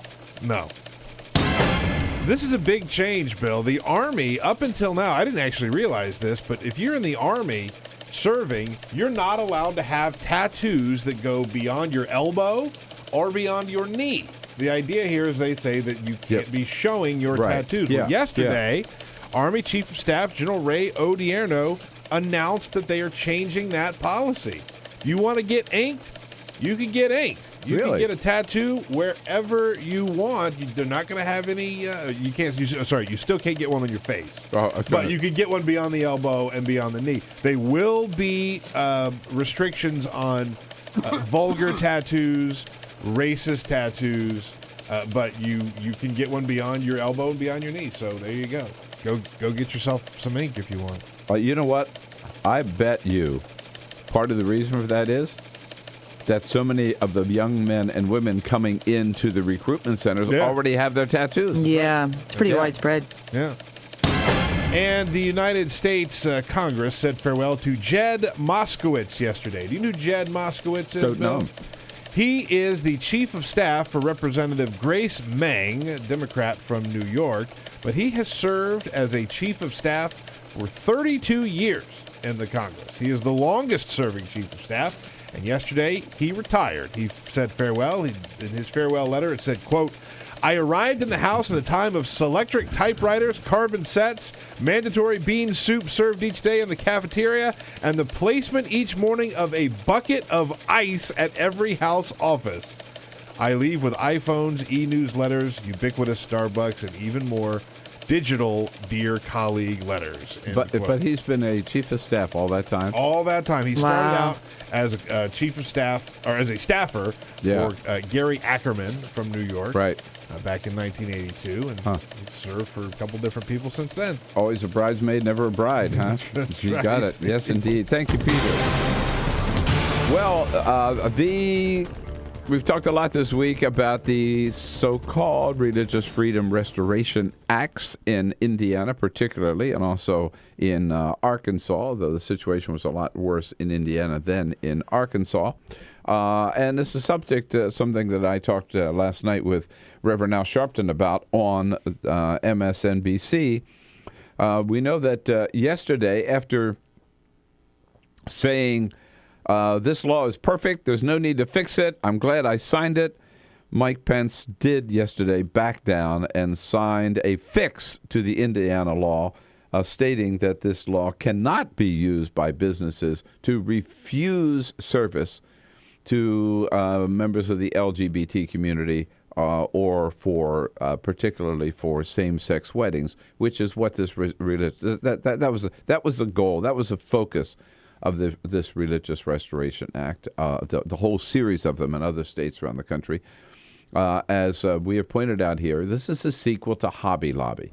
This is a big change, Bill. The Army, up until now, I didn't actually realize this, but if you're in the Army serving, you're not allowed to have tattoos that go beyond your elbow or beyond your knee. The idea here is they say that you can't be showing your tattoos. Well, yesterday, Army Chief of Staff General Ray Odierno announced that they are changing that policy. If you want to get inked, you can get inked. You can get a tattoo wherever you want. They're not going to have any. You can't. You still can't get one on your face. But you can get one beyond the elbow and beyond the knee. They will be restrictions on vulgar tattoos, racist tattoos, but you can get one beyond your elbow and beyond your knee. So there you go. Go get yourself some ink if you want. You know what? I bet you part of the reason for that is that so many of the young men and women coming into the recruitment centers already have their tattoos. Yeah, it's pretty widespread. Yeah. And the United States Congress said farewell to Jed Moskowitz yesterday. Do you know who Jed Moskowitz is, Don't Bill? know. He is the chief of staff for Representative Grace Meng, a Democrat from New York, but he has served as a chief of staff for 32 years in the Congress. He is the longest-serving chief of staff. And yesterday, he retired. He said farewell. In his farewell letter, it said, quote, "I arrived in the House in a time of Selectric typewriters, carbon sets, mandatory bean soup served each day in the cafeteria, and the placement each morning of a bucket of ice at every House office. I leave with iPhones, e-newsletters, ubiquitous Starbucks, and even more digital Dear Colleague letters." But he's been a chief of staff all that time? All that time. He started out as a chief of staff, or as a staffer for Gary Ackerman from New York back in 1982, and he's served for a couple different people since then. Always a bridesmaid, never a bride, huh? You got it. Yes, indeed. Thank you, Peter. Well, the We've talked a lot this week about the so-called Religious Freedom Restoration Acts in Indiana, particularly, and also in Arkansas, though the situation was a lot worse in Indiana than in Arkansas. And this is subject something that I talked last night with Reverend Al Sharpton about on MSNBC. We know that yesterday, after saying this law is perfect, there's no need to fix it, I'm glad I signed it, Mike Pence did yesterday back down and signed a fix to the Indiana law, stating that this law cannot be used by businesses to refuse service to members of the LGBT community or for particularly for same-sex weddings, which is what this that was the goal, that was the focus of this Religious Restoration Act, the whole series of them in other states around the country. As we have pointed out here, this is a sequel to Hobby Lobby.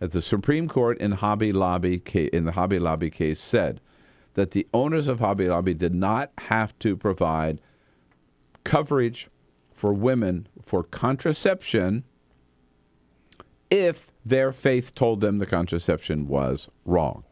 As the Supreme Court in the Hobby Lobby case said that the owners of Hobby Lobby did not have to provide coverage for women for contraception if their faith told them the contraception was wrong.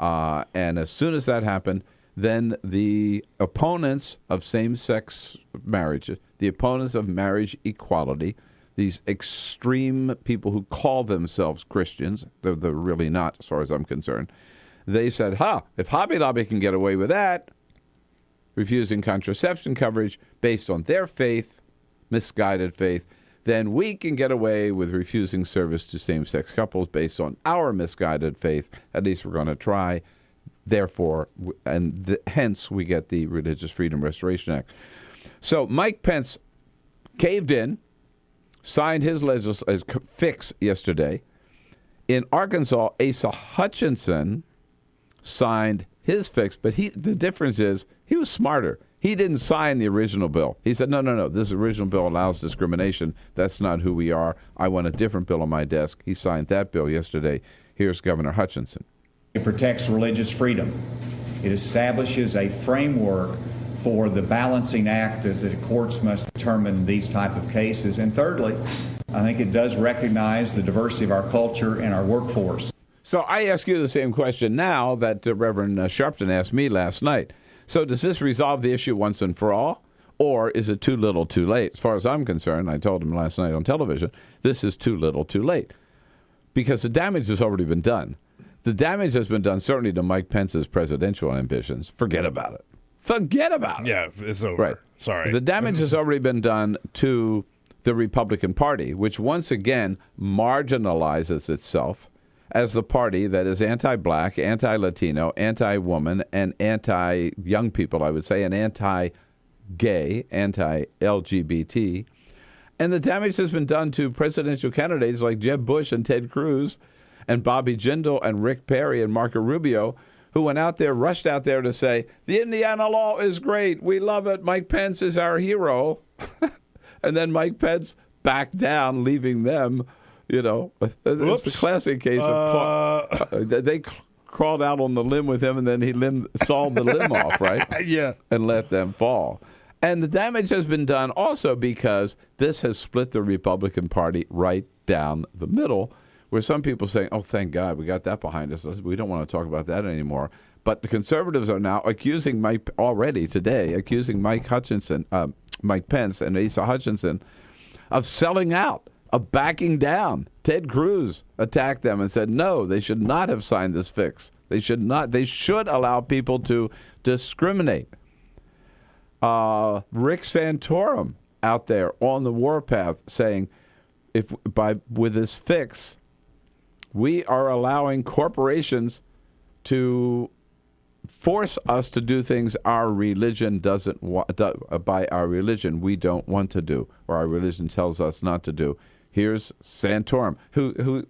And as soon as that happened, then the opponents of same-sex marriage, the opponents of marriage equality, these extreme people who call themselves Christians, they're really not, as far as I'm concerned, they said, if Hobby Lobby can get away with that, refusing contraception coverage based on their faith, misguided faith, then we can get away with refusing service to same-sex couples based on our misguided faith. At least we're going to try. Therefore, hence we get the Religious Freedom Restoration Act. So Mike Pence caved in, signed his fix yesterday. In Arkansas, Asa Hutchinson signed his fix, but the difference is he was smarter. He didn't sign the original bill. He said, no, this original bill allows discrimination. That's not who we are. I want a different bill on my desk. He signed that bill yesterday. Here's Governor Hutchinson. It protects religious freedom. It establishes a framework for the balancing act that the courts must determine in these type of cases. And thirdly, I think it does recognize the diversity of our culture and our workforce. So I ask you the same question now that Reverend Sharpton asked me last night. So does this resolve the issue once and for all, or is it too little too late? As far as I'm concerned, I told him last night on television, this is too little too late because the damage has already been done. The damage has been done certainly to Mike Pence's presidential ambitions. Forget about it. Forget about it. Yeah, it's over. Right. Sorry. The damage has already been done to the Republican Party, which once again marginalizes itself as the party that is anti-black, anti-Latino, anti-woman, and anti-young people, I would say, and anti-gay, anti-LGBT. And the damage has been done to presidential candidates like Jeb Bush and Ted Cruz and Bobby Jindal and Rick Perry and Marco Rubio, who went out there, rushed out there to say, the Indiana law is great. We love it. Mike Pence is our hero. And then Mike Pence backed down, leaving them. You know, it's a classic case of they crawled out on the limb with him, and then he sawed the limb off, right? Yeah. And let them fall. And the damage has been done also because this has split the Republican Party right down the middle, where some people are saying, oh, thank God, we got that behind us. We don't want to talk about that anymore. But the conservatives are now accusing Mike Pence and Asa Hutchinson of selling out, of backing down. Ted Cruz attacked them and said, no, they should not have signed this fix. They should not. They should allow people to discriminate. Rick Santorum out there on the warpath saying, with this fix, we are allowing corporations to force us to do things our religion doesn't want, by our religion we don't want to do, or our religion tells us not to do. Here's Santorum, who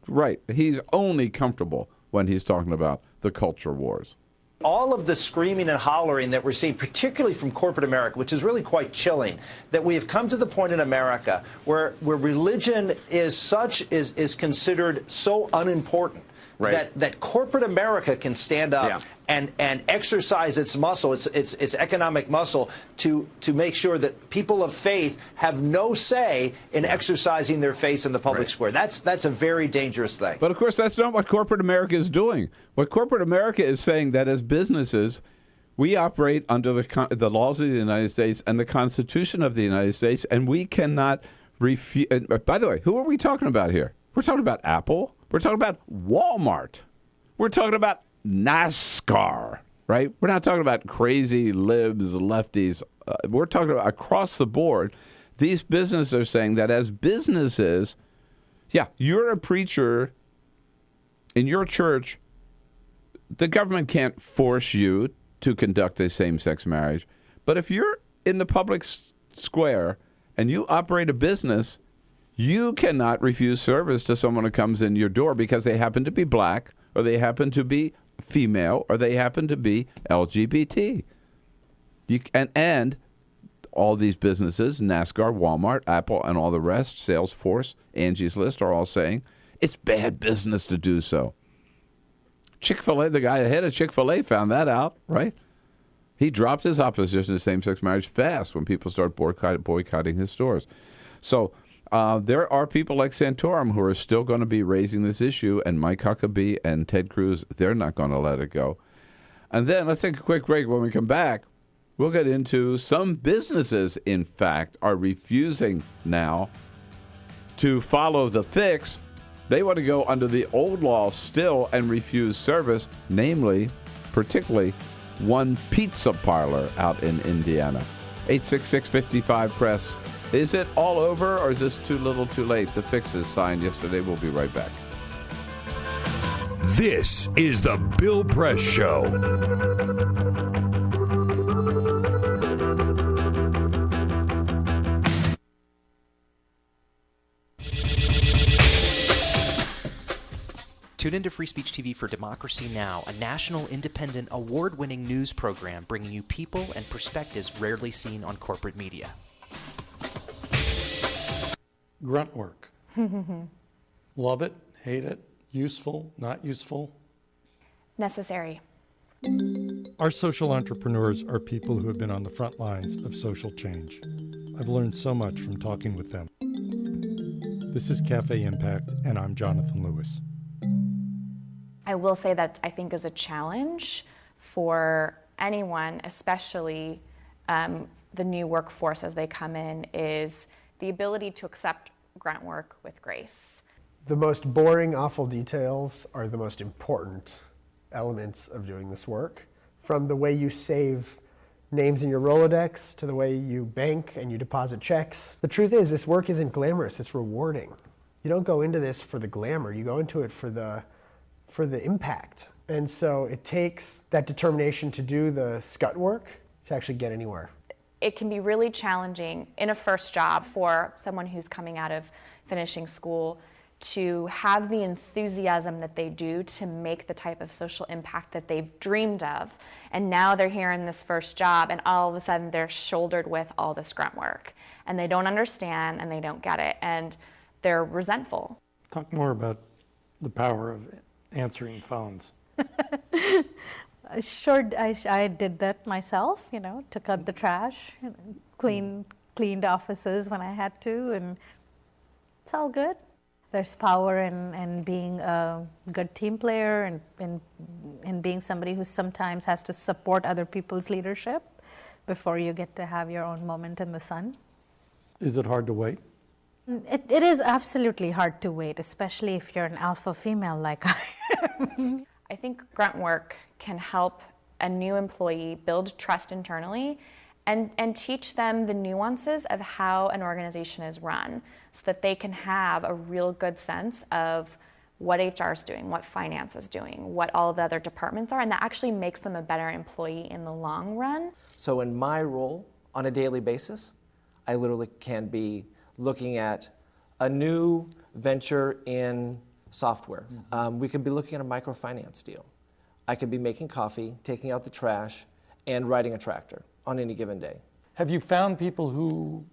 he's only comfortable when he's talking about the culture wars. All of the screaming and hollering that we're seeing, particularly from corporate America, which is really quite chilling, that we have come to the point in America where religion is considered so unimportant. Right. That corporate America can stand up and exercise its muscle, its economic muscle, to make sure that people of faith have no say in exercising their faith in the public square. That's a very dangerous thing. But of course, that's not what corporate America is doing. What corporate America is saying that as businesses, we operate under the laws of the United States and the Constitution of the United States, and we cannot refuse. By the way, who are we talking about here? We're talking about Apple. We're talking about Walmart. We're talking about NASCAR, right? We're not talking about crazy libs, lefties. We're talking about across the board. These businesses are saying that as businesses, yeah, you're a preacher in your church. The government can't force you to conduct a same-sex marriage. But if you're in the public square and you operate a business, you cannot refuse service to someone who comes in your door because they happen to be black, or they happen to be female, or they happen to be LGBT. And all these businesses, NASCAR, Walmart, Apple, and all the rest, Salesforce, Angie's List, are all saying it's bad business to do so. Chick-fil-A, the guy ahead of Chick-fil-A found that out, right? He dropped his opposition to same-sex marriage fast when people start boycotting his stores. So there are people like Santorum who are still going to be raising this issue, and Mike Huckabee and Ted Cruz, they're not going to let it go. And then let's take a quick break. When we come back, we'll get into some businesses, in fact, are refusing now to follow the fix. They want to go under the old law still and refuse service, namely, particularly, one pizza parlor out in Indiana. 866-55-PRESS. Is it all over, or is this too little too late? The fix is signed yesterday. We'll be right back. This is the Bill Press Show. Tune into Free Speech TV for Democracy Now!, a national, independent, award-winning news program bringing you people and perspectives rarely seen on corporate media. Grunt work. Love it, hate it, useful, not useful. Necessary. Our social entrepreneurs are people who have been on the front lines of social change. I've learned so much from talking with them. This is Cafe Impact, and I'm Jonathan Lewis. I will say that I think is a challenge for anyone, especially the new workforce as they come in, is the ability to accept grunt work with grace. The most boring, awful details are the most important elements of doing this work. From the way you save names in your Rolodex to the way you bank and you deposit checks. The truth is, this work isn't glamorous, it's rewarding. You don't go into this for the glamour, you go into it for the impact. And so it takes that determination to do the scut work to actually get anywhere. It can be really challenging in a first job for someone who's coming out of finishing school to have the enthusiasm that they do to make the type of social impact that they've dreamed of. And now they're here in this first job, and all of a sudden they're shouldered with all this grunt work. And they don't understand, and they don't get it, and they're resentful. Talk more about the power of answering phones. Sure, I did that myself, took out the trash, cleaned offices when I had to, and it's all good. There's power in being a good team player and in being somebody who sometimes has to support other people's leadership before you get to have your own moment in the sun. Is it hard to wait? It is absolutely hard to wait, especially if you're an alpha female like I am. I think grunt work can help a new employee build trust internally and teach them the nuances of how an organization is run so that they can have a real good sense of what HR is doing, what finance is doing, what all the other departments are, and that actually makes them a better employee in the long run. So in my role on a daily basis, I literally can be looking at a new venture in software. We could be looking at a microfinance deal. I could be making coffee, taking out the trash, and riding a tractor on any given day. Have you found people who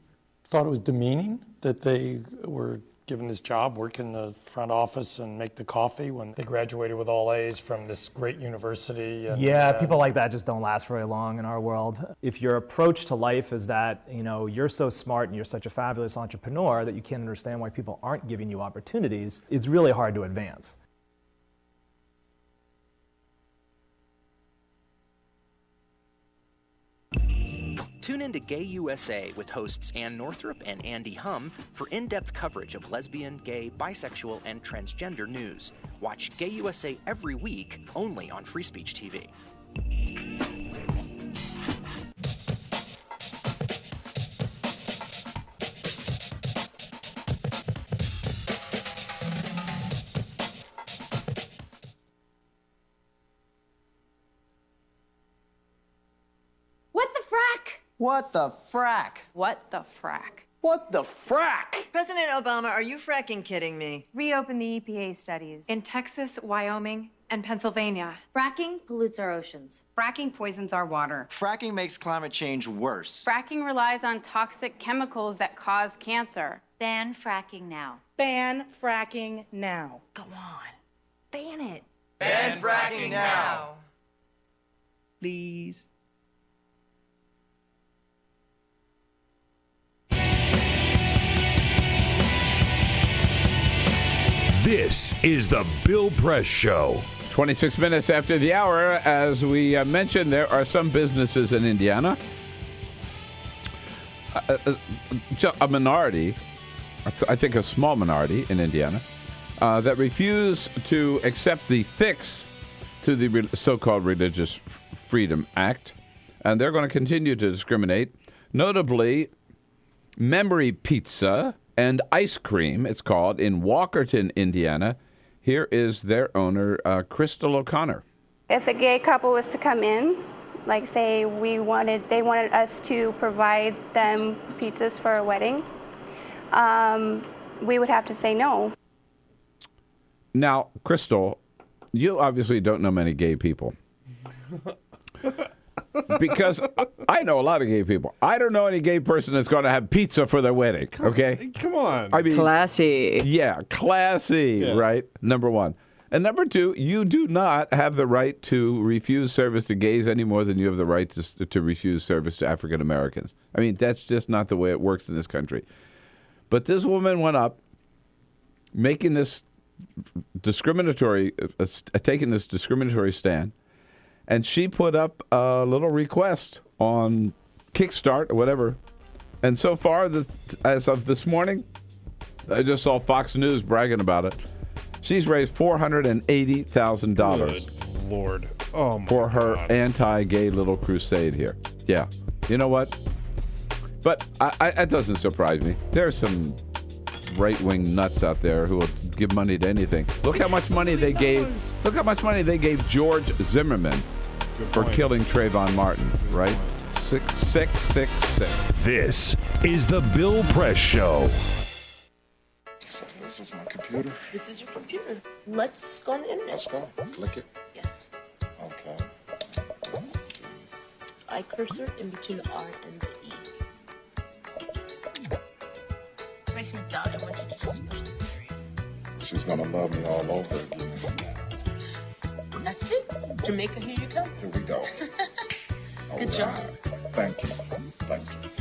thought it was demeaning that they were given this job, work in the front office and make the coffee when they graduated with all A's from this great university. And, yeah, people like that just don't last very long in our world. If your approach to life is that, you're so smart and you're such a fabulous entrepreneur that you can't understand why people aren't giving you opportunities, it's really hard to advance. Tune in to Gay USA with hosts Ann Northrup and Andy Hum for in-depth coverage of lesbian, gay, bisexual, and transgender news. Watch Gay USA every week, only on Free Speech TV. What the frack? What the frack? What the frack? President Obama, are you fracking kidding me? Reopen the EPA studies. In Texas, Wyoming, and Pennsylvania. Fracking pollutes our oceans. Fracking poisons our water. Fracking makes climate change worse. Fracking relies on toxic chemicals that cause cancer. Ban fracking now. Ban fracking now. Go on. Ban it. Ban fracking now. Please. This is the Bill Press Show. 26 minutes after the hour. As we mentioned, there are some businesses in Indiana, a minority, I think a small minority in Indiana, that refuse to accept the fix to the so-called Religious Freedom Act, and they're going to continue to discriminate. Notably, Memory Pizza and Ice Cream, it's called, in Walkerton, Indiana. Here is their owner, Crystal O'Connor. If a gay couple was to come in, like say they wanted us to provide them pizzas for a wedding, we would have to say no. Now, Crystal, you obviously don't know many gay people. Because I know a lot of gay people. I don't know any gay person that's going to have pizza for their wedding, okay? Come on. I mean, classy. Yeah, classy, right? Number one. And number two, you do not have the right to refuse service to gays any more than you have the right to refuse service to African Americans. I mean, that's just not the way it works in this country. But this woman went up making this discriminatory, taking this discriminatory stand, and she put up a little request on Kickstart or whatever. And so far, as of this morning, I just saw Fox News bragging about it. She's raised $480,000. Good Lord. Oh my for her God. anti-gay little crusade here. Yeah. You know what? But it doesn't surprise me. There are some right-wing nuts out there who will give money to anything. Look how much money they gave. Look how much money they gave George Zimmerman for killing Trayvon Martin, right? Sick. This is the Bill Press Show. So this is my computer. This is your computer. Let's go on the internet. Let's go. Click it. Yes. Okay. I cursor in between the R and the E. Pressing down, I want you to just push the area. She's gonna love me all over again. That's it. Jamaica, here you go. Here we go. Good job. Thank you.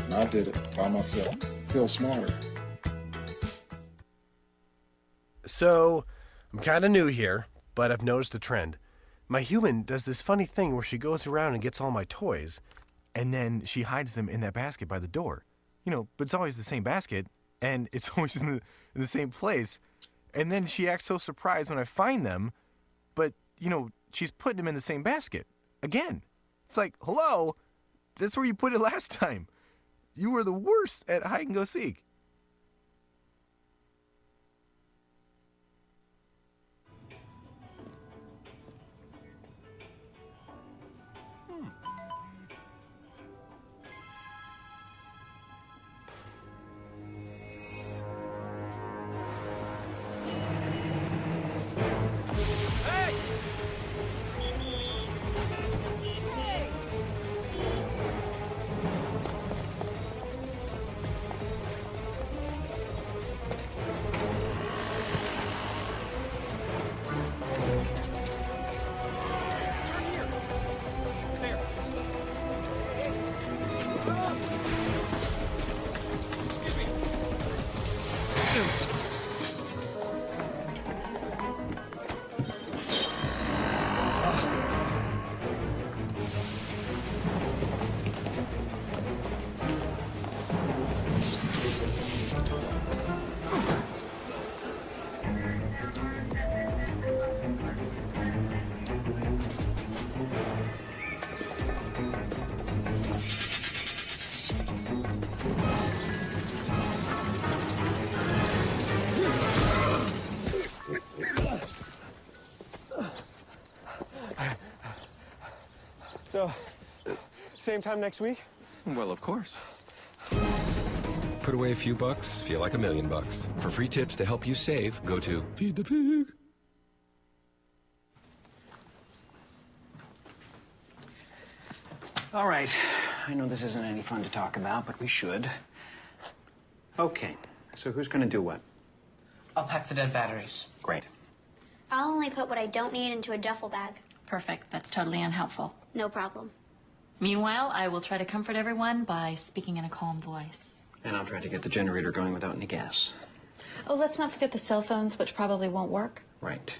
And I did it by myself. Feel smarter. So, I'm kind of new here, but I've noticed a trend. My human does this funny thing where she goes around and gets all my toys, and then she hides them in that basket by the door. But it's always the same basket, and it's always in the same place. And then she acts so surprised when I find them, but, she's putting them in the same basket. Again. It's like, hello? That's where you put it last time. You were the worst at hide and go seek. So, same time next week? Well, of course. Put away a few bucks, feel like $1 million. For free tips to help you save, go to Feed the Pig. All right. I know this isn't any fun to talk about, but we should. Okay. So who's going to do what? I'll pack the dead batteries. Great. I'll only put what I don't need into a duffel bag. Perfect. That's totally unhelpful. No problem. Meanwhile, I will try to comfort everyone by speaking in a calm voice. And I'll try to get the generator going without any gas. Oh, let's not forget the cell phones, which probably won't work. Right.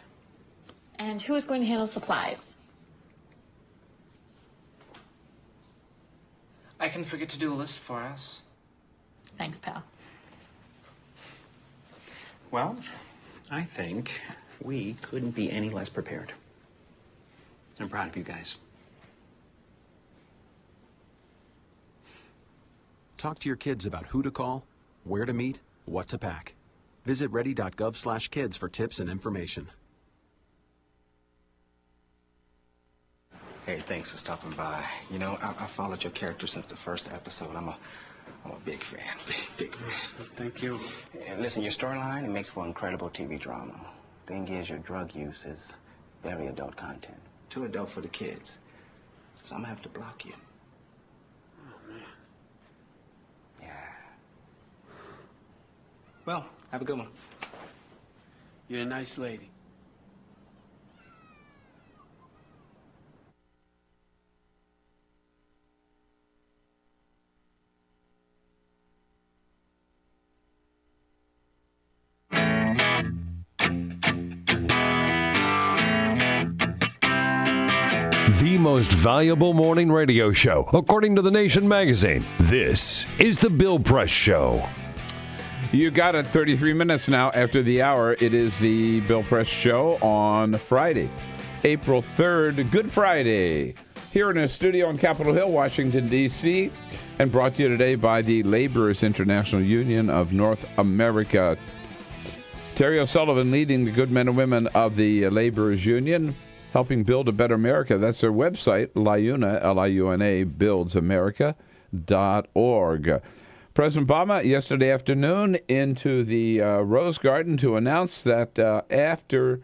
And who is going to handle supplies? I can forget to do a list for us. Thanks, pal. Well, I think we couldn't be any less prepared. I'm proud of you guys. Talk to your kids about who to call, where to meet, what to pack. Visit ready.gov/kids for tips and information. Hey, thanks for stopping by. You know, I followed your character since the first episode. I'm a big fan, big fan. Thank you. And listen, your storyline, it makes for incredible TV drama. Thing is, your drug use is very adult content. Too adult for the kids. So I'm gonna have to block you. Oh, man. Yeah. Well, have a good one. You're a nice lady. The most valuable morning radio show, according to The Nation magazine. This is The Bill Press Show. You got it. 33 minutes now after the hour. It is the Bill Press Show on Friday, April 3rd, Good Friday, here in a studio on Capitol Hill, Washington, D.C., and brought to you today by the Laborers International Union of North America. Terry O'Sullivan leading the good men and women of the Laborers Union, helping build a better America. That's their website, LIUNA, L-I-U-N-A, buildsamerica.org. President Obama, yesterday afternoon, into the Rose Garden to announce that after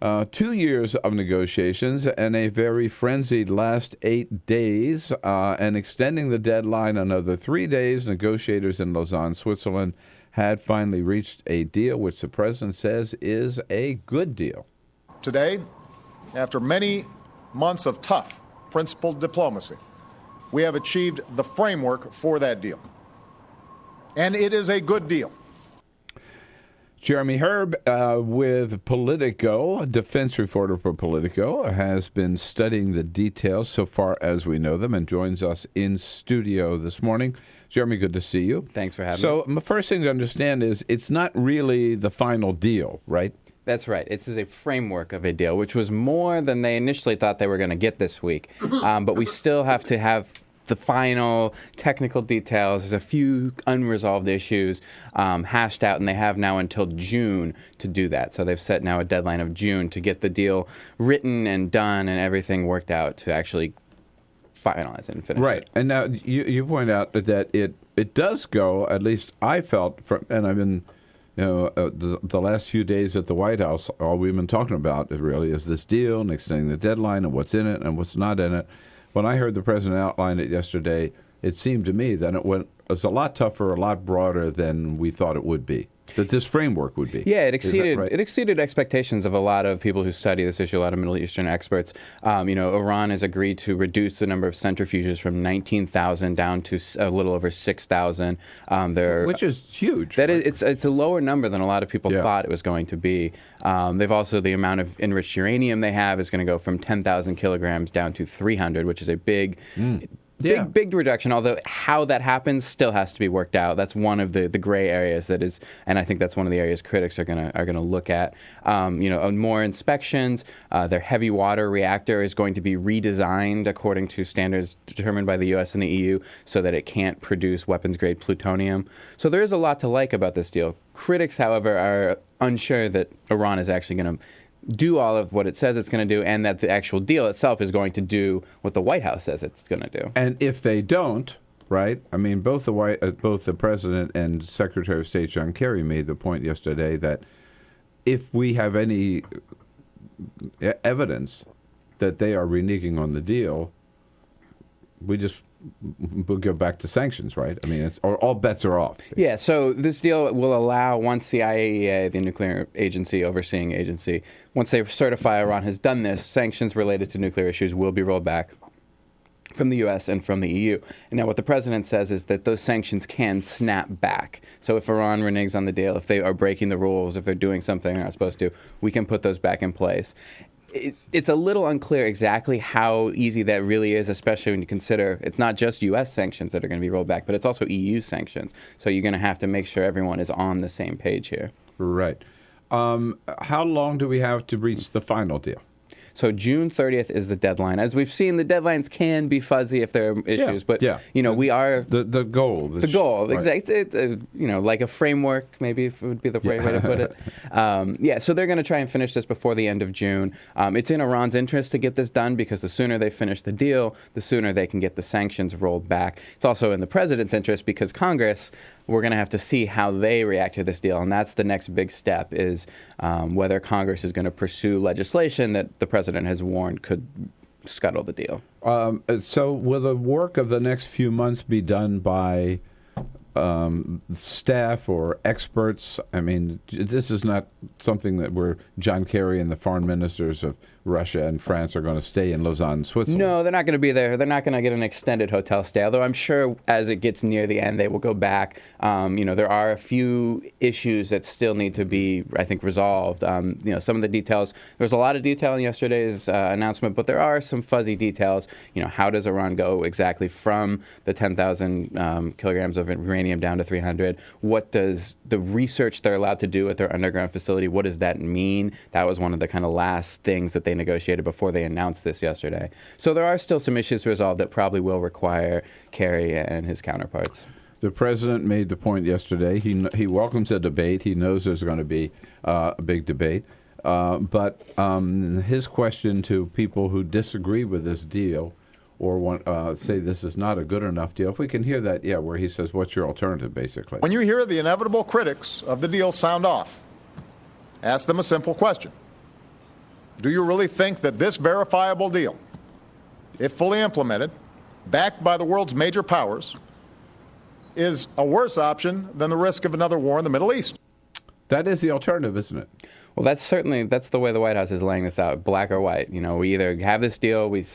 2 years of negotiations and a very frenzied last 8 days, and extending the deadline another 3 days, negotiators in Lausanne, Switzerland, had finally reached a deal which the president says is a good deal. Today, after many months of tough, principled diplomacy, we have achieved the framework for that deal. And it is a good deal. Jeremy Herb with Politico, defense reporter for Politico, has been studying the details so far as we know them and joins us in studio this morning. Jeremy, good to see you. Thanks for having me. So the first thing to understand is it's not really the final deal, right? That's right. It's a framework of a deal, which was more than they initially thought they were going to get this week. But we still have to have the final technical details. There's a few unresolved issues hashed out, and they have now until June to do that. So they've set now a deadline of June to get the deal written and done and everything worked out to actually finalize it and finish right. it. And now you point out that it does go, at least I felt, and I've been, the last few days at the White House, all we've been talking about really is this deal and extending the deadline and what's in it and what's not in it. When I heard the president outline it yesterday, it seemed to me that it was a lot tougher, a lot broader than we thought it would be, that this framework would be. Yeah, it exceeded right? It exceeded expectations of a lot of people who study this issue, a lot of Middle Eastern experts. Iran has agreed to reduce the number of centrifuges from 19,000 down to a little over 6,000. Which is huge. That is, it's a lower number than a lot of people thought it was going to be. They've also, the amount of enriched uranium they have is going to go from 10,000 kilograms down to 300, which is a big big reduction, although how that happens still has to be worked out. That's one of the gray areas that is, and I think that's one of the areas critics are gonna look at. More inspections. Their heavy water reactor is going to be redesigned according to standards determined by the U.S. and the EU so that it can't produce weapons-grade plutonium. So there is a lot to like about this deal. Critics, however, are unsure that Iran is actually going to do all of what it says it's going to do, and that the actual deal itself is going to do what the White House says it's going to do. And if they don't, right? I mean, both the president and Secretary of State John Kerry made the point yesterday that if we have any evidence that they are reneging on the deal, we'll go back to sanctions, right? I mean, all bets are off. Yeah, so this deal will allow, once the IAEA, the nuclear overseeing agency, once they certify Iran has done this, sanctions related to nuclear issues will be rolled back from the U.S. and from the EU. And now what the president says is that those sanctions can snap back. So if Iran reneges on the deal, if they are breaking the rules, if they're doing something they're not supposed to, we can put those back in place. It's a little unclear exactly how easy that really is, especially when you consider it's not just U.S. sanctions that are going to be rolled back, but it's also EU sanctions. So you're going to have to make sure everyone is on the same page here. Right. How long do we have to reach the final deal? So June 30th is the deadline. As we've seen, the deadlines can be fuzzy if there are issues, but we are the goal. The goal, right. Exactly. It's like a framework, maybe if it would be the right way to put it. So they're going to try and finish this before the end of June. It's in Iran's interest to get this done because the sooner they finish the deal, the sooner they can get the sanctions rolled back. It's also in the president's interest because Congress, we're going to have to see how they react to this deal. And that's the next big step is whether Congress is going to pursue legislation that the president has warned could scuttle the deal. So will the work of the next few months be done by staff or experts? I mean, this is not something that John Kerry and the foreign ministers of Russia and France are going to stay in Lausanne, Switzerland. No, they're not going to be there. They're not going to get an extended hotel stay, although I'm sure as it gets near the end, they will go back. There are a few issues that still need to be, I think, resolved. Some of the details, there was a lot of detail in yesterday's announcement, but there are some fuzzy details. How does Iran go exactly from the 10,000 kilograms of uranium down to 300? What does the research they're allowed to do at their underground facility, what does that mean? That was one of the kind of last things that they negotiated before they announced this yesterday. So there are still some issues to resolve that probably will require Kerry and his counterparts. The president made the point yesterday. He welcomes a debate. He knows there's going to be a big debate. But his question to people who disagree with this deal or say this is not a good enough deal, if we can hear that, where he says, what's your alternative, basically? When you hear the inevitable critics of the deal sound off, ask them a simple question. Do you really think that this verifiable deal, if fully implemented, backed by the world's major powers, is a worse option than the risk of another war in the Middle East? That is the alternative, isn't it? Well, that's the way the White House is laying this out, black or white. We either have this deal, we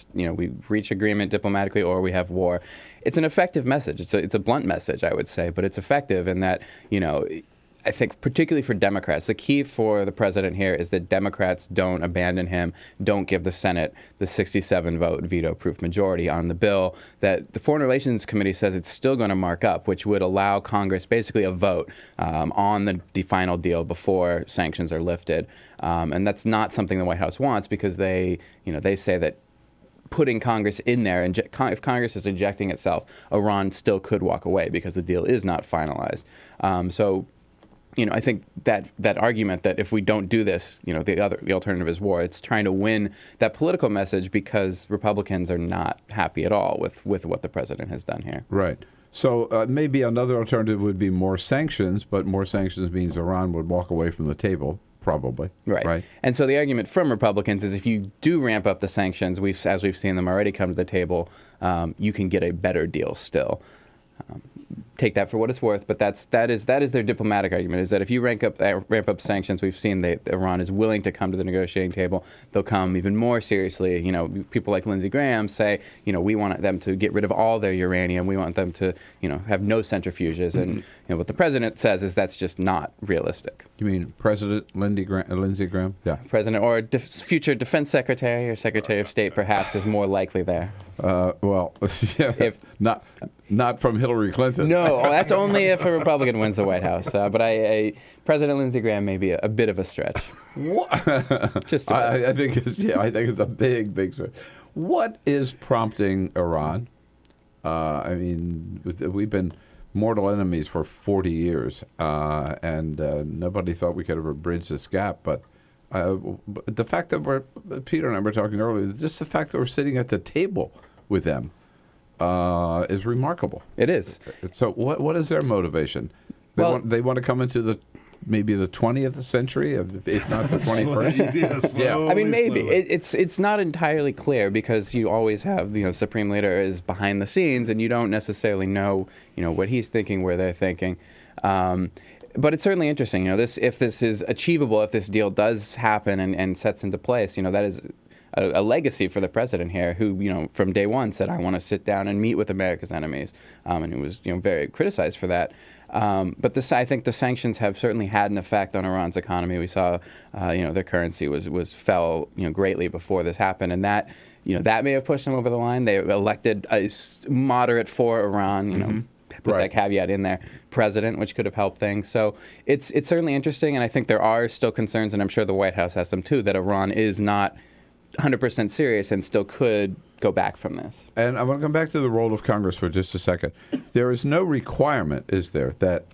reach agreement diplomatically, or we have war. It's an effective message. It's a blunt message, I would say, but it's effective in that, I think particularly for Democrats, the key for the president here is that Democrats don't abandon him, don't give the Senate the 67-vote veto-proof majority on the bill that the Foreign Relations Committee says it's still going to mark up, which would allow Congress basically a vote on the final deal before sanctions are lifted. And that's not something the White House wants because they say that putting Congress in there, and if Congress is ejecting itself, Iran still could walk away because the deal is not finalized. I think that argument that if we don't do this, the alternative is war. It's trying to win that political message because Republicans are not happy at all with what the president has done here. Right. So maybe another alternative would be more sanctions, but more sanctions means Iran would walk away from the table, probably. Right. And so the argument from Republicans is if you do ramp up the sanctions, as we've seen them already come to the table, you can get a better deal still. Take that for what it's worth, but that is their diplomatic argument, is that if you ramp up sanctions, we've seen that Iran is willing to come to the negotiating table. They'll come even more seriously. People like Lindsey Graham say, we want them to get rid of all their uranium. We want them to, have no centrifuges. And what the president says is that's just not realistic. You mean President Lindsey Graham? Yeah. President or future defense secretary or secretary of state perhaps is more likely there. If not from Hillary Clinton. No, that's only if a Republican wins the White House. But President Lindsey Graham may be a bit of a stretch. Just I think it's a big stretch. What is prompting Iran? We've been mortal enemies for 40 years, and nobody thought we could ever bridge this gap. But the fact that Peter and I were talking earlier, just the fact that we're sitting at the table with them is remarkable. It is. So what is their motivation? They want to come into maybe the 20th century, if not the 21st. Yeah, I mean, maybe it's not entirely clear because you always have Supreme Leader is behind the scenes, and you don't necessarily know what he's thinking, where they're thinking. But it's certainly interesting. If this is achievable, if this deal does happen and sets into place, that is a legacy for the president here, who from day one said, "I want to sit down and meet with America's enemies," and he was very criticized for that. But I think the sanctions have certainly had an effect on Iran's economy. We saw, their currency fell greatly before this happened, and that that may have pushed them over the line. They elected a moderate for Iran, put that caveat in there, president, which could have helped things. So it's certainly interesting, and I think there are still concerns, and I'm sure the White House has them too, that Iran is not 100% serious and still could go back from this. And I want to come back to the role of Congress for just a second. There is no requirement, is there, that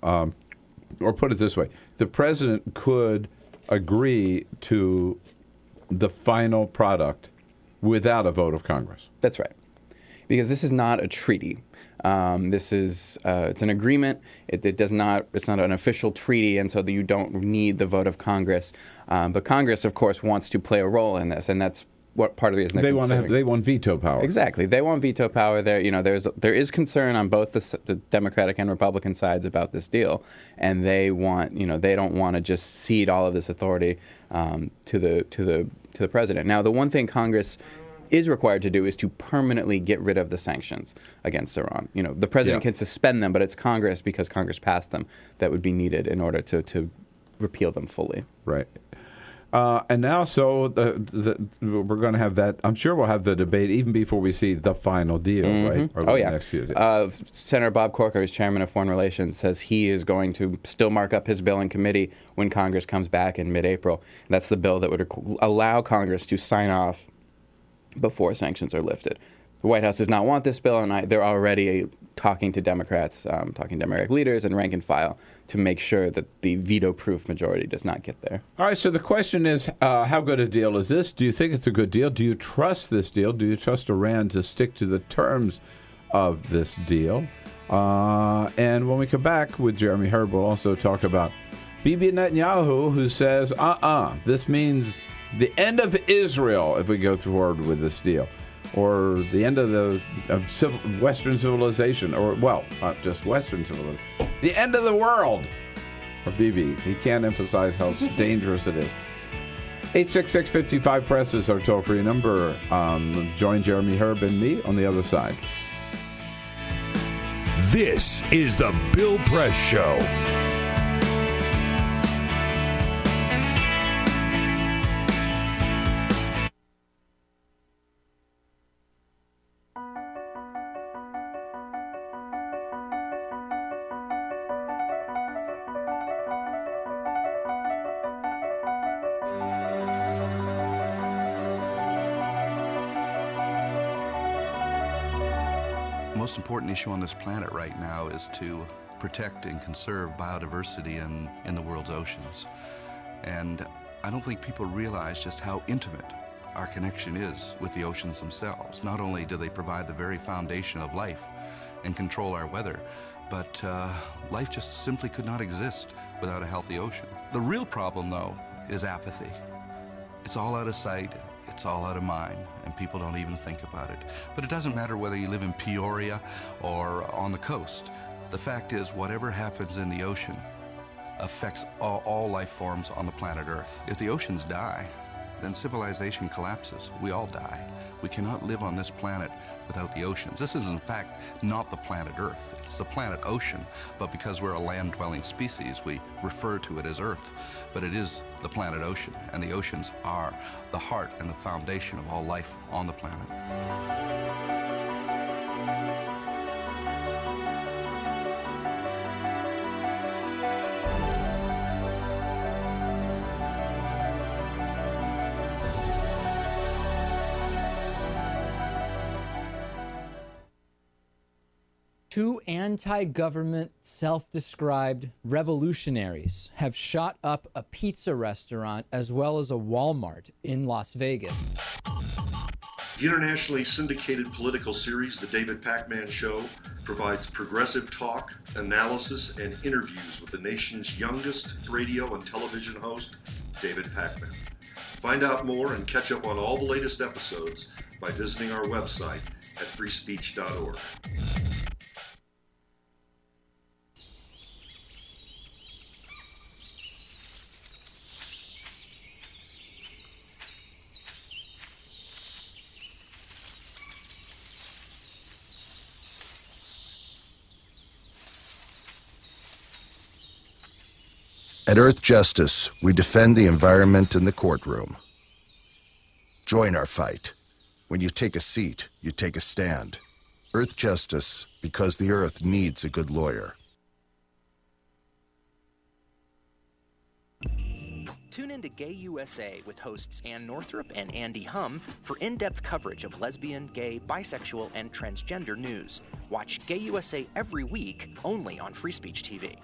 or put it this way, the president could agree to the final product without a vote of Congress. That's right. Because this is not a treaty. This is it's an agreement. It's not an official treaty, and so that you don't need the vote of Congress. But Congress, of course, wants to play a role in this, and that's what part of the reason they want veto power. Exactly, they want veto power. There is concern on both the Democratic and Republican sides about this deal, and they don't want to just cede all of this authority to the president. Now, the one thing Congress is required to do is to permanently get rid of the sanctions against Iran. The president can suspend them, but it's Congress, because Congress passed them, that would be needed in order to repeal them fully. Right. And now, so we're going to have that. I'm sure we'll have the debate even before we see the final deal, right? Oh, yeah. Senator Bob Corker, who's chairman of Foreign Relations, says he is going to still mark up his bill in committee when Congress comes back in mid-April. That's the bill that would allow Congress to sign off before sanctions are lifted. The White House does not want this bill, and they're already talking to Democrats, talking to Democratic leaders and rank and file to make sure that the veto-proof majority does not get there. All right, so the question is, how good a deal is this? Do you think it's a good deal? Do you trust this deal? Do you trust Iran to stick to the terms of this deal? And when we come back with Jeremy Herb, we'll also talk about Bibi Netanyahu, who says, this means the end of Israel if we go forward with this deal, or the end of Western civilization, or, well, not just Western civilization, the end of the world for Bibi. He can't emphasize how dangerous it is. 866-55-PRESS is our toll-free number. Join Jeremy Herb and me on the other side. This is the Bill Press Show. The most important issue on this planet right now is to protect and conserve biodiversity in the world's oceans. And I don't think people realize just how intimate our connection is with the oceans themselves. Not only do they provide the very foundation of life and control our weather, but life just simply could not exist without a healthy ocean. The real problem, though, is apathy. It's all out of sight. It's all out of mind, and people don't even think about it. But it doesn't matter whether you live in Peoria or on the coast. The fact is, whatever happens in the ocean affects all life forms on the planet Earth. If the oceans die, then civilization collapses. We all die. We cannot live on this planet without the oceans. This is, in fact, not the planet Earth. It's the planet ocean, but because we're a land-dwelling species, we refer to it as Earth. But it is the planet ocean, and the oceans are the heart and the foundation of all life on the planet. Two anti-government, self-described revolutionaries have shot up a pizza restaurant as well as a Walmart in Las Vegas. The internationally syndicated political series, The David Pakman Show, provides progressive talk, analysis, and interviews with the nation's youngest radio and television host, David Pakman. Find out more and catch up on all the latest episodes by visiting our website at freespeech.org. At Earth Justice, we defend the environment in the courtroom. Join our fight. When you take a seat, you take a stand. Earth Justice, because the Earth needs a good lawyer. Tune into Gay USA with hosts Ann Northrup and Andy Hum for in-depth coverage of lesbian, gay, bisexual, and transgender news. Watch Gay USA every week, only on Free Speech TV.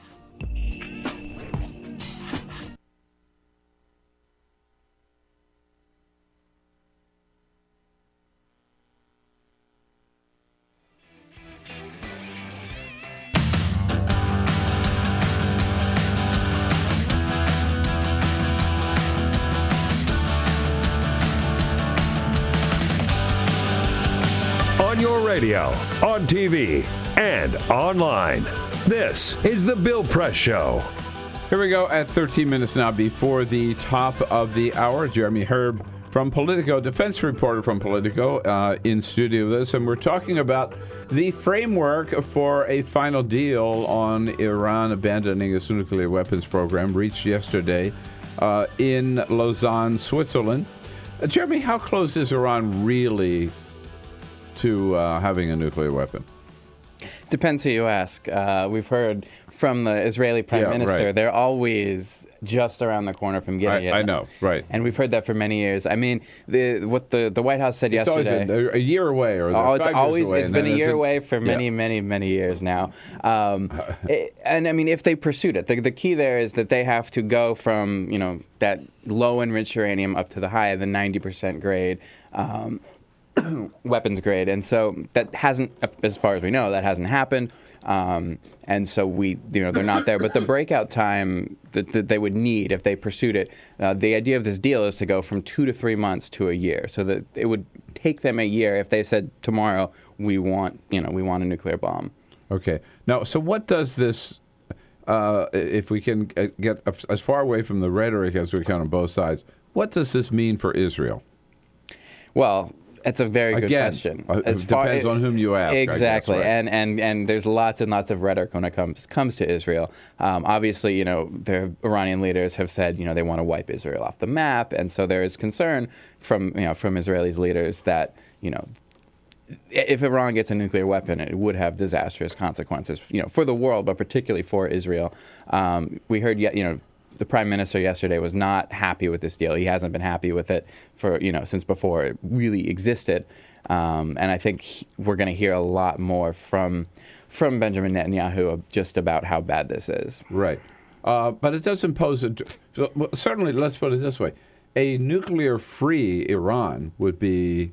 On your radio, on TV, and online. This is The Bill Press Show. Here we go at 13 minutes now before the top of the hour. Jeremy Herb from Politico, defense reporter from Politico, in studio with us. And we're talking about the framework for a final deal on Iran abandoning its nuclear weapons program reached yesterday in Lausanne, Switzerland. Jeremy, how close is Iran really to having a nuclear weapon? Depends who you ask. We've heard from the Israeli Prime Minister, right. They're always just around the corner from getting it. I know, right. And we've heard that for many years. I mean, what the White House said it's yesterday. It's always been a year away, or it's been a year away for many years now. And I mean, if they pursued it, the key there is that they have to go from that low enriched uranium up to the high, the 90% grade. Weapons grade, and so that hasn't, as far as we know, that hasn't happened, and so they're not there. But the breakout time that they would need if they pursued it, the idea of this deal is to go from 2 to 3 months to a year, so that it would take them a year if they said tomorrow we want a nuclear bomb. Okay. Now, so what does this? If we can get as far away from the rhetoric as we can on both sides, what does this mean for Israel? Well, that's a very good question. It depends on whom you ask. Exactly, I guess, right? and there's lots and lots of rhetoric when it comes to Israel. Obviously, the Iranian leaders have said they want to wipe Israel off the map, and so there is concern from Israelis leaders that if Iran gets a nuclear weapon, it would have disastrous consequences for the world, but particularly for Israel. We heard the Prime Minister yesterday was not happy with this deal. He hasn't been happy with it for since before it really existed. And I think we're going to hear a lot more from Benjamin Netanyahu just about how bad this is. Right. But it does impose certainly, let's put it this way. A nuclear-free Iran would be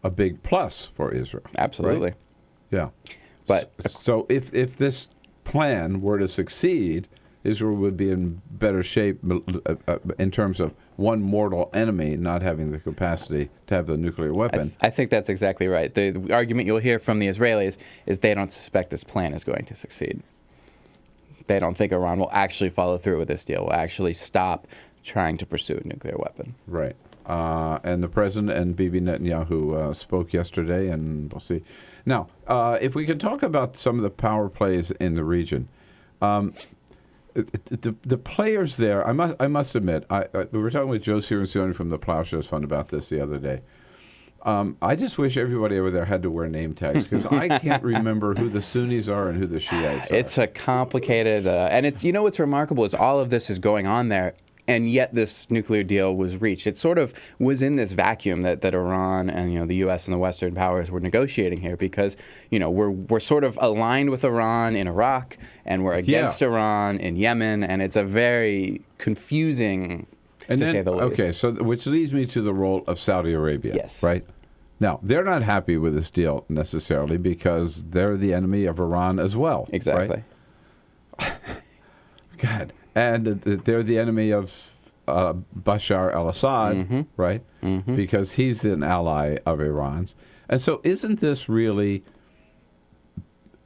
a big plus for Israel. Absolutely. Right? Yeah. But so if this plan were to succeed, Israel would be in better shape in terms of one mortal enemy not having the capacity to have the nuclear weapon. I think that's exactly right. The argument you'll hear from the Israelis is they don't suspect this plan is going to succeed. They don't think Iran will actually follow through with this deal, will actually stop trying to pursue a nuclear weapon. Right. And the president and Bibi Netanyahu spoke yesterday, and we'll see. Now, if we could talk about some of the power plays in the region. The players there, I must admit, we were talking with Joe Cirincione from the Plowshares Fund about this the other day. I just wish everybody over there had to wear name tags, because I can't remember who the Sunnis are and who the Shiites are. It's a complicated, and it's what's remarkable is all of this is going on there and yet this nuclear deal was reached. It sort of was in this vacuum that Iran and the U.S. and the Western powers were negotiating here, because we're sort of aligned with Iran in Iraq, and we're against Iran in Yemen, and it's a very confusing, to say the least. Okay, so which leads me to the role of Saudi Arabia. Yes. Right. Now, they're not happy with this deal necessarily because they're the enemy of Iran as well. Exactly. Right? God. And they're the enemy of Bashar al-Assad, right? Mm-hmm. Because he's an ally of Iran's. And so isn't this really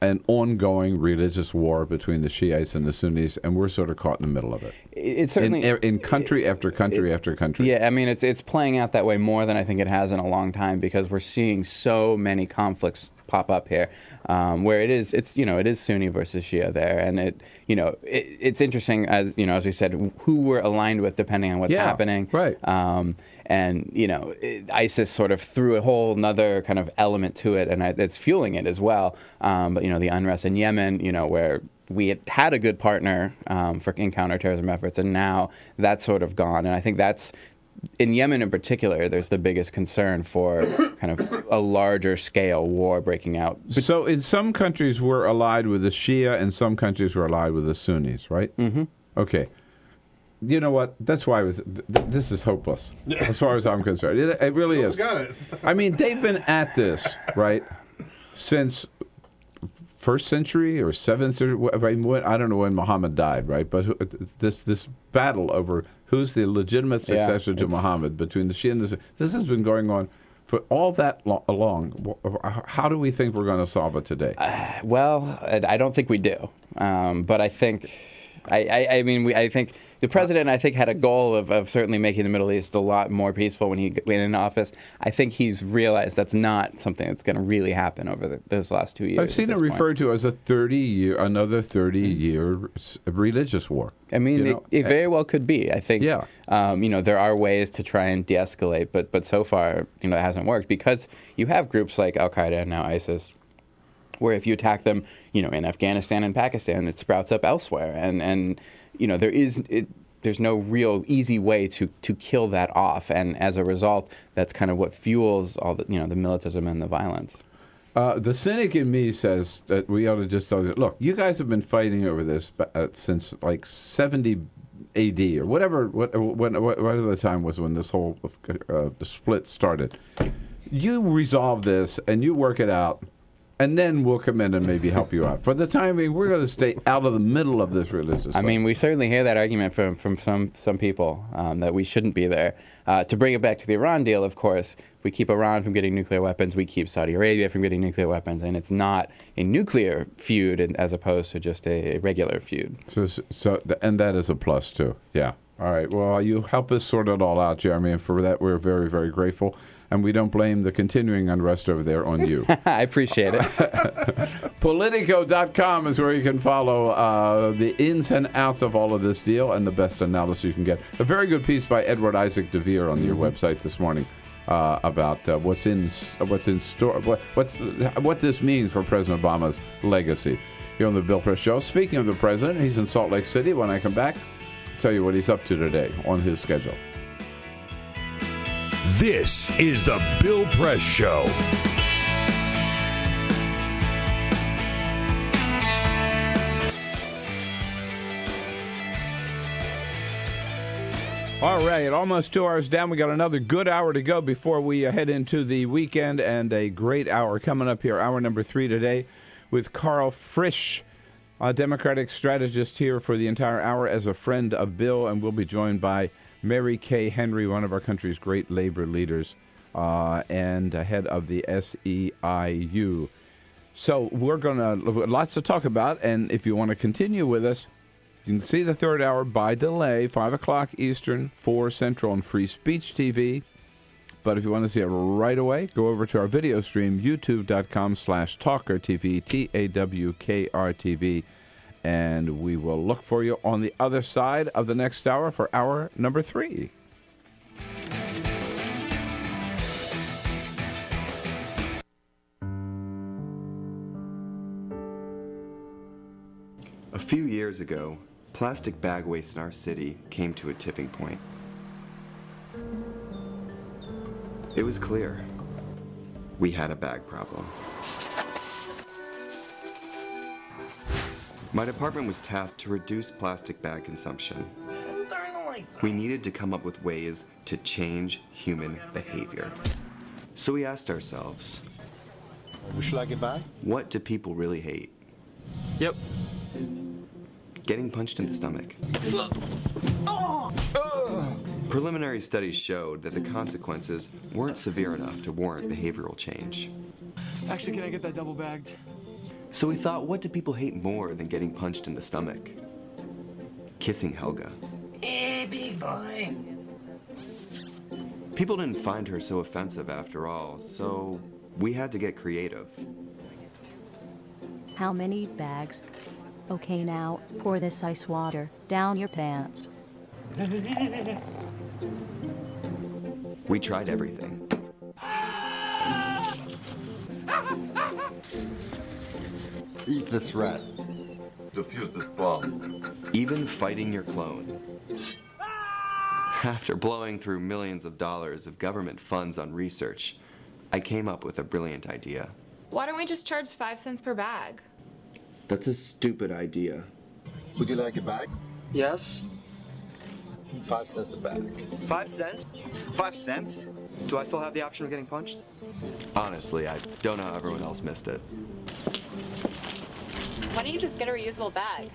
an ongoing religious war between the Shiites and the Sunnis, and we're sort of caught in the middle of it? It's certainly in country after country after country. Yeah, I mean, it's playing out that way more than I think it has in a long time, because we're seeing so many conflicts pop up here, where it is Sunni versus Shia there, and it's interesting, as we said, who we're aligned with depending on what's happening. Right. And ISIS sort of threw a whole another kind of element to it, and it's fueling it as well. But the unrest in Yemen, where we had a good partner in counterterrorism efforts, and now that's sort of gone. And I think that's, in Yemen in particular, there's the biggest concern for kind of a larger scale war breaking out. So in some countries we're allied with the Shia, and some countries we're allied with the Sunnis, right? Mm-hmm. Okay. You know what? That's why this is hopeless, as far as I'm concerned. It really is. Got it. I mean, they've been at this, right, since 1st century or 7th century. I don't know when Muhammad died, right? But this battle over who's the legitimate successor to Muhammad between the Shia and the Sunni, this has been going on for all that long. How do we think we're going to solve it today? Well, I don't think we do. But I think... I think the president, had a goal of certainly making the Middle East a lot more peaceful when he went into office. I think he's realized that's not something that's going to really happen over those last 2 years. I've seen it referred to as another 30-year religious war. I mean, it very well could be. I think, there are ways to try and de-escalate, but so far, it hasn't worked, because you have groups like Al-Qaeda and now ISIS, where if you attack them, in Afghanistan and Pakistan, it sprouts up elsewhere, and there's no real easy way to kill that off, and as a result, that's kind of what fuels all the the militantism and the violence. The cynic in me says that we ought to just tell you, look, you guys have been fighting over this since like 70 AD or whatever the time was when this whole the split started. You resolve this and you work it out, and then we'll come in and maybe help you out. For the time being, we're going to stay out of the middle of this religious fight. I mean, we certainly hear that argument from some people that we shouldn't be there. To bring it back to the Iran deal, of course, if we keep Iran from getting nuclear weapons, we keep Saudi Arabia from getting nuclear weapons, and it's not a nuclear feud as opposed to just a regular feud. And that is a plus, too. Yeah. All right. Well, you help us sort it all out, Jeremy, and for that we're very, very grateful. And we don't blame the continuing unrest over there on you. I appreciate it. Politico.com is where you can follow the ins and outs of all of this deal and the best analysis you can get. A very good piece by Edward Isaac DeVere on your website this morning about what's in store, what this means for President Obama's legacy. Here on the Bill Press Show. Speaking of the president, he's in Salt Lake City. When I come back, I'll tell you what he's up to today on his schedule. This is the Bill Press Show. All right, almost 2 hours down. We got another good hour to go before we head into the weekend, and a great hour coming up here. Hour number 3 today with Karl Frisch, a Democratic strategist, here for the entire hour as a friend of Bill, and we'll be joined by Mary Kay Henry, one of our country's great labor leaders and head of the SEIU. So we're going to, lots to talk about, and if you want to continue with us, you can see the third hour by delay, 5 o'clock Eastern, 4 Central on Free Speech TV. But if you want to see it right away, go over to our video stream, youtube.com/TawkrTV, TAWKRTV. And we will look for you on the other side of the next hour for hour number 3. A few years ago, Plastic bag waste in our city came to a tipping point. It was clear. We had a bag problem. My department was tasked to reduce plastic bag consumption. We needed to come up with ways to change human behavior. So we asked ourselves, Would you like a bag? what do people really hate? Yep. Getting punched in the stomach. Preliminary studies showed that the consequences weren't severe enough to warrant behavioral change. Actually, can I get that double bagged? So we thought, what do people hate more than getting punched in the stomach? Kissing Helga. Hey, big boy. People didn't find her so offensive after all, so we had to get creative. How many bags? Okay, now pour this ice water down your pants. We tried everything. Eat this rat. Defuse this bomb. Even fighting your clone. After blowing through millions of dollars of government funds on research, I came up with a brilliant idea. Why don't we just charge 5 cents per bag? That's a stupid idea. Would you like a bag? Yes. 5 cents a bag. 5 cents? 5 cents? Do I still have the option of getting punched? Honestly, I don't know how everyone else missed it. Why don't you just get a reusable bag?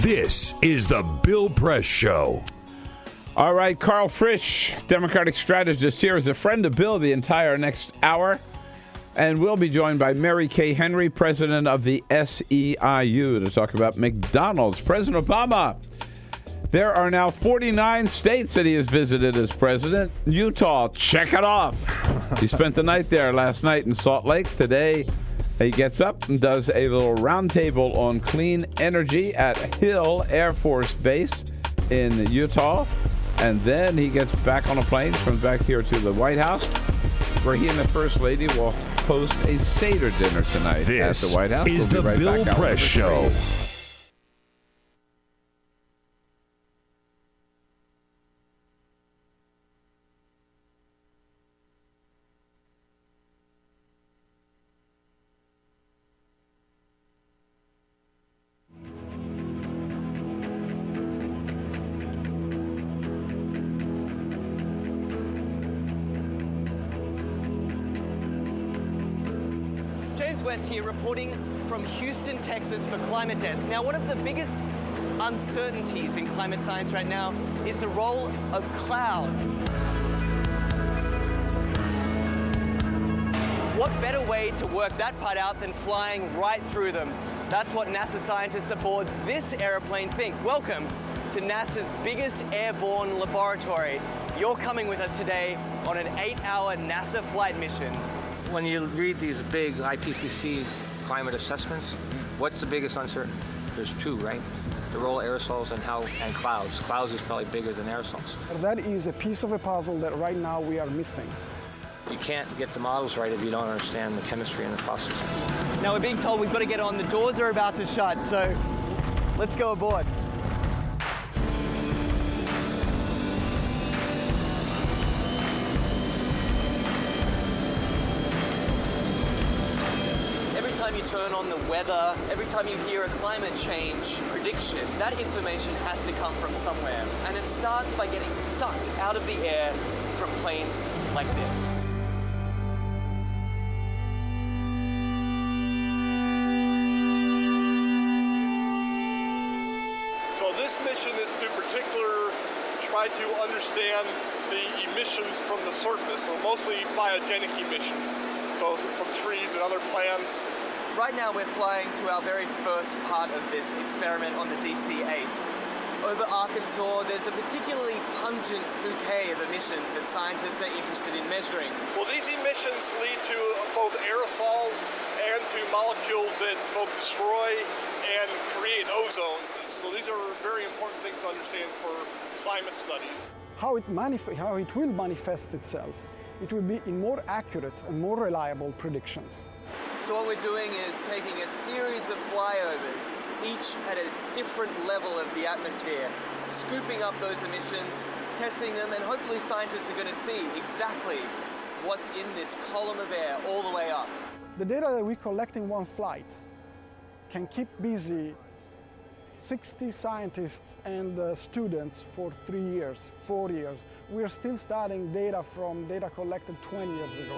This is the Bill Press Show. All right, Karl Frisch, Democratic strategist, here as a friend of Bill the entire next hour. And we'll be joined by Mary Kay Henry, president of the SEIU, to talk about McDonald's. President Obama, there are now 49 states that he has visited as president. Utah, check it off. He spent the night there last night in Salt Lake. Today, he gets up and does a little roundtable on clean energy at Hill Air Force Base in Utah. And then he gets back on a plane, comes back here to the White House, where he and the First Lady will host a Seder dinner tonight at the White House. This is We'll the be right Bill back Press Show. West here reporting from Houston, Texas for Climate Desk. Now, one of the biggest uncertainties in climate science right now is the role of clouds. What better way to work that part out than flying right through them? That's what NASA scientists aboard this airplane think. Welcome to NASA's biggest airborne laboratory. You're coming with us today on an 8-hour NASA flight mission. When you read these big IPCC climate assessments, what's the biggest uncertainty? There's two, right? The role of aerosols and clouds. Clouds is probably bigger than aerosols. That is a piece of a puzzle that right now we are missing. You can't get the models right if you don't understand the chemistry and the process. Now we're being told we've got to get on. The doors are about to shut, so let's go aboard. Every time you turn on the weather, every time you hear a climate change prediction, that information has to come from somewhere. And it starts by getting sucked out of the air from planes like this. So this mission is to particularly try to understand the emissions from the surface, so mostly biogenic emissions, so from trees and other plants. Right now we're flying to our very first part of this experiment on the DC-8. Over Arkansas, there's a particularly pungent bouquet of emissions that scientists are interested in measuring. Well, these emissions lead to both aerosols and to molecules that both destroy and create ozone. So these are very important things to understand for climate studies. How it will manifest itself, it will be in more accurate and more reliable predictions. So what we're doing is taking a series of flyovers, each at a different level of the atmosphere, scooping up those emissions, testing them, and hopefully scientists are going to see exactly what's in this column of air all the way up. The data that we collect in one flight can keep busy 60 scientists and students for 3 years, 4 years. We're still studying data from data collected 20 years ago.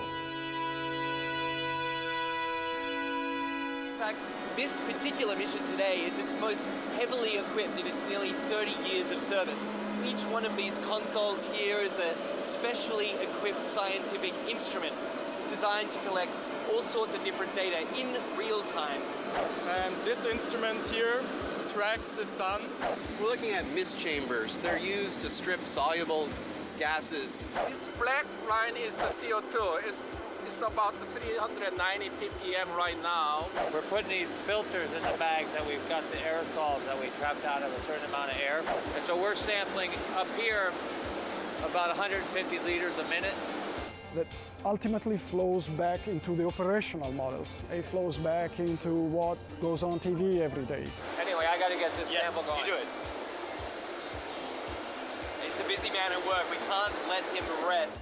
In fact, this particular mission today is its most heavily equipped in its nearly 30 years of service. Each one of these consoles here is a specially equipped scientific instrument designed to collect all sorts of different data in real time. And this instrument here tracks the sun. We're looking at mist chambers. They're used to strip soluble gases. This black line is the CO2. It's about 390 ppm right now. We're putting these filters in the bags and we've got the aerosols that we trapped out of a certain amount of air. And so we're sampling up here about 150 liters a minute. That ultimately flows back into the operational models. It flows back into what goes on TV every day. Anyway, I got to get this sample going. You do it. It's a busy man at work. We can't let him rest.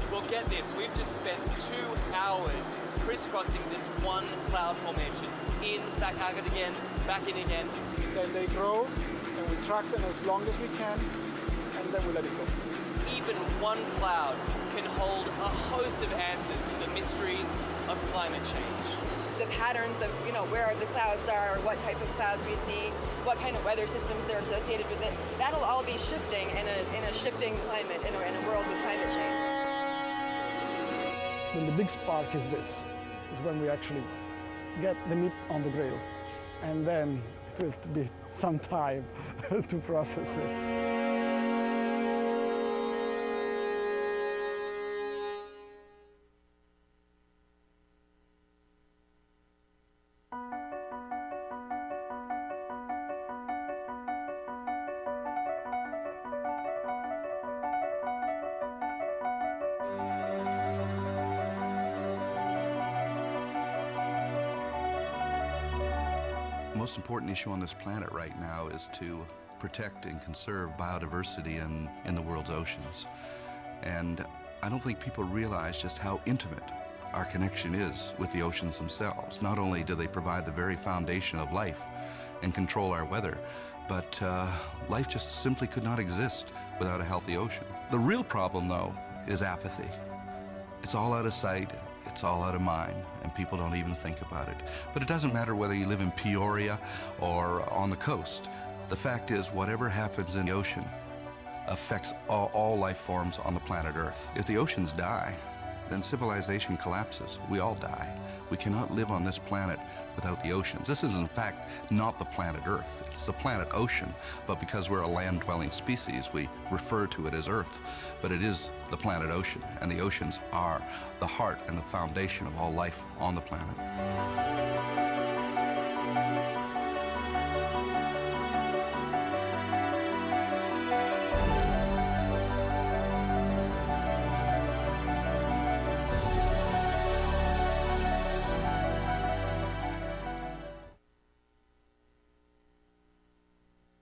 Well, get this. We've just spent 2 hours crisscrossing this one cloud formation. In, back out again, back in again. Then they grow, and we track them as long as we can, and then we let it go. Even one cloud can hold a host of answers to the mysteries of climate change. The patterns of, where the clouds are, what type of clouds we see, what kind of weather systems they're associated with it, that'll all be shifting in a shifting climate, in a world with climate change. Then the big spark is when we actually get the meat on the grill. And then it will be some time to process it. The most important issue on this planet right now is to protect and conserve biodiversity in the world's oceans. And I don't think people realize just how intimate our connection is with the oceans themselves. Not only do they provide the very foundation of life and control our weather, but life just simply could not exist without a healthy ocean. The real problem, though, is apathy. It's all out of sight. It's all out of mind, and people don't even think about it. But it doesn't matter whether you live in Peoria or on the coast. The fact is, whatever happens in the ocean affects all life forms on the planet Earth. If the oceans die, then civilization collapses. We all die. We cannot live on this planet without the oceans. This is, in fact, not the planet Earth. It's the planet ocean, but because we're a land-dwelling species, we refer to it as Earth. But it is the planet ocean, and the oceans are the heart and the foundation of all life on the planet.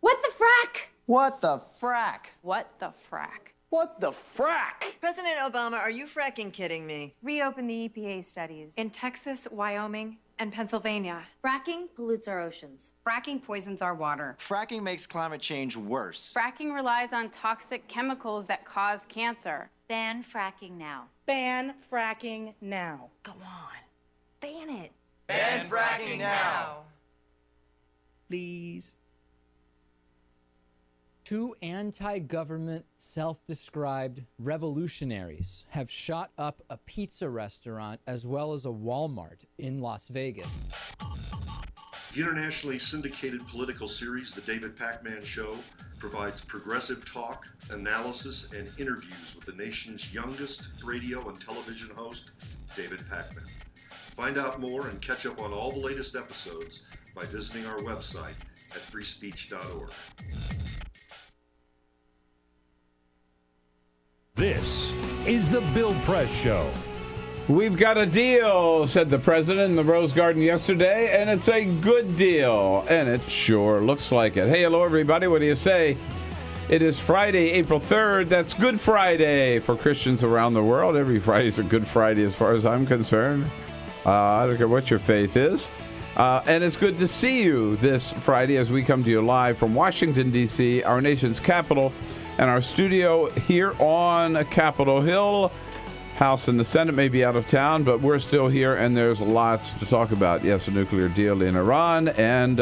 What the frack? What the frack? What the frack? What the frack? President Obama, are you fracking kidding me? Reopen the EPA studies. In Texas, Wyoming, and Pennsylvania. Fracking pollutes our oceans. Fracking poisons our water. Fracking makes climate change worse. Fracking relies on toxic chemicals that cause cancer. Ban fracking now. Ban fracking now. Go on. Ban it. Ban fracking now. Please. Two anti-government, self-described revolutionaries have shot up a pizza restaurant as well as a Walmart in Las Vegas. The internationally syndicated political series, The David Pakman Show, provides progressive talk, analysis, and interviews with the nation's youngest radio and television host, David Pakman. Find out more and catch up on all the latest episodes by visiting our website at freespeech.org. This is the Bill Press Show. We've got a deal, said the president in the Rose Garden yesterday, and it's a good deal, and it sure looks like it. Hey, hello, everybody. What do you say? It is Friday, April 3rd. That's Good Friday for Christians around the world. Every Friday is a Good Friday as far as I'm concerned. I don't care what your faith is. And it's good to see you this Friday as we come to you live from Washington, D.C., our nation's capital, and our studio here on Capitol Hill. House and the Senate may be out of town, but we're still here, and there's lots to talk about. Yes, a nuclear deal in Iran, and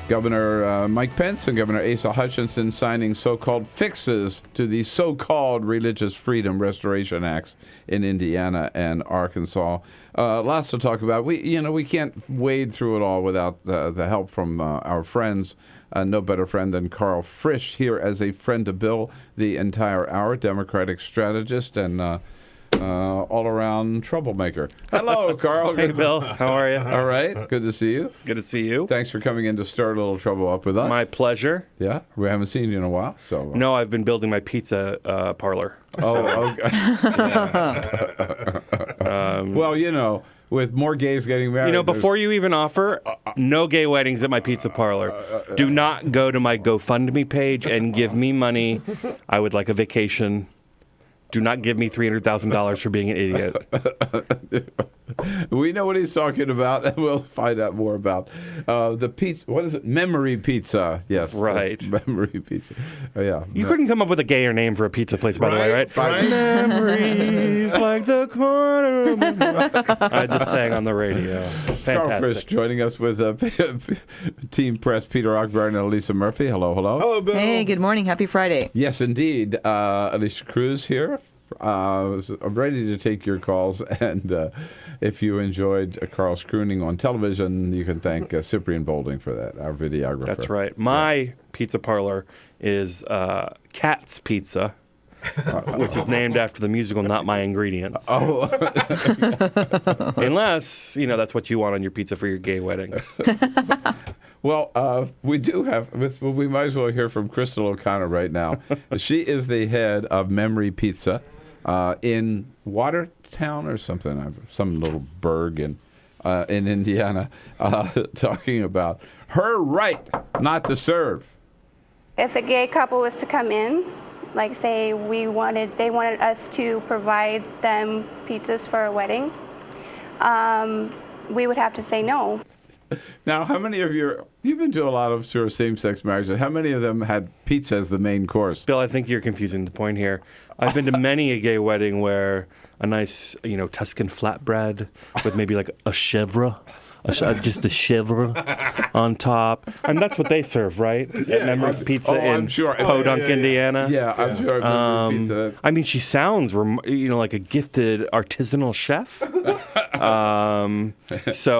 Governor Mike Pence and Governor Asa Hutchinson signing so-called fixes to the so-called Religious Freedom Restoration Acts in Indiana and Arkansas. Lots to talk about. We can't wade through it all without the help from our friends. No better friend than Karl Frisch here as a friend to Bill the entire hour, Democratic strategist and all-around troublemaker. Hello, Karl. Hey, Bill. How are you? All right. Good to see you. Good to see you. Thanks for coming in to stir a little trouble up with us. My pleasure. Yeah. We haven't seen you in a while. So No, I've been building my pizza parlor. Oh, okay. Well, with more gays getting married. Before you even offer, no gay weddings at my pizza parlor. Do not go to my GoFundMe page and give me money. I would like a vacation. Do not give me $300,000 for being an idiot. We know what he's talking about, and we'll find out more about the pizza. What is it? Memory pizza. Yes. Right. Memory pizza. Oh, yeah. You couldn't come up with a gayer name for a pizza place, by the way, right? Memories like the corner of my mouth. I just sang on the radio. Fantastic. Karl Frisch joining us with Team Press, Peter Ogburn and Elisa Murphy. Hello, hello. Hello, Bill. Hey, good morning. Happy Friday. Yes, indeed. Alicia Cruz here. I'm ready to take your calls, and if you enjoyed Karl's crooning on television, you can thank Cyprian Bolding for that, our videographer. That's right. My pizza parlor is Cat's Pizza, which is named after the musical Not My Ingredients. Oh. Unless, that's what you want on your pizza for your gay wedding. Well, we do have, we might as well hear from Crystal O'Connor right now. She is the head of Memory Pizza in Watertown or something, some little burg in Indiana, talking about her right not to serve. If a gay couple was to come in, like say they wanted us to provide them pizzas for a wedding, we would have to say no. Now, how many of you've been to a lot of sort of same-sex marriages. How many of them had pizza as the main course? Bill, I think you're confusing the point here. I've been to many a gay wedding where a nice, Tuscan flatbread with maybe like a chèvre, just a chèvre on top. And that's what they serve, right? Yeah, at Memory's Pizza in sure. Podunk, Indiana. Yeah, I'm sure. Pizza. I mean, she sounds, like a gifted artisanal chef. So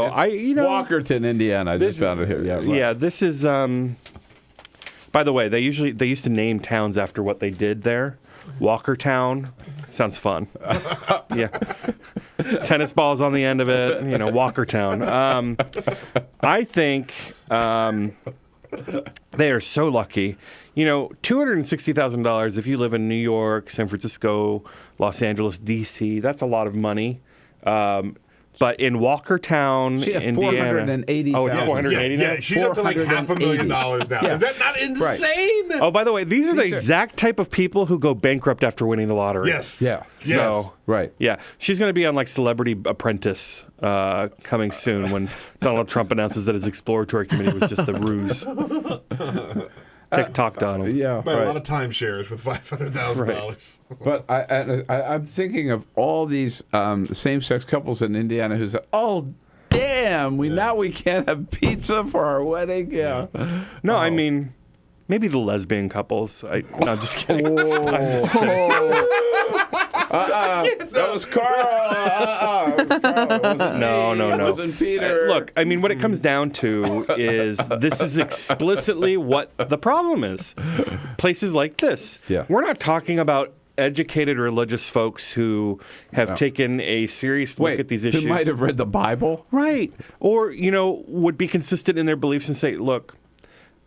Walkerton, Indiana. I just found it here. Yeah. Right. Yeah. This is. By the way, they used to name towns after what they did there. Walkertown sounds fun. Yeah. Tennis balls on the end of it. Walkertown. I think they are so lucky. $260,000 if you live in New York, San Francisco, Los Angeles, D.C. That's a lot of money. But in Walkertown, Indiana, $480,000. Oh, it's $480,000 now? Yeah, she's up to like $500,000 now. Yeah. Is that not insane? Right. Oh, by the way, these are the exact type of people who go bankrupt after winning the lottery. Yes. Yeah. So, right. Yeah. She's going to be on like Celebrity Apprentice coming soon when Donald Trump announces that his exploratory committee was just a ruse. TikTok Donald. Yeah. By a lot of timeshares with $500,000. Right. But I'm thinking of all these same-sex couples in Indiana who say, "Oh, damn, we can't have pizza for our wedding." Yeah. No, I mean, Maybe the lesbian couples. No, I'm just kidding. I'm just kidding. That was Karl. That wasn't No. That wasn't Peter. Look, I mean, what it comes down to is this is explicitly what the problem is. Places like this. Yeah. We're not talking about educated religious folks who have taken a serious look at these issues. Who might have read the Bible. Right. Or, would be consistent in their beliefs and say, look,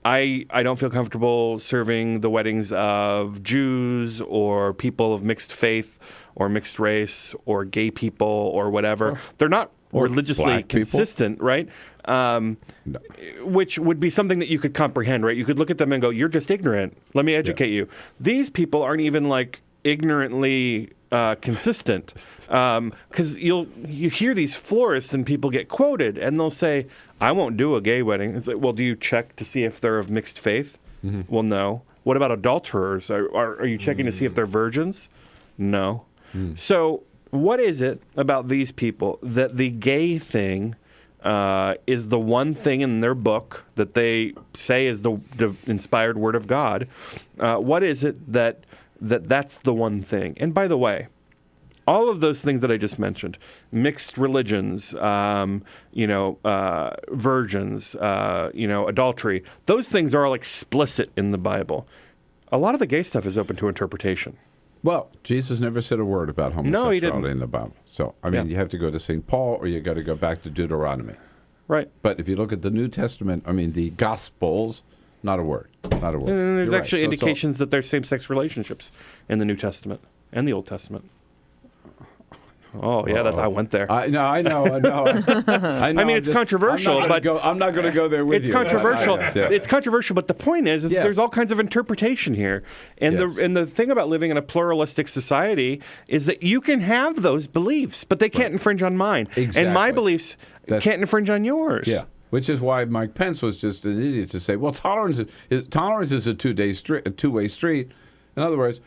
I don't feel comfortable serving the weddings of Jews or people of mixed faith or mixed race or gay people or whatever. They're not religiously consistent, right? Which would be something that you could comprehend, right? You could look at them and go, you're just ignorant. Let me educate you. These people aren't even ignorantly consistent. Because you hear these florists and people get quoted and they'll say, I won't do a gay wedding. It's like, well, do you check to see if they're of mixed faith? Mm-hmm. Well, no. What about adulterers? Are you checking to see if they're virgins? No. So what is it about these people that the gay thing is the one thing in their book that they say is the inspired word of God? What is it that's the one thing? And by the way, all of those things that I just mentioned, mixed religions, virgins, adultery, those things are all explicit in the Bible. A lot of the gay stuff is open to interpretation. Well, Jesus never said a word about homosexuality in the Bible. So, you have to go to St. Paul or you got to go back to Deuteronomy. Right. But if you look at the New Testament, the Gospels, not a word. Not a word. And there's You're actually right. indications that there's same-sex relationships in the New Testament and the Old Testament. Oh, yeah, I went there. I know. I mean, it's controversial, but I'm not going to go there with you. It's controversial. It's controversial, but the point is there's all kinds of interpretation here. And the thing about living in a pluralistic society is that you can have those beliefs, but they can't infringe on mine. Exactly. And my beliefs can't infringe on yours. Yeah. Which is why Mike Pence was just an idiot to say, well, tolerance is a two-way street. In other words,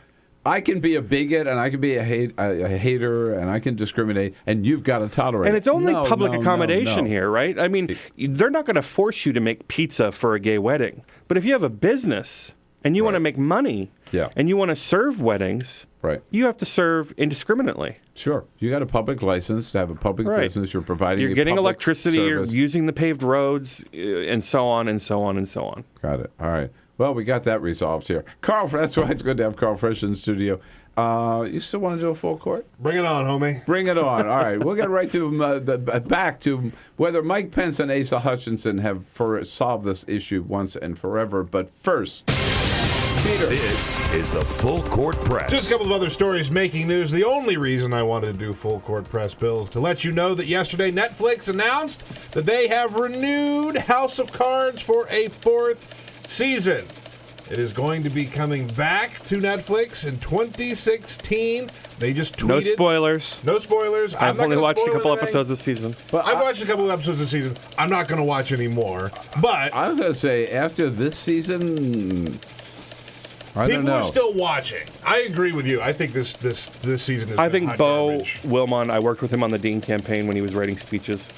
I can be a bigot and I can be a hater and I can discriminate and you've got to tolerate. And it's only public accommodation here, right? I mean, they're not going to force you to make pizza for a gay wedding. But if you have a business and you want to make money and you want to serve weddings, you have to serve indiscriminately. Sure. You got a public license to have a public business. You're providing You're getting electricity, service. You're using the paved roads, and so on and so on and so on. Got it. All right. Well, we got that resolved here. Karl, that's why it's good to have Karl Frisch in the studio. You still want to do a full court? Bring it on, homie. Bring it on. All right. We'll get right to back to whether Mike Pence and Asa Hutchinson have solved this issue once and forever. But first, Peter. This is the Full Court Press. Just a couple of other stories making news. The only reason I wanted to do Full Court Press, Bill, is to let you know that yesterday Netflix announced that they have renewed House of Cards for a 4th season. It is going to be coming back to Netflix in 2016. They just tweeted. No spoilers. No spoilers. I've only watched a couple episodes this season. But I've watched a couple of episodes this season. I'm not going to watch any more. But I'm going to say after this season, I don't people know. are still watching. I agree with you. I think this season is. I think Bo Wilmon, I worked with him on the Dean campaign when he was writing speeches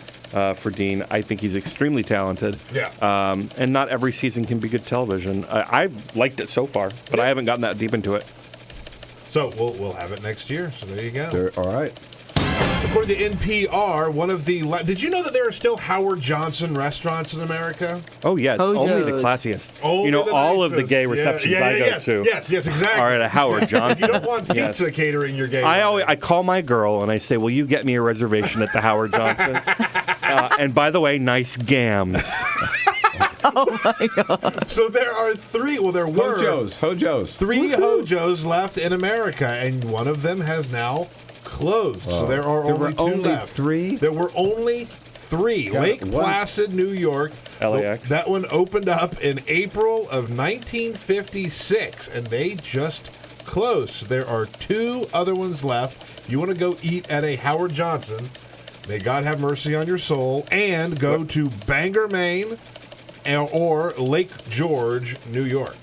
for Dean. I think he's extremely talented. Yeah. And not every season can be good television. I've liked it so far, but I haven't gotten that deep into it. So we'll have it next year. So there you go. All right. According to NPR, one of the... Did you know that there are still Howard Johnson restaurants in America? Oh, yes. Only the classiest. Only the all of the nicest. gay receptions I go to. Yes, exactly. Are at a Howard Johnson. You don't want pizza catering your gay... I call my girl and I say, will you get me a reservation at the Howard Johnson? And by the way, nice gams. Oh my God. So there are three, well there were... Hojos. 3 Hojos left in America, and one of them has now closed. So there are only 2 left. 3? There were only 3. Lake Placid, New York. LAX. That one opened up in April of 1956, and they just closed. So there are 2 other ones left. If you want to go eat at a Howard Johnson, may God have mercy on your soul, and go to Bangor, Maine, or Lake George, New York.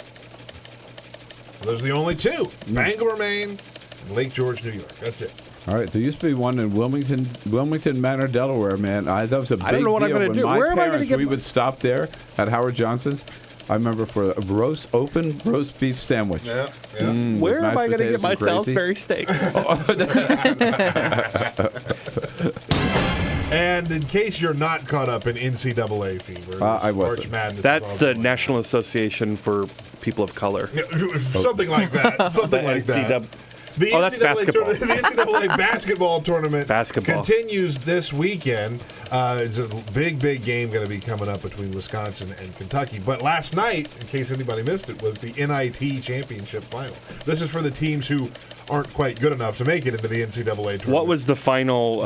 So those are the only 2. Bangor, Maine, and Lake George, New York. That's it. All right, there used to be one in Wilmington Manor, Delaware, man. That was a big deal. I don't know what I'm going to do. Where am I going to get... We would stop there at Howard Johnson's. I remember for a roast beef sandwich. Yeah. Where am I going to get my Salisbury steak? And in case you're not caught up in NCAA fever, I wasn't. March Madness. That's the National Association for People of Color. Something like that. Something like that. That's basketball. The NCAA basketball tournament Basketball. continues this weekend. It's a big game going to be coming up between Wisconsin and Kentucky. But last night, in case anybody missed it, was the NIT championship final. This is for the teams who aren't quite good enough to make it into the NCAA tournament. What was the final,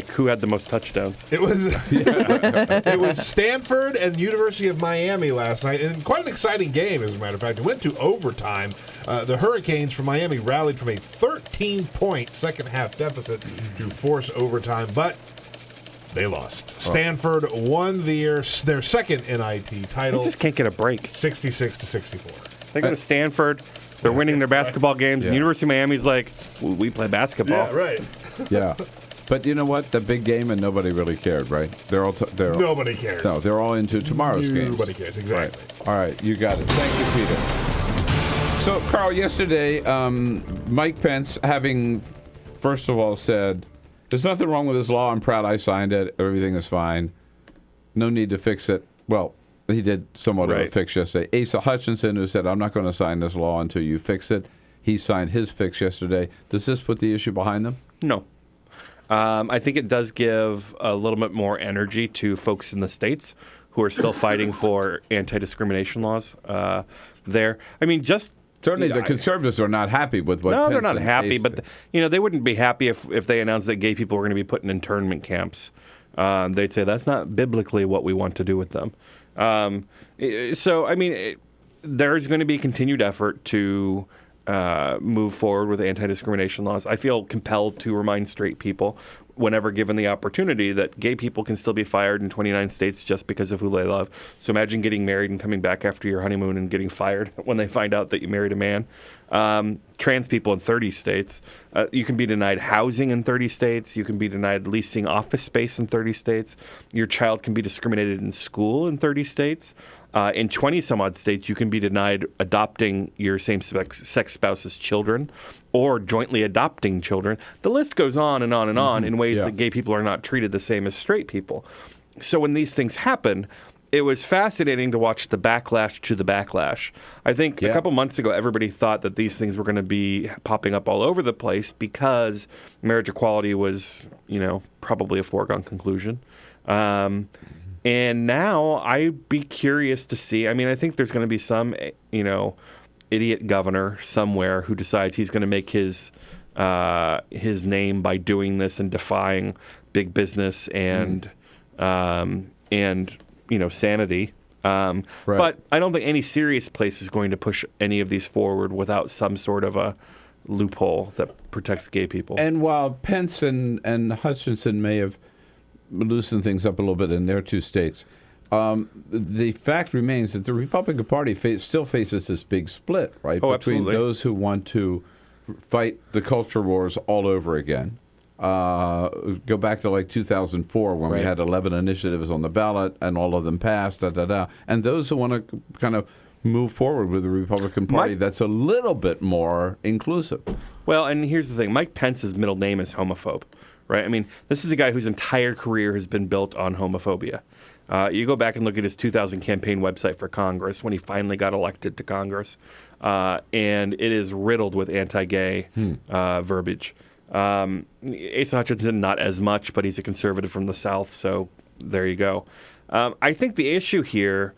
who had the most touchdowns? It was Stanford and University of Miami last night, and quite an exciting game, as a matter of fact. It went to overtime. The Hurricanes from Miami rallied from a 13-point second-half deficit to force overtime, but they lost. Stanford won their second NIT title. They just can't get a break. 66-64. They go to Stanford. They're winning their basketball games. Yeah. And University of Miami's like, we play basketball. Yeah, right. Yeah. But you know what? The big game, and nobody really cared, right? Nobody cares. No, they're all into tomorrow's games. Nobody cares, exactly. Right. All right, you got it. Thank you, Peter. So, Karl, yesterday, Mike Pence, having first of all said, there's nothing wrong with this law. I'm proud I signed it. Everything is fine. No need to fix it. Well, he did somewhat of a fix yesterday. Asa Hutchinson, who said, I'm not going to sign this law until you fix it. He signed his fix yesterday. Does this put the issue behind them? No. I think it does give a little bit more energy to folks in the states who are still fighting for anti-discrimination laws there. I mean, just... Certainly the conservatives are not happy with what No, Pence they're not and happy, Asa but they wouldn't be happy if they announced that gay people were going to be put in internment camps. They'd say that's not biblically what we want to do with them. So, I mean, there's going to be continued effort to move forward with anti-discrimination laws. I feel compelled to remind straight people, whenever given the opportunity, that gay people can still be fired in 29 states just because of who they love. So imagine getting married and coming back after your honeymoon and getting fired when they find out that you married a man. Trans people in 30 states. You can be denied housing in 30 states. You can be denied leasing office space in 30 states. Your child can be discriminated in school in 30 states. In 20-some-odd states, you can be denied adopting your same-sex spouse's children or jointly adopting children. The list goes on and on and on in ways that gay people are not treated the same as straight people. So when these things happen, it was fascinating to watch the backlash to the backlash. I think a couple months ago, everybody thought that these things were going to be popping up all over the place because marriage equality was, probably a foregone conclusion. And now I'd be curious to see. I mean, I think there's going to be some, idiot governor somewhere who decides he's going to make his name by doing this and defying big business and sanity. But I don't think any serious place is going to push any of these forward without some sort of a loophole that protects gay people. And while Pence and Hutchinson may have loosen things up a little bit in their two states, the fact remains that the Republican Party still faces this big split, right? Between absolutely. Those who want to fight the culture wars all over again. Go back to like 2004 when we had 11 initiatives on the ballot and all of them passed, and those who want to kind of move forward with the Republican Party that's a little bit more inclusive. Well, and here's the thing. Mike Pence's middle name is homophobe. Right? I mean, this is a guy whose entire career has been built on homophobia. You go back and look at his 2000 campaign website for Congress when he finally got elected to Congress, and it is riddled with anti-gay verbiage. Asa Hutchinson, not as much, but he's a conservative from the South, so there you go. I think the issue here,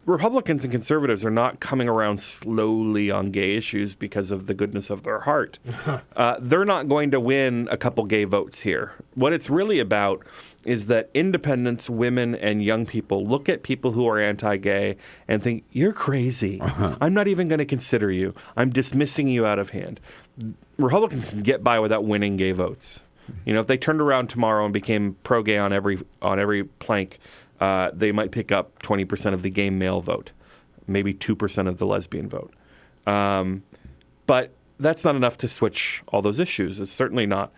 Republicans and conservatives are not coming around slowly on gay issues because of the goodness of their heart. They're not going to win a couple gay votes here. What it's really about is that independents, women, and young people look at people who are anti-gay and think, you're crazy. I'm not even going to consider you. I'm dismissing you out of hand. Republicans can get by without winning gay votes. If they turned around tomorrow and became pro-gay on every plank, they might pick up 20% of the gay male vote, maybe 2% of the lesbian vote. But that's not enough to switch all those issues. It's certainly not.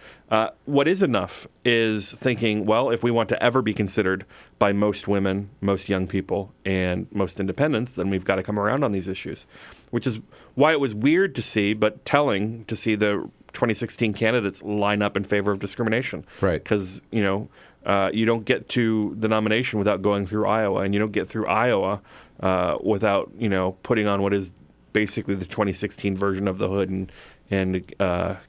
What is enough is thinking, well, if we want to ever be considered by most women, most young people, and most independents, then we've got to come around on these issues, which is why it was weird to see, but telling to see the 2016 candidates line up in favor of discrimination. Right. Because, you don't get to the nomination without going through Iowa, and you don't get through Iowa without, putting on what is basically the 2016 version of the hood and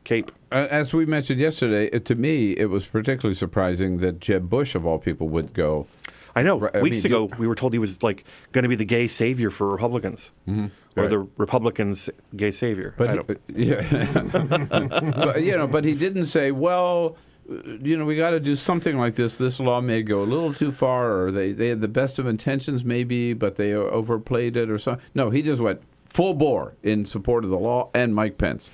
cape. As we mentioned yesterday, to me, it was particularly surprising that Jeb Bush, of all people, would go. I know. Weeks ago, we were told he was going to be the gay savior for Republicans, or the Republicans' gay savior. But but he didn't say, well, we got to do something like this. This law may go a little too far, or they had the best of intentions, maybe, but they overplayed it, or something. No, he just went full bore in support of the law and Mike Pence.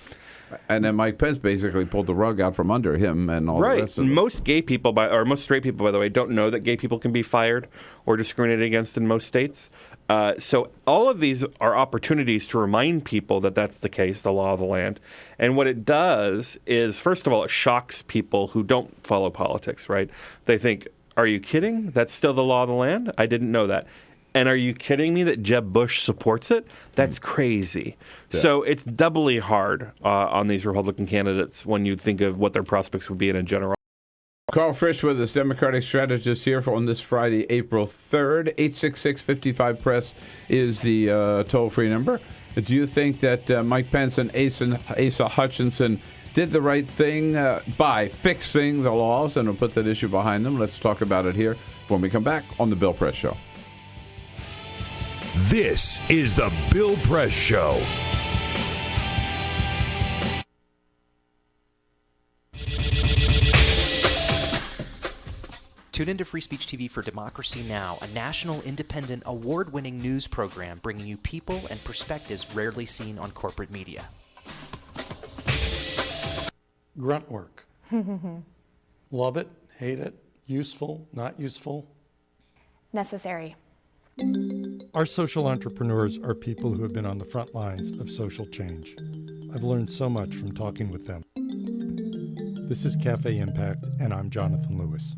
And then Mike Pence basically pulled the rug out from under him and all the rest of it. Most gay people, most straight people, by the way, don't know that gay people can be fired or discriminated against in most states. So all of these are opportunities to remind people that that's the case, the law of the land. And what it does is, first of all, it shocks people who don't follow politics, right? They think, are you kidding? That's still the law of the land? I didn't know that. And are you kidding me that Jeb Bush supports it? That's crazy. Yeah. So it's doubly hard on these Republican candidates when you think of what their prospects would be in a general. Karl Frisch with us, Democratic strategist here on this Friday, April 3rd. 866-55-PRESS is the toll-free number. Do you think that Mike Pence and Asa Hutchinson did the right thing by fixing the laws and will put that issue behind them? Let's talk about it here when we come back on The Bill Press Show. This is The Bill Press Show. Tune into Free Speech TV for Democracy Now!, a national, independent, award-winning news program bringing you people and perspectives rarely seen on corporate media. Grunt work. Love it, hate it, useful, not useful. Necessary. Our social entrepreneurs are people who have been on the front lines of social change. I've learned so much from talking with them. This is Cafe Impact, and I'm Jonathan Lewis.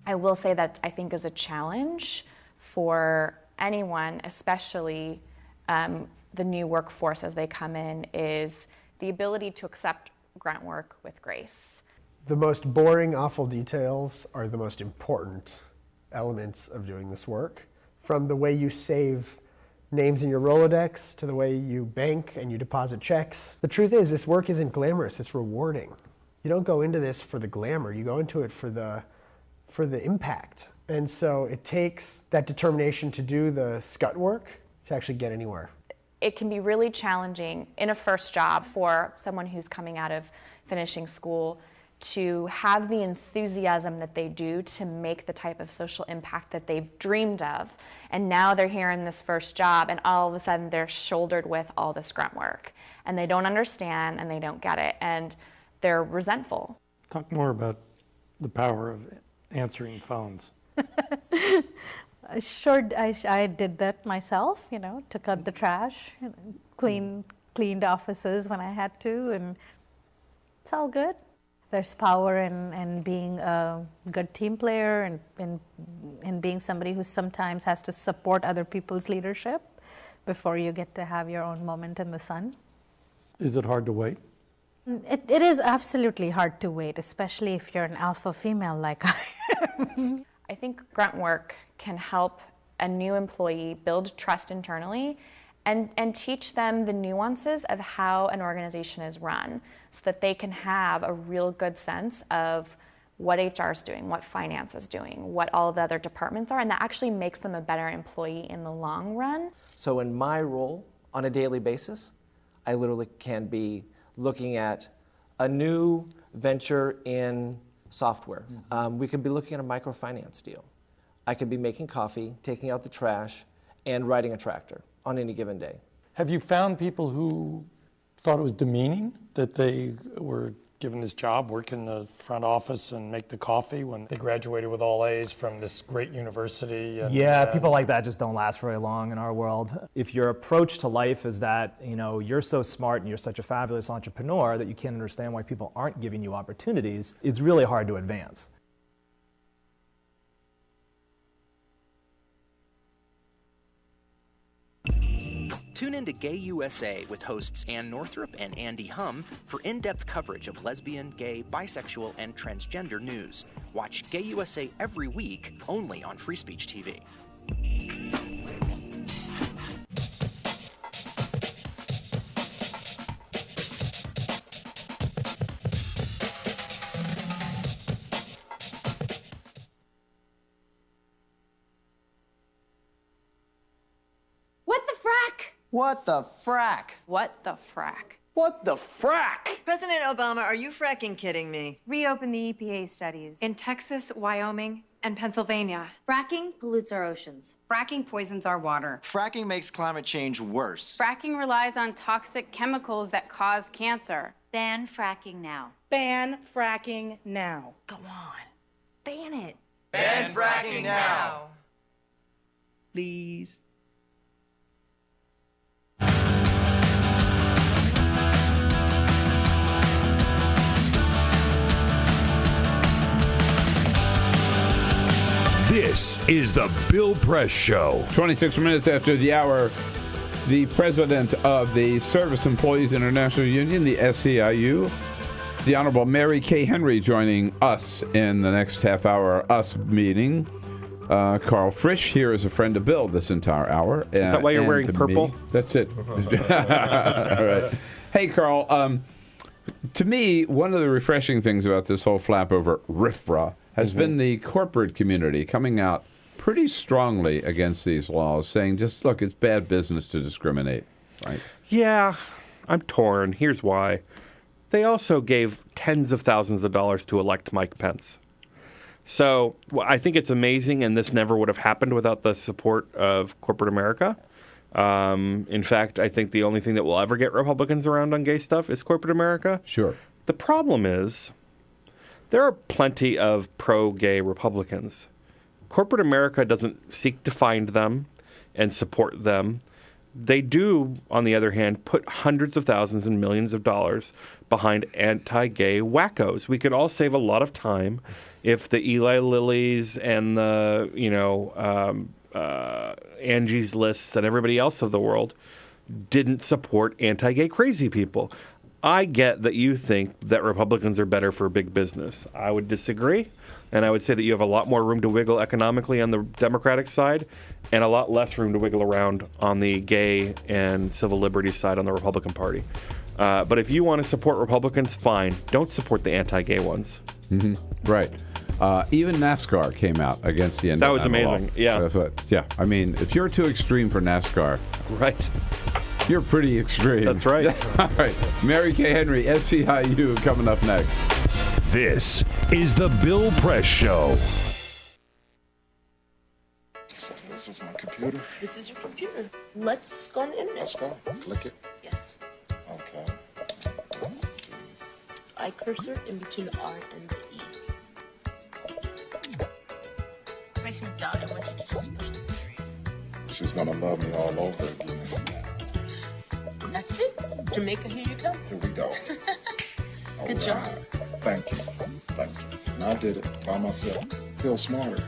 I will say that I think is a challenge for anyone, especially the new workforce as they come in, is the ability to accept grunt work with grace. The most boring, awful details are the most important elements of doing this work. From the way you save names in your Rolodex to the way you bank and you deposit checks. The truth is, this work isn't glamorous, it's rewarding. You don't go into this for the glamour, you go into it for the impact. And so it takes that determination to do the scut work to actually get anywhere. It can be really challenging in a first job for someone who's coming out of finishing school to have the enthusiasm that they do to make the type of social impact that they've dreamed of. And now they're here in this first job, and all of a sudden they're shouldered with all this grunt work. And they don't understand, and they don't get it, and they're resentful. Talk more about the power of answering phones. Sure, I did that myself, took out the trash, cleaned offices when I had to, and it's all good. There's power in being a good team player and being somebody who sometimes has to support other people's leadership before you get to have your own moment in the sun. Is it hard to wait? It is absolutely hard to wait, especially if you're an alpha female like I am. I think grunt work can help a new employee build trust internally and teach them the nuances of how an organization is run so that they can have a real good sense of what HR is doing, what finance is doing, what all the other departments are, and that actually makes them a better employee in the long run. So in my role on a daily basis, I literally can be looking at a new venture in software. We could be looking at a microfinance deal. I could be making coffee, taking out the trash, and riding a tractor on any given day. Have you found people who thought it was demeaning that they were given this job, work in the front office and make the coffee when they graduated with all A's from this great university. And, yeah, people like that just don't last very long in our world. If your approach to life is that, you're so smart and you're such a fabulous entrepreneur that you can't understand why people aren't giving you opportunities, it's really hard to advance. Tune in to Gay USA with hosts Ann Northrup and Andy Hum for in-depth coverage of lesbian, gay, bisexual, and transgender news. Watch Gay USA every week, only on Free Speech TV. What the frack? What the frack? What the frack? President Obama, are you fracking kidding me? Reopen the EPA studies. In Texas, Wyoming, and Pennsylvania. Fracking pollutes our oceans. Fracking poisons our water. Fracking makes climate change worse. Fracking relies on toxic chemicals that cause cancer. Ban fracking now. Ban fracking now. Go on. Ban it. Ban fracking now. Please. This is the Bill Press Show. 26 minutes after the hour, the president of the Service Employees International Union, the SEIU, the Honorable Mary Kay Henry, joining us in the next half hour, us meeting. Karl Frisch here is a friend of Bill this entire hour. Is that why you're wearing purple? That's it. All right. Hey, Karl, to me, one of the refreshing things about this whole flap over RFRA has been the corporate community coming out pretty strongly against these laws, saying just, look, it's bad business to discriminate, right? Yeah, I'm torn. Here's why. They also gave tens of thousands of dollars to elect Mike Pence. So I think it's amazing, and this never would have happened without the support of corporate America. In fact, I think the only thing that will ever get Republicans around on gay stuff is corporate America. Sure. The problem is there are plenty of pro-gay Republicans. Corporate America doesn't seek to find them and support them. They do, on the other hand, put hundreds of thousands and millions of dollars behind anti-gay wackos. We could all save a lot of time if the Eli Lillys and the, Angie's Lists and everybody else of the world didn't support anti-gay crazy people. I get that you think that Republicans are better for big business. I would disagree, and I would say that you have a lot more room to wiggle economically on the Democratic side and a lot less room to wiggle around on the gay and civil liberties side on the Republican Party. But if you want to support Republicans, fine. Don't support the anti-gay ones. Mm-hmm. Right. Even NASCAR came out against the end. That was amazing. Yeah. Yeah. I mean, if you're too extreme for NASCAR, right, you're pretty extreme. That's right. All right. Mary Kay Henry, SEIU, coming up next. This is the Bill Press Show. This is my computer. This is your computer. Let's go on the internet. Let's go. Click it. Yes. Okay. I cursor in between the R and the E. Pressing dot, I want you to just push the period. She's gonna love me all over again. That's it. Jamaica, here you come. Here we go. Good job. Thank you. Thank you. And I did it by myself. Feel smarter.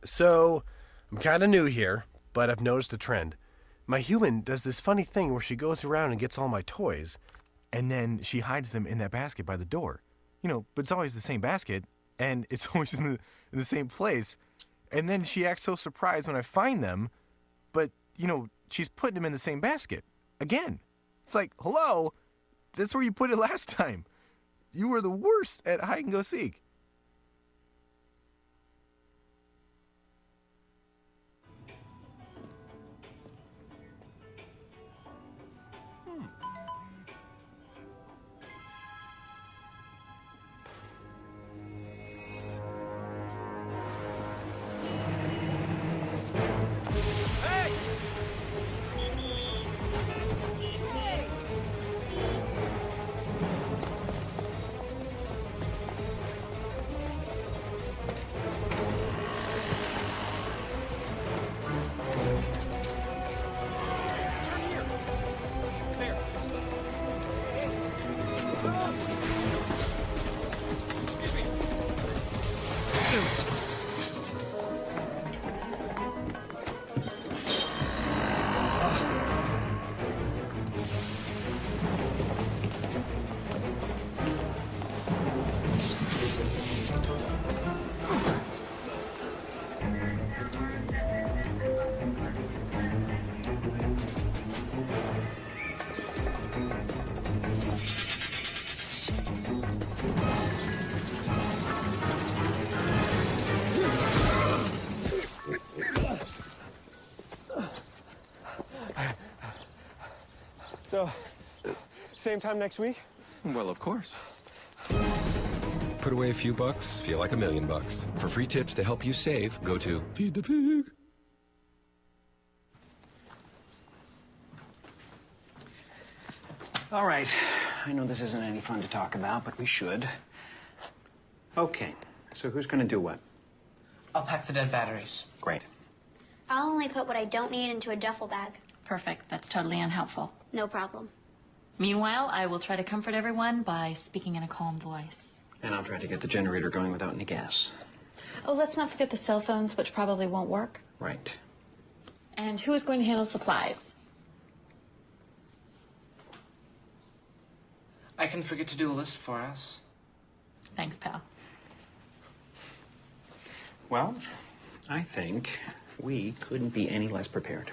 So, I'm kind of new here, but I've noticed a trend. My human does this funny thing where she goes around and gets all my toys, and then she hides them in that basket by the door. But it's always the same basket, and it's always in the same place. And then she acts so surprised when I find them, but, she's putting them in the same basket. Again. It's like, hello? That's where you put it last time. You were the worst at hide and go seek. So, same time next week? Well, of course. Put away a few bucks, feel like $1 million. For free tips to help you save, go to Feed the Pig. All right. I know this isn't any fun to talk about, but we should. Okay. So who's going to do what? I'll pack the dead batteries. Great. I'll only put what I don't need into a duffel bag. Perfect. That's totally unhelpful. No problem. Meanwhile, I will try to comfort everyone by speaking in a calm voice. And I'll try to get the generator going without any gas. Oh, let's not forget the cell phones, which probably won't work. Right. And who is going to handle supplies? I can forget to do a list for us. Thanks, pal. Well, I think we couldn't be any less prepared.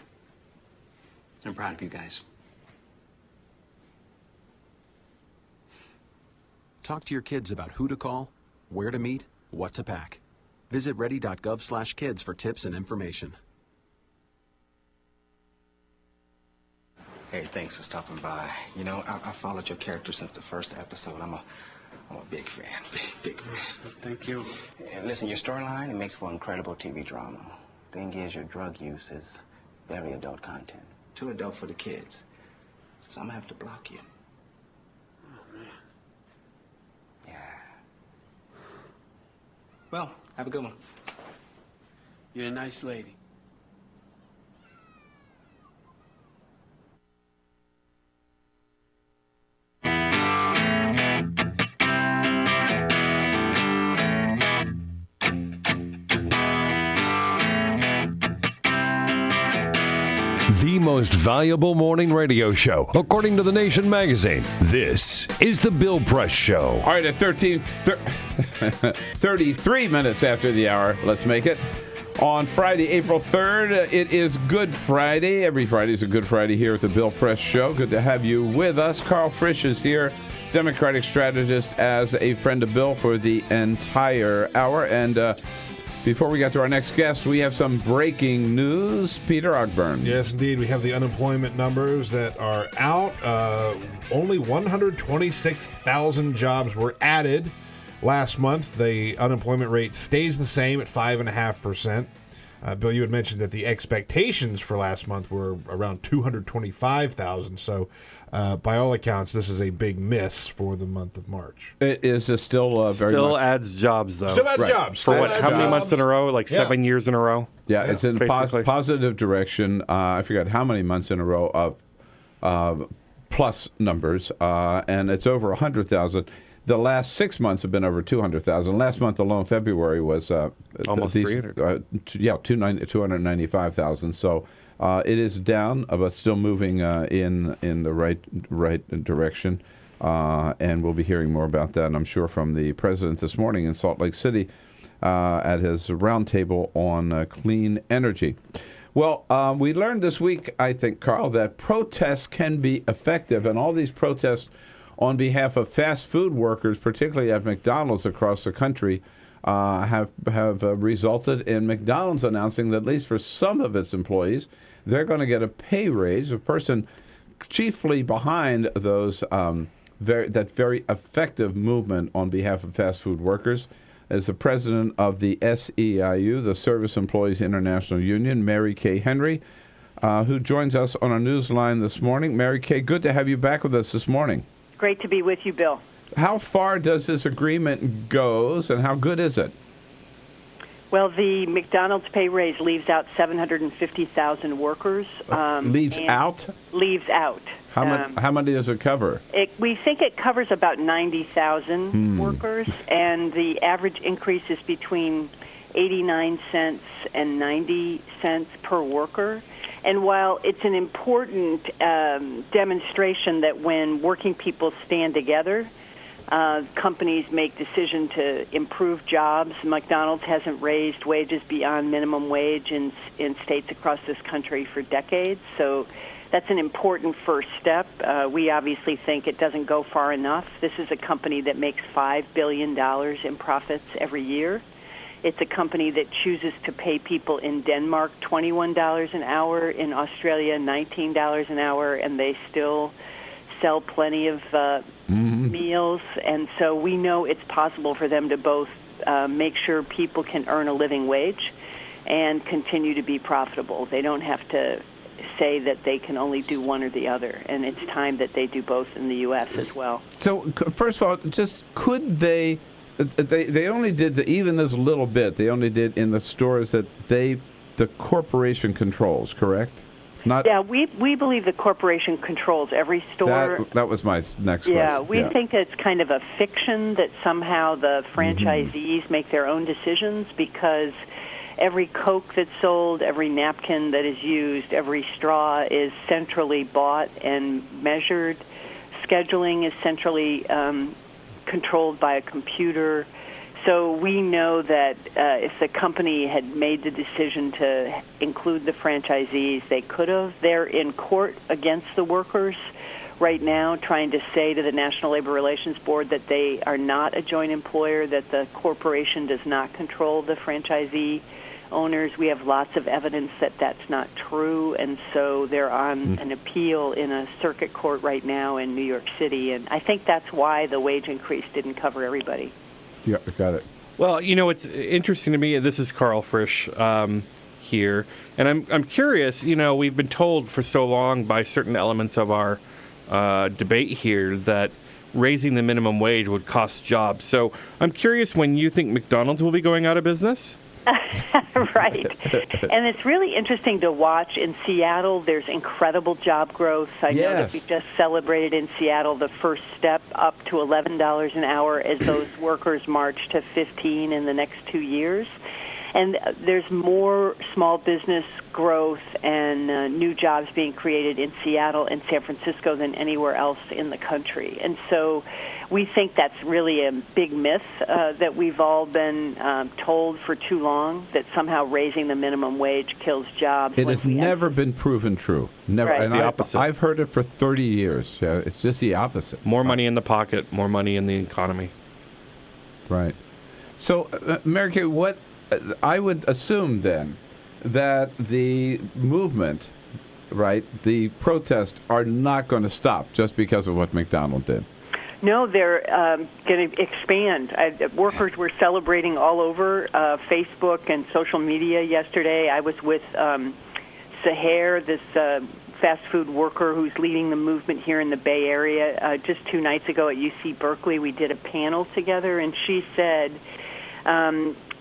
I'm proud of you guys. Talk to your kids about who to call, where to meet, what to pack. Visit ready.gov/kids for tips and information. Hey, thanks for stopping by. You know, I followed your character since the first episode. I'm a big fan. Big fan. Thank you. And listen, your storyline, it makes for incredible TV drama. Thing is, your drug use is very adult content. Too adult for the kids. So I'm gonna have to block you. Oh, man. Yeah. Well, have a good one. You're a nice lady. The most valuable morning radio show, according to The Nation magazine. This is The Bill Press Show. All right, at 33 minutes after the hour, let's make it. On Friday, April 3rd, it is Good Friday. Every Friday is a Good Friday here at The Bill Press Show. Good to have you with us. Karl Frisch is here, Democratic strategist, as a friend of Bill for the entire hour. And before we get to our next guest, we have some breaking news. Peter Ogburn. Yes, indeed. We have the unemployment numbers that are out. Only 126,000 jobs were added last month. The unemployment rate stays the same at 5.5%. Bill, you had mentioned that the expectations for last month were around 225,000. So, by all accounts, this is a big miss for the month of March. It is very still much. adds jobs, though. Still adds jobs. For Still what? adds How many jobs. months in a row? Like 7 years in a row? Yeah, it's in positive direction. I forgot how many months in a row of plus numbers, and it's over 100,000. The last 6 months have been over 200,000. Last month alone, February, was almost 300. 295,000. So it is down, but still moving in the right direction. And we'll be hearing more about that, and I'm sure, from the president this morning in Salt Lake City at his roundtable on clean energy. Well, we learned this week, I think, Karl, that protests can be effective, and all these protests on behalf of fast food workers, particularly at McDonald's across the country, have resulted in McDonald's announcing that, at least for some of its employees, they're going to get a pay raise. A person chiefly behind those very effective movement on behalf of fast food workers is the president of the SEIU, the Service Employees International Union, Mary Kay Henry, who joins us on our newsline this morning. Mary Kay, good to have you back with us this morning. Great to be with you, Bill. How far does this agreement go, and how good is it? Well, the McDonald's pay raise leaves out 750,000 workers. Leaves out? Leaves out. How many does it cover? We think it covers about 90,000 workers, and the average increase is between 89 cents and 90 cents per worker. And while it's an important demonstration that when working people stand together, companies make decisions to improve jobs. McDonald's hasn't raised wages beyond minimum wage in states across this country for decades. So that's an important first step. We obviously think it doesn't go far enough. This is a company that makes $5 billion in profits every year. It's a company that chooses to pay people in Denmark $21 an hour, in Australia $19 an hour, and they still sell plenty of meals. And so we know it's possible for them to both make sure people can earn a living wage and continue to be profitable. They don't have to say that they can only do one or the other, and it's time that they do both in the U.S. as well. So, first of all, just could they only did even this little bit, they only did in the stores that the corporation controls, correct? Not. Yeah, we believe the corporation controls every store. That was my next question. Yeah, we think it's kind of a fiction that somehow the franchisees make their own decisions, because every Coke that's sold, every napkin that is used, every straw is centrally bought and measured. Scheduling is centrally controlled by a computer. So we know that if the company had made the decision to include the franchisees, they could have. They're in court against the workers right now, trying to say to the National Labor Relations Board that they are not a joint employer, that the corporation does not control the franchisee owners. We have lots of evidence that that's not true, and so they're on an appeal in a circuit court right now in New York City, and I think that's why the wage increase didn't cover everybody. Yeah, got it. Well, it's interesting to me. This is Karl Frisch here, and I'm curious. We've been told for so long by certain elements of our debate here that raising the minimum wage would cost jobs. So I'm curious when you think McDonald's will be going out of business? Right. And it's really interesting to watch. In Seattle, there's incredible job growth. I know that we just celebrated in Seattle the first step up to $11 an hour as those workers march to $15 in the next 2 years. And there's more small business growth and new jobs being created in Seattle and San Francisco than anywhere else in the country. And so we think that's really a big myth that we've all been told for too long, that somehow raising the minimum wage kills jobs. It has never been proven true. Never. Right. And the opposite. I've heard it for 30 years. Yeah, it's just the opposite. More money in the pocket, more money in the economy. Right. So, Mary Kay, what I would assume then that the movement, right, the protests are not going to stop just because of what McDonald did. No, they're going to expand. Workers were celebrating all over Facebook and social media yesterday. I was with Sahar, this fast food worker who's leading the movement here in the Bay Area. Just 2 nights ago at UC Berkeley, we did a panel together, and she said,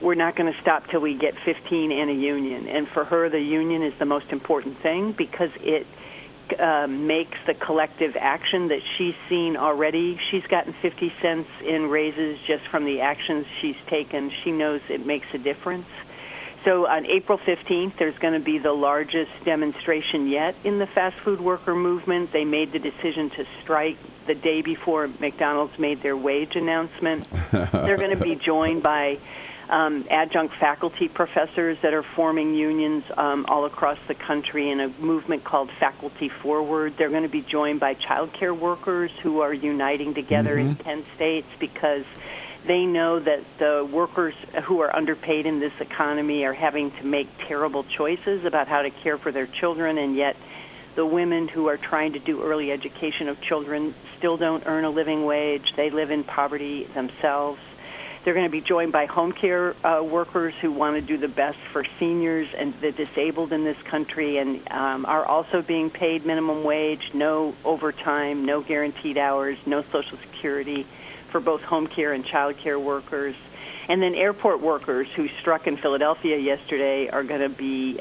we're not going to stop till we get 15 and a union. And for her, the union is the most important thing because it makes the collective action that she's seen already. She's gotten 50 cents in raises just from the actions she's taken. She knows it makes a difference. So on April 15th, there's going to be the largest demonstration yet in the fast food worker movement. They made the decision to strike the day before McDonald's made their wage announcement. They're going to be joined by adjunct faculty professors that are forming unions all across the country in a movement called Faculty Forward. They're going to be joined by child care workers who are uniting together in 10 states because they know that the workers who are underpaid in this economy are having to make terrible choices about how to care for their children, and yet the women who are trying to do early education of children still don't earn a living wage. They live in poverty themselves. They're going to be joined by home care workers who want to do the best for seniors and the disabled in this country and are also being paid minimum wage, no overtime, no guaranteed hours, no Social Security for both home care and child care workers. And then airport workers who struck in Philadelphia yesterday are going to be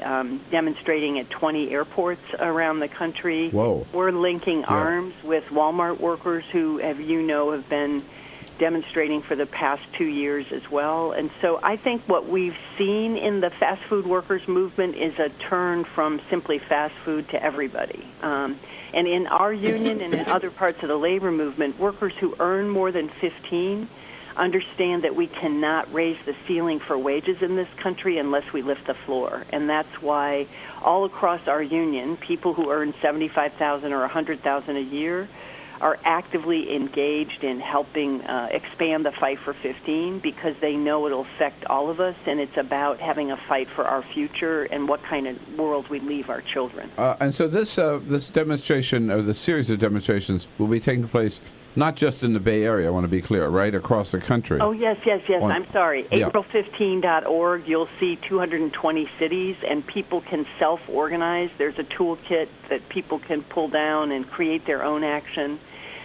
demonstrating at 20 airports around the country. Whoa. We're linking arms with Walmart workers who, have been demonstrating for the past 2 years as well. And so I think what we've seen in the fast food workers movement is a turn from simply fast food to everybody. And in our union and in other parts of the labor movement, workers who earn more than 15 understand that we cannot raise the ceiling for wages in this country unless we lift the floor. And that's why all across our union, people who earn $75,000 or $100,000 a year are actively engaged in helping expand the fight for 15 because they know it'll affect all of us, and it's about having a fight for our future and what kind of world we leave our children. And so this demonstration, or the series of demonstrations, will be taking place not just in the Bay Area, I want to be clear, right? Across the country. Oh, yes. I'm sorry. Yeah. April15.org, you'll see 220 cities, and people can self-organize. There's a toolkit that people can pull down and create their own action.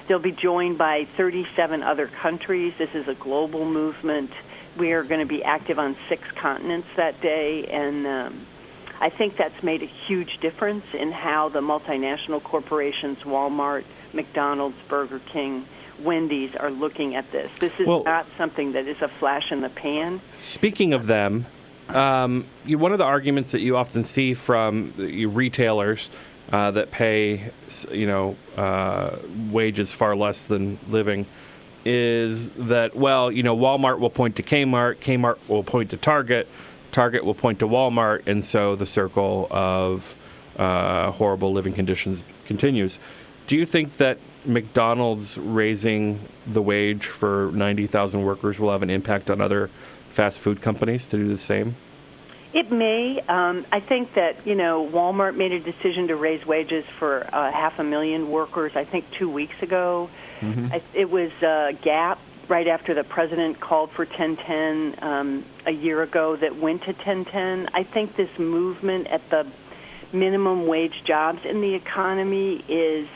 They'll be joined by 37 other countries. This is a global movement. We are going to be active on 6 continents that day, and I think that's made a huge difference in how the multinational corporations, Walmart, McDonald's, Burger King, Wendy's, are looking at this. This is not something that is a flash in the pan. Speaking of them, one of the arguments that you often see from retailers that pay, wages far less than living is that, Walmart will point to Kmart, Kmart will point to Target, Target will point to Walmart, and so the circle of horrible living conditions continues. Do you think that McDonald's raising the wage for 90,000 workers will have an impact on other fast food companies to do the same? It may. I think that, Walmart made a decision to raise wages for 500,000 workers, I think 2 weeks ago. Mm-hmm. It was Gap right after the president called for 1010 a year ago that went to 1010. I think this movement at the minimum wage jobs in the economy is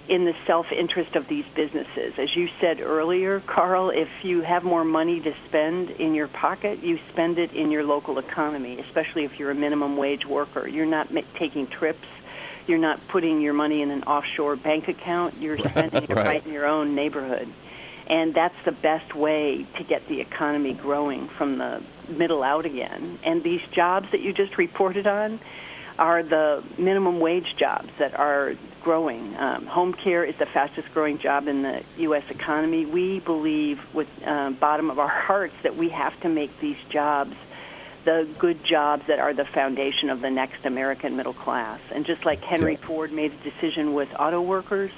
in the self-interest of these businesses. As you said earlier, Karl, if you have more money to spend in your pocket, you spend it in your local economy, especially if you're a minimum wage worker. You're not taking trips. You're not putting your money in an offshore bank account. You're spending it right in your own neighborhood. And that's the best way to get the economy growing from the middle out again. And these jobs that you just reported on are the minimum wage jobs that are growing. Home care is the fastest growing job in the U.S. economy. We believe with bottom of our hearts that we have to make these jobs the good jobs that are the foundation of the next American middle class. And just like Henry Ford made a decision with auto workers,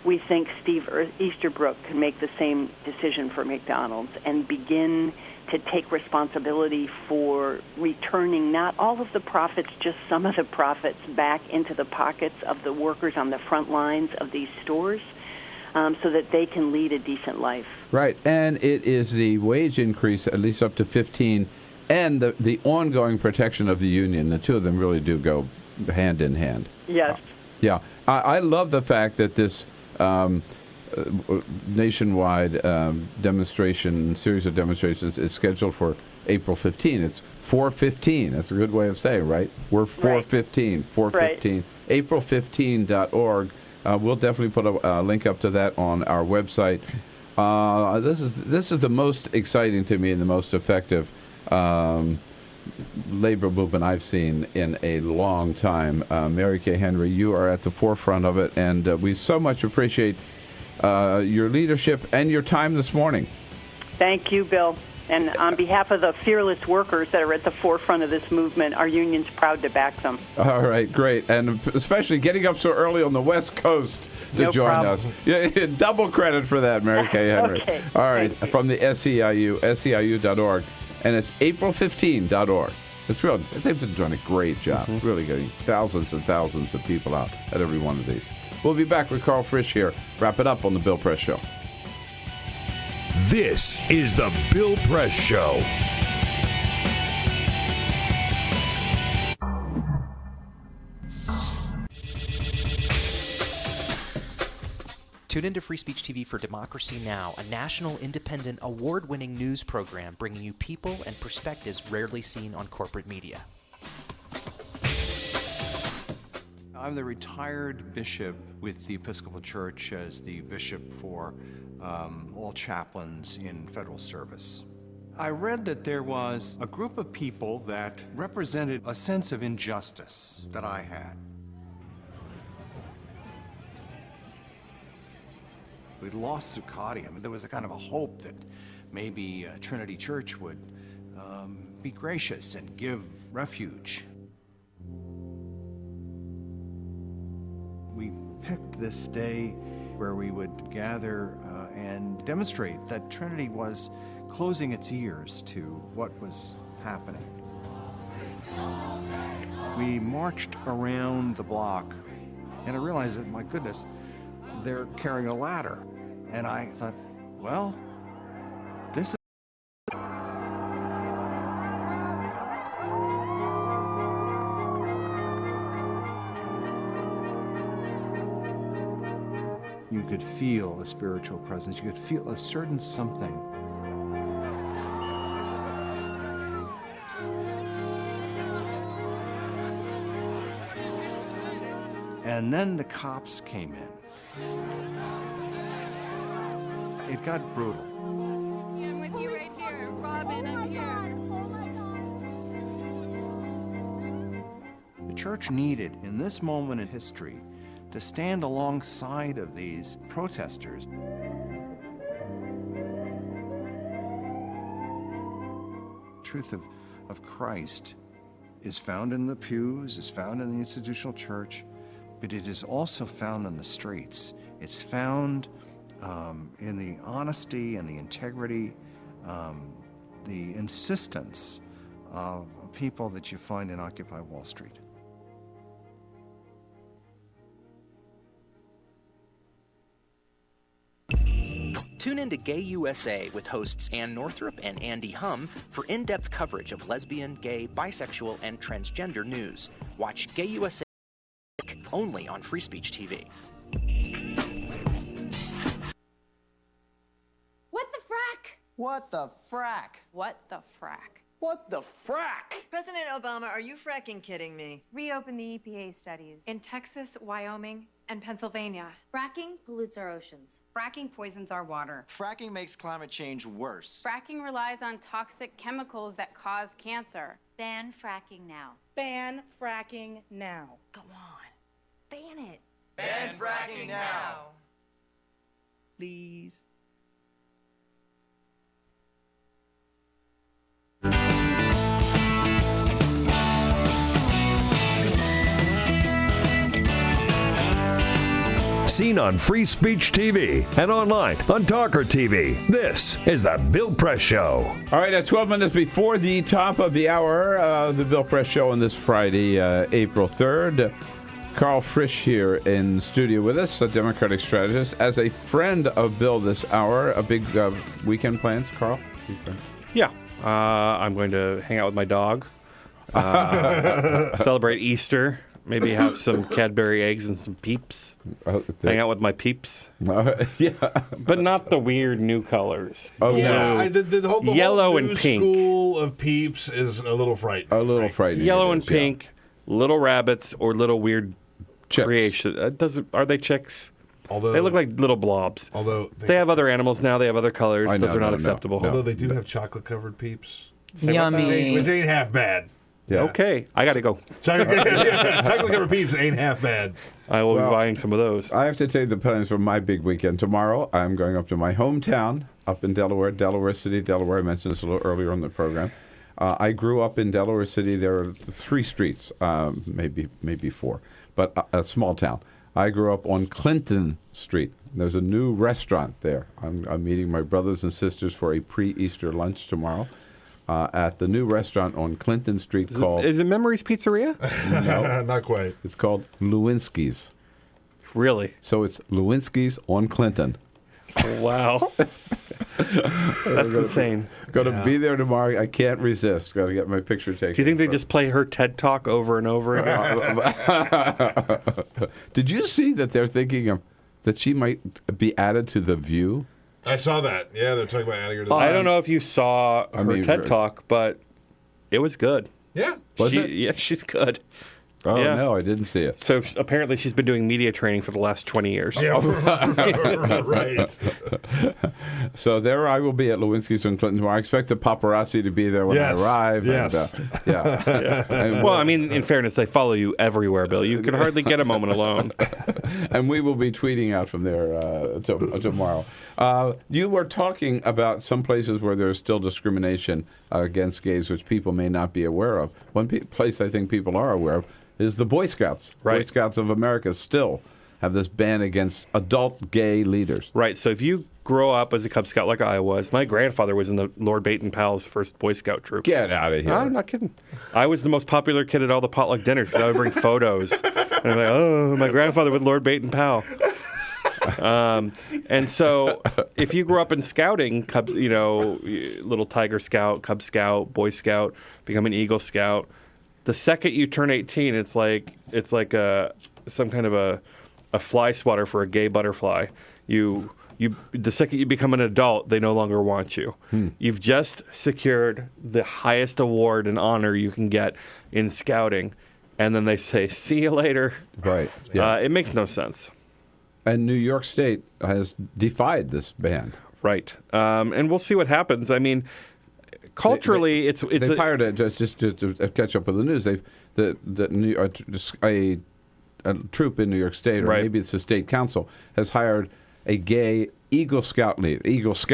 we think Steve Easterbrook can make the same decision for McDonald's and begin to take responsibility for returning not all of the profits, just some of the profits back into the pockets of the workers on the front lines of these stores so that they can lead a decent life. Right, and it is the wage increase, at least up to 15, and the ongoing protection of the union. The two of them really do go hand in hand. Yes. Yeah, I love the fact that this nationwide series of demonstrations is scheduled for April 15. It's 4:15. That's a good way of saying, right? We're 4:15. 4:15. Right. April15.org. We'll definitely put a link up to that on our website. This is the most exciting to me and the most effective labor movement I've seen in a long time. Mary Kay Henry, you are at the forefront of it, and we so much appreciate your leadership and your time this morning. Thank you, Bill. And on behalf of the fearless workers that are at the forefront of this movement, our union's proud to back them. All right, great. And especially getting up so early on the West Coast to join us. Yeah, double credit for that, Mary Kay Henry. Okay. All right, from the SEIU, SEIU.org. And it's April15.org. It's real. They've been doing a great job, really getting thousands and thousands of people out at every one of these. We'll be back with Karl Frisch here. Wrap it up on the Bill Press Show. This is the Bill Press Show. Tune into Free Speech TV for Democracy Now!, a national, independent, award-winning news program bringing you people and perspectives rarely seen on corporate media. I'm the retired bishop with the Episcopal Church as the bishop for all chaplains in federal service. I read that there was a group of people that represented a sense of injustice that I had. We'd lost Zuccotti. I mean, there was a kind of a hope that maybe Trinity Church would be gracious and give refuge. We picked this day where we would gather and demonstrate that Trinity was closing its ears to what was happening. We marched around the block, and I realized that, my goodness, they're carrying a ladder. And I thought, well, this is... You could feel a spiritual presence. You could feel a certain something. And then the cops came in. It got brutal. I'm with you right here. Robin, I'm here. The church needed, in this moment in history, to stand alongside of these protesters. The truth of Christ is found in the pews, is found in the institutional church, but it is also found in the streets. It's found in the honesty and the integrity, the insistence of people that you find in Occupy Wall Street. Tune in to Gay USA with hosts Ann Northrup and Andy Hum for in-depth coverage of lesbian, gay, bisexual, and transgender news. Watch Gay USA only on Free Speech TV. What the frack? What the frack? What the frack? What the frack? President Obama, are you fracking kidding me? Reopen the EPA studies. In Texas, Wyoming, and Pennsylvania. Fracking pollutes our oceans. Fracking poisons our water. Fracking makes climate change worse. Fracking relies on toxic chemicals that cause cancer. Ban fracking now. Ban fracking now. Go on. Ban it. Ban fracking now. Please. Seen on Free Speech TV and online on TawkrTV. This is the Bill Press Show. All right, at 12 minutes before the top of the hour, the Bill Press Show on this Friday, April 3rd. Karl Frisch here in studio with us, a Democratic strategist. As a friend of Bill this hour, a big weekend plans, Karl? Yeah. I'm going to hang out with my dog, celebrate Easter, maybe have some Cadbury eggs and some Peeps. Hang out with my Peeps. Yeah. But not the weird new colors. Oh, yeah, the whole yellow new and pink. School of Peeps is a little frightening. A little frightening. Yellow and pink, little rabbits, or little weird creation. Are they chicks? Although they look like little blobs. Although they have other animals now, they have other colors. Those are not acceptable. Although they do have chocolate-covered Peeps. Yummy. Which ain't half bad. Yeah. Okay, I got to go. Chocolate-covered Peeps ain't half bad. I will be buying some of those. I have to tell you the plans for my big weekend. Tomorrow, I'm going up to my hometown up in Delaware City, Delaware. I mentioned this a little earlier on the program. I grew up in Delaware City. There are 3 streets, maybe 4, but a small town. I grew up on Clinton Street. There's a new restaurant there. I'm meeting my brothers and sisters for a pre-Easter lunch tomorrow at the new restaurant on Clinton Street called... Is it Memories Pizzeria? No. Not quite. It's called Lewinsky's. Really? So it's Lewinsky's on Clinton. Wow. That's insane. Going to be there tomorrow. I can't resist. Got to get my picture taken. Do you think they just play her TED Talk over and over again? Did you see that they're thinking of that she might be added to The View? I saw that. Yeah, they're talking about adding her to the I don't know if you saw her TED Talk, but it was good. Yeah. Was it? Yeah, she's good. Oh, yeah. no, I didn't see it. So apparently she's been doing media training for the last 20 years. Yeah, right. So there I will be at Lewinsky's on Clinton tomorrow. I expect the paparazzi to be there when I arrive. Yes. And, And well, I mean, in fairness, they follow you everywhere, Bill. You can hardly get a moment alone. And we will be tweeting out from there tomorrow. You were talking about some places where there's still discrimination against gays, which people may not be aware of. One place I think people are aware of is the Boy Scouts. Right. Boy Scouts of America still have this ban against adult gay leaders. Right. So if you grow up as a Cub Scout like I was, my grandfather was in the Lord Baton Powell's first Boy Scout troop. Get out of here. I'm not kidding. I was the most popular kid at all the potluck dinners because I would bring photos. And I'm like, oh, my grandfather with Lord Baton Powell. And so if you grew up in scouting, Cubs, little Tiger Scout, Cub Scout, Boy Scout, become an Eagle Scout, the second you turn 18, it's like some kind of a fly swatter for a gay butterfly. The second you become an adult, they no longer want you. You've just secured the highest award and honor you can get in scouting, and then they say, "See you later." Right. Yeah. It makes no sense. And New York State has defied this ban. Right. And we'll see what happens. I mean, culturally, they've hired just to catch up with the news. A troop in New York State, or maybe it's the state council, has hired a gay Eagle Scout leader, who is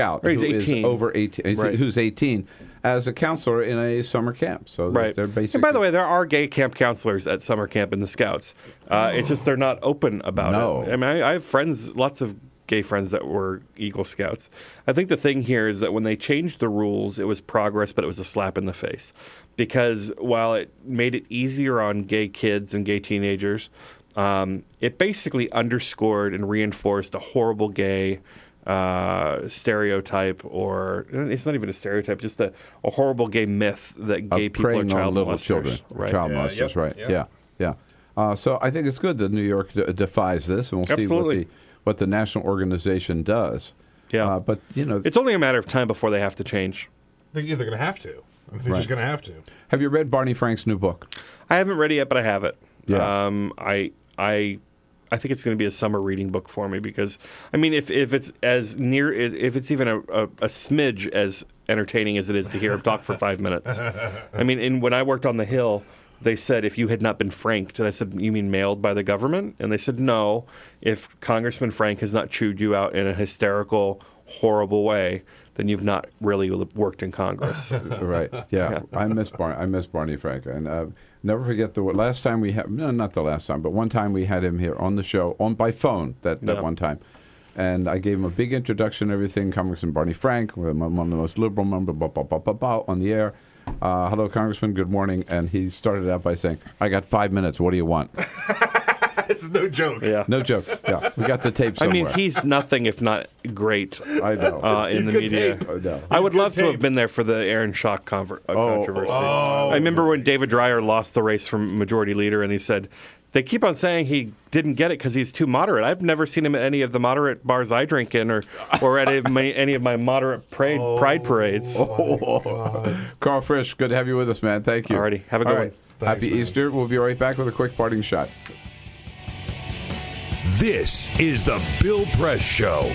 over 18, who's 18, as a counselor in a summer camp. So they're basically. And by the way, there are gay camp counselors at summer camp in the Scouts. It's just they're not open about it. I mean, I have friends, lots of gay friends that were Eagle Scouts. I think the thing here is that when they changed the rules, it was progress, but it was a slap in the face. Because while it made it easier on gay kids and gay teenagers, it basically underscored and reinforced a horrible gay stereotype, or it's not even a stereotype, just a horrible gay myth that gay people are child molesters. Children, child molesters, right? Yeah. So I think it's good that New York defies this, and we'll see what the national organization does. Yeah, but it's only a matter of time before they have to change. They're going to have to. They're just going to have to. Have you read Barney Frank's new book? I haven't read it yet, but I have it. Yeah. I think it's going to be a summer reading book for me because, I mean, if it's if it's even a smidge as entertaining as it is to hear him talk for 5 minutes. I mean, when I worked on the Hill, they said if you had not been franked, and I said, you mean mailed by the government? And they said, no, if Congressman Frank has not chewed you out in a hysterical, horrible way, then you've not really worked in Congress. Right. Yeah. I miss Barney Frank, and never forget the last time we had. No, not the last time, but one time we had him here on the show by phone. That one time, and I gave him a big introduction and everything. Congressman Barney Frank, one of the most liberal members, on the air. Hello, Congressman. Good morning. And he started out by saying, "I got 5 minutes. What do you want?" It's no joke. Yeah. No joke. Yeah. We got the tape somewhere. I mean, he's nothing if not great. I know. In the media. I would love to have been there for the Aaron Schock controversy. I remember when David Dreyer lost the race from majority leader, and he said, they keep on saying he didn't get it because he's too moderate. I've never seen him at any of the moderate bars I drink in, or at any of my moderate pride parades. Karl Frisch, good to have you with us, man. Thank you. Alrighty, have a good one. Happy Easter. We'll be right back with a quick parting shot. This is the Bill Press Show.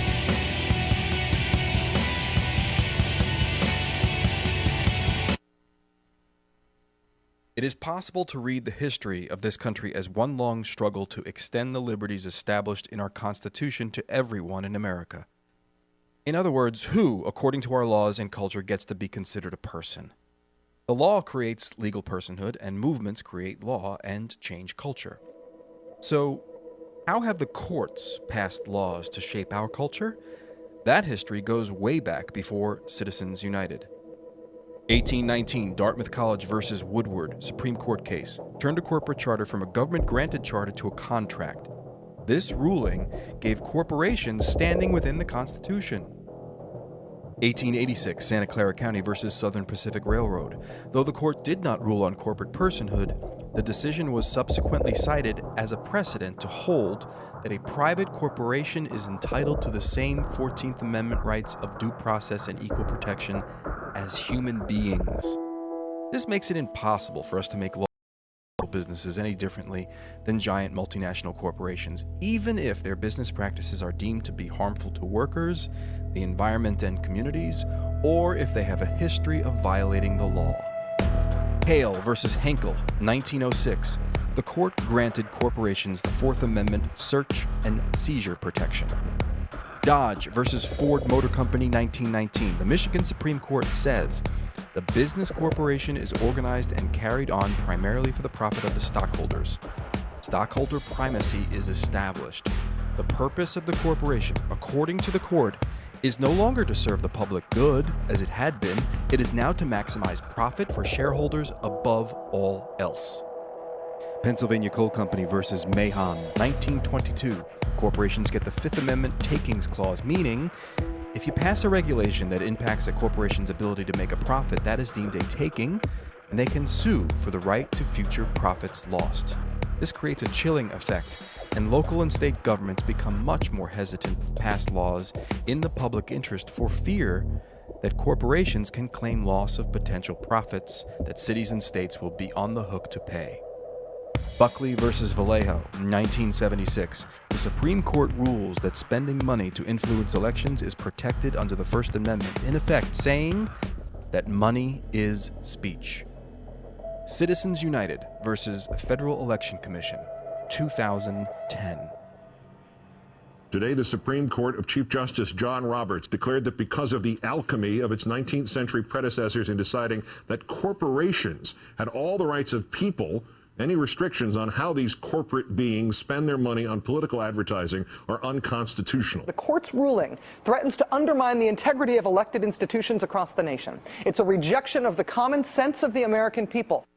It is possible to read the history of this country as one long struggle to extend the liberties established in our Constitution to everyone in America. In other words, who, according to our laws and culture, gets to be considered a person? The law creates legal personhood, and movements create law and change culture. So, how have the courts passed laws to shape our culture? That history goes way back before Citizens United. 1819, Dartmouth College versus Woodward, Supreme Court case, turned a corporate charter from a government-granted charter to a contract. This ruling gave corporations standing within the Constitution. 1886, Santa Clara County versus Southern Pacific Railroad. Though the court did not rule on corporate personhood, the decision was subsequently cited as a precedent to hold that a private corporation is entitled to the same 14th Amendment rights of due process and equal protection as human beings. This makes it impossible for us to make local businesses any differently than giant multinational corporations, even if their business practices are deemed to be harmful to workers, the environment and communities, or if they have a history of violating the law. Hale versus Henkel, 1906. The court granted corporations the Fourth Amendment search and seizure protection. Dodge versus Ford Motor Company, 1919. The Michigan Supreme Court says the business corporation is organized and carried on primarily for the profit of the stockholders. Stockholder primacy is established. The purpose of the corporation, according to the court, is no longer to serve the public good, as it had been. It is now to maximize profit for shareholders above all else. Pennsylvania Coal Company versus Mahon, 1922. Corporations get the Fifth Amendment takings clause, meaning if you pass a regulation that impacts a corporation's ability to make a profit, that is deemed a taking, and they can sue for the right to future profits lost. This creates a chilling effect, and local and state governments become much more hesitant to pass laws in the public interest for fear that corporations can claim loss of potential profits that cities and states will be on the hook to pay. Buckley versus Vallejo, 1976. The Supreme Court rules that spending money to influence elections is protected under the First Amendment, in effect saying that money is speech. Citizens United versus Federal Election Commission, 2010. Today, the Supreme Court of Chief Justice John Roberts declared that because of the alchemy of its 19th century predecessors in deciding that corporations had all the rights of people, any restrictions on how these corporate beings spend their money on political advertising are unconstitutional. The court's ruling threatens to undermine the integrity of elected institutions across the nation. It's a rejection of the common sense of the American people.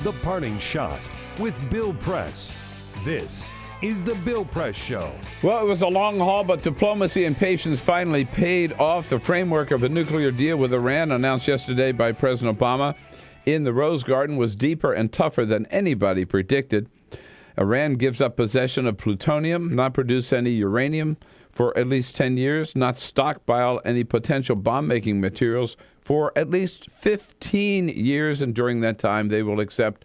The Parting Shot with Bill Press. This is the Bill Press Show. Well, it was a long haul, but diplomacy and patience finally paid off. The framework of a nuclear deal with Iran, announced yesterday by President Obama in the Rose Garden, was deeper and tougher than anybody predicted. Iran gives up possession of plutonium, not produce any uranium for at least 10 years, not stockpile any potential bomb-making materials for at least 15 years, and during that time they will accept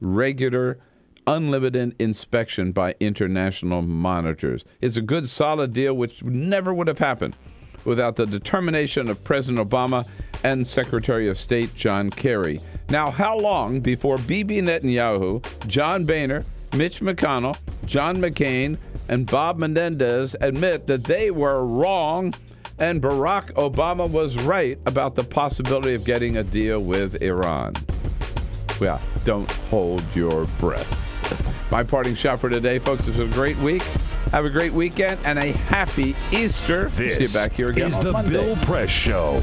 regular, unlimited inspection by international monitors. It's a good, solid deal which never would have happened without the determination of President Obama and Secretary of State John Kerry. Now, how long before Bibi Netanyahu, John Boehner, Mitch McConnell, John McCain, and Bob Menendez admit that they were wrong and Barack Obama was right about the possibility of getting a deal with Iran? Well, don't hold your breath. My parting shot for today, folks. It was a great week. Have a great weekend and a happy Easter. This See you back here again is on the Monday. Bill Press Show.